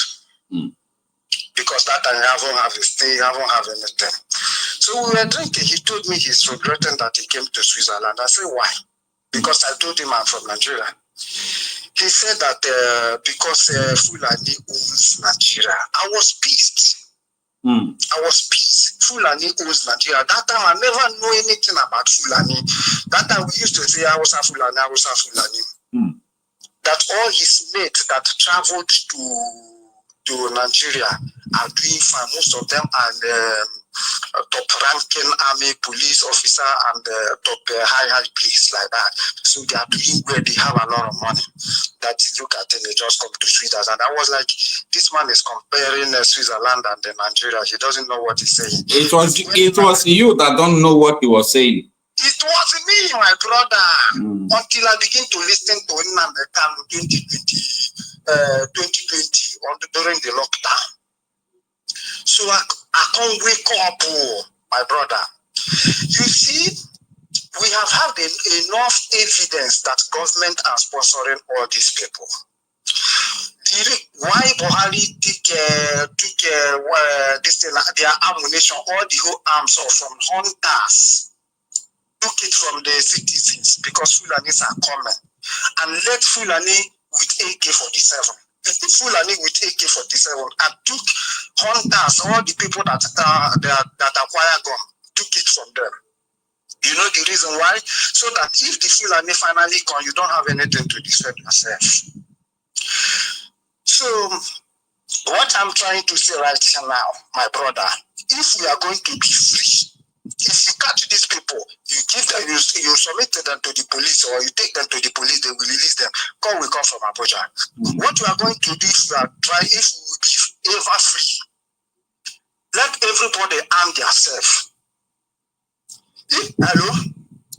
Because that time I haven't have a stay, I haven't have anything. So we were drinking. He told me he's regretting that he came to Switzerland. I said, why? Because I told him I'm from Nigeria. He said that because Fulani owns Nigeria. I was pissed. I was pissed. Fulani owns Nigeria. That time I never knew anything about Fulani. That time we used to say Hausa Fulani. That all his mates that traveled to Nigeria are doing fine. Most of them are top-ranking army, police officer, and top high police like that. So they are doing well. They have a lot of money. That you look at it, they just come to Switzerland. I was like, this man is comparing Switzerland and Nigeria. He doesn't know what he's saying. It was you that don't know what he was saying. It was me, my brother. Until I begin to listen to Nnamdi Kanu 2020 during the lockdown. So I can't wake up, my brother. You see, we have had enough evidence that government are sponsoring all these people. Why Buhari took their ammunition, all the whole arms are from hunters, took it from the citizens because Fulanis are coming, and let Fulani with AK-47. Fulani with AK-47 and took hunters, all the people that acquire gun, took it from them. You know the reason why? So that if the Fulani finally come, you don't have anything to defend yourself. So what I'm trying to say right now, my brother, if we are going to be free, if you catch these people, you give them, you submit them to the police, or you take them to the police, they will release them. Call will come from Abuja. What we are going to do if we will be ever free, let everybody arm themselves. Hello?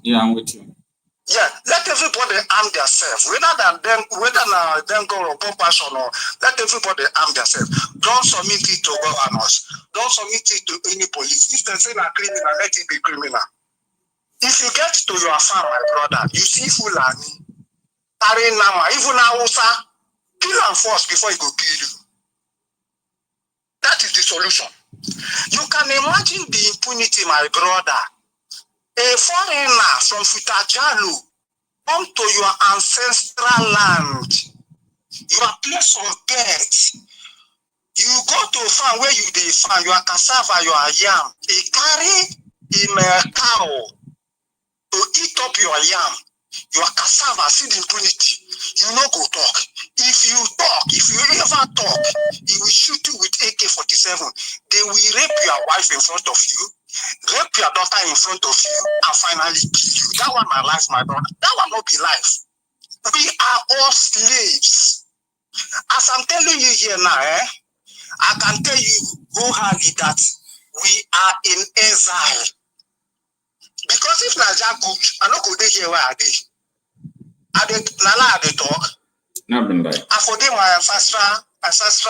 Yeah, I'm with you. Yeah, let everybody arm themselves. Whether them go or passion, or let everybody arm themselves. Don't submit it to governors. Don't submit it to any police. If they say a criminal, let it be criminal. If you get to your farm, my brother, you see Fulani, carrying Nama, even Hausa, kill them first before he go kill you. That is the solution. You can imagine the impunity, my brother, A foreigner from Futajalu come to your ancestral land, your place of birth. You go to a farm where you dey farm, your cassava, your yam. He carry him cow to eat up your yam. Your cassava, see the impunity. You no go talk. If you talk, if you ever talk, he will shoot you with AK-47. They will rape your wife in front of you, rape your daughter in front of you, and finally kill you. That one my life, my brother. That one not be life. We are all slaves. As I'm telling you here now, I can tell you wholeheartedly that we are in exile. Because if Naija good, I no go dey here where I dey. I dey talk. Not been like. I for dey my ancestral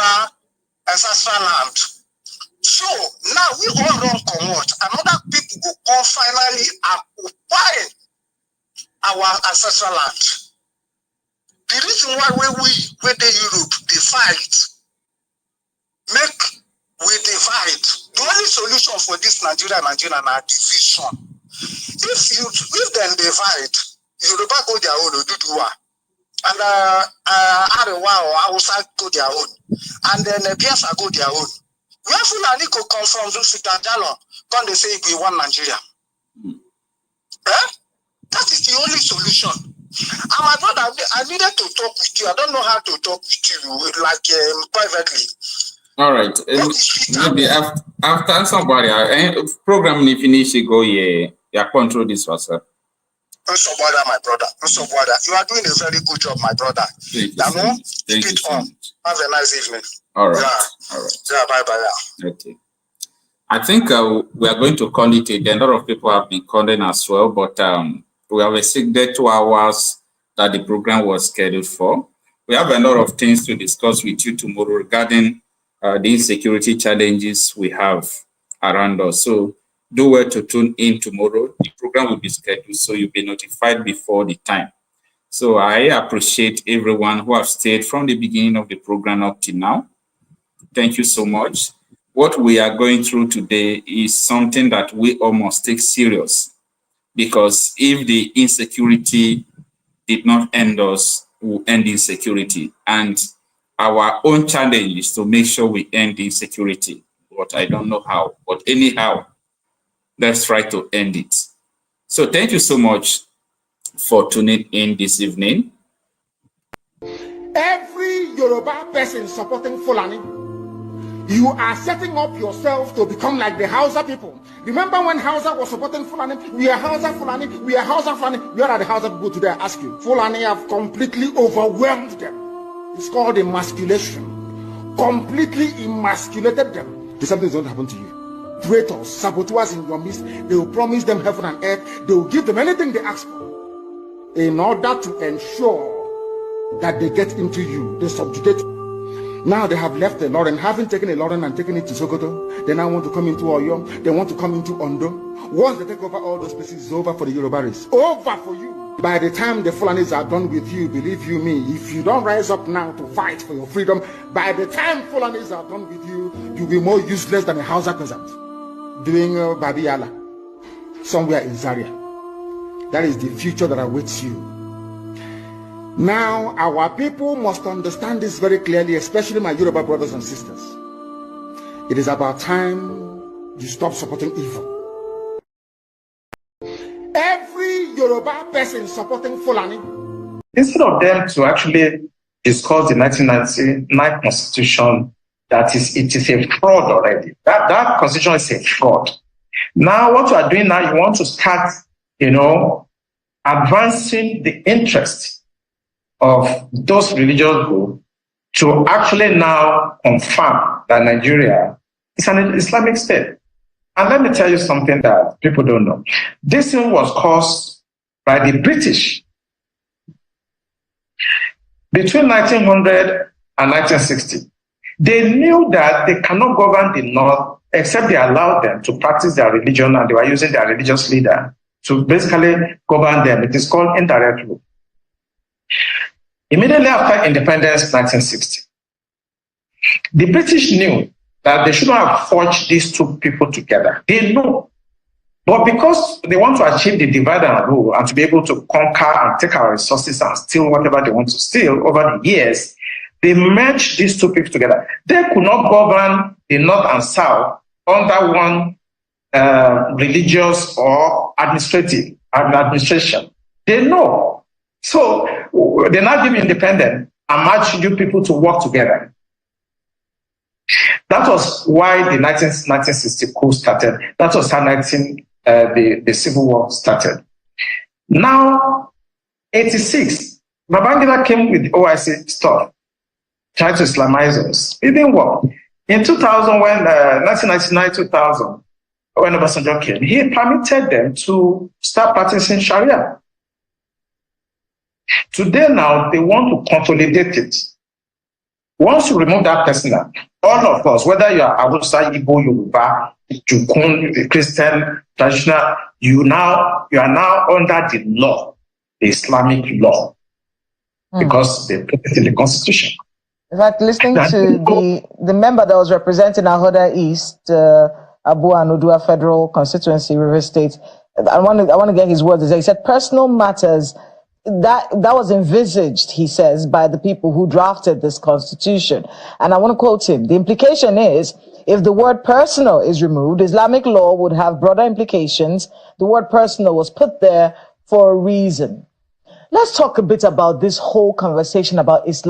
land. So now we all run comot. Another people go come finally occupy our ancestral land. The reason why we dey Europe dey fight, make we divide. The only solution for this Nigeria na division. If then divide, Yoruba go their own, Oduduwa, and Arewa or Hausa go their own, and then Biafra go their own. Where Fulani go come from Futajalon, come they say we want Nigeria. That is the only solution. And my brother, I needed to talk with you. I don't know how to talk with you, like privately. All right. Maybe after somebody program if finish go you control this yourself. So bother, my brother. So bother. You are doing a very good job, my brother. Thank you so much. Have a nice evening. All right. Yeah. All right. Yeah, bye. Yeah. Okay. I think we are going to call it a day. A lot of people have been calling as well, but we have exceeded 2 hours that the program was scheduled for. We have a lot of things to discuss with you tomorrow regarding the insecurity challenges we have around us. So do well to tune in tomorrow. The program will be scheduled, so you'll be notified before the time. So I appreciate everyone who have stayed from the beginning of the program up to now. Thank you so much. What we are going through today is something that we all must take serious, because if the insecurity did not end us, we'll end insecurity. And our own challenge is to make sure we end insecurity. But I don't know how. But anyhow, let's try to end it. So thank you so much for tuning in this evening. Every Yoruba person supporting Fulani, you are setting up yourself to become like the Hausa people. Remember when Hausa was supporting Fulani? We are Hausa Fulani, we are Hausa Fulani. Where are the Hausa people today? I ask you. Fulani have completely overwhelmed them. It's called emasculation. Completely emasculated them. The same thing is going to happen to you. Traitors, saboteurs in your midst, they will promise them heaven and earth. They will give them anything they ask for in order to ensure that they get into you. They subjugate. Now they have left the Lauren, having taken a Lauren and taken it to Sokoto. They now want to come into Oyo. They want to come into Ondo. Once they take over all those places, it's over for the Yoruba race. Over for you. By the time the Fulanis are done with you, believe you me, if you don't rise up now to fight for your freedom, by the time Fulanis are done with you, you'll be more useless than a Hausa peasant doing Babiyala somewhere in Zaria. That is the future that awaits you. Now, our people must understand this very clearly, especially my Yoruba brothers and sisters. It is about time you stop supporting evil. Every Yoruba person supporting Fulani. Instead of them to actually discuss the 1999 constitution, it is a fraud already. That constitution is a fraud. Now, what you are doing now, you want to start, advancing the interest of those religious groups to actually now confirm that Nigeria is an Islamic state. And let me tell you something that people don't know. This thing was caused by the British. Between 1900 and 1960, they knew that they cannot govern the North except they allowed them to practice their religion, and they were using their religious leader to basically govern them. It is called indirect rule. Immediately after independence, 1960, the British knew that they should not have forged these two people together. They know But because they want to achieve the divide and rule and to be able to conquer and take our resources and steal whatever they want to steal over the years, they merged these two people together. They could not govern the North and South under one religious or administration. They know. So they now give independent and march you people to work together. That was why the 1960 coup started. That was how the Civil War started. Now, 86, Babangida came with the OIC stuff, tried to Islamize us. It didn't work. In 2000, when 1999-2000, when Obasanjo came, he permitted them to start practicing Sharia. Today now, they want to consolidate it. Once you remove that person, all of us, whether you are Hausa, Igbo, Yoruba, Jukun, Christian, traditional, you are now under the law, the Islamic law, because they put it in the Constitution. In fact, listening to the member that was representing Ahoda East, Abu Anudua Federal Constituency, River State, I want to get his words. He said, personal matters, that was envisaged, he says, by the people who drafted this constitution. And I want to quote him. The implication is, if the word personal is removed, Islamic law would have broader implications. The word personal was put there for a reason. Let's talk a bit about this whole conversation about Islam.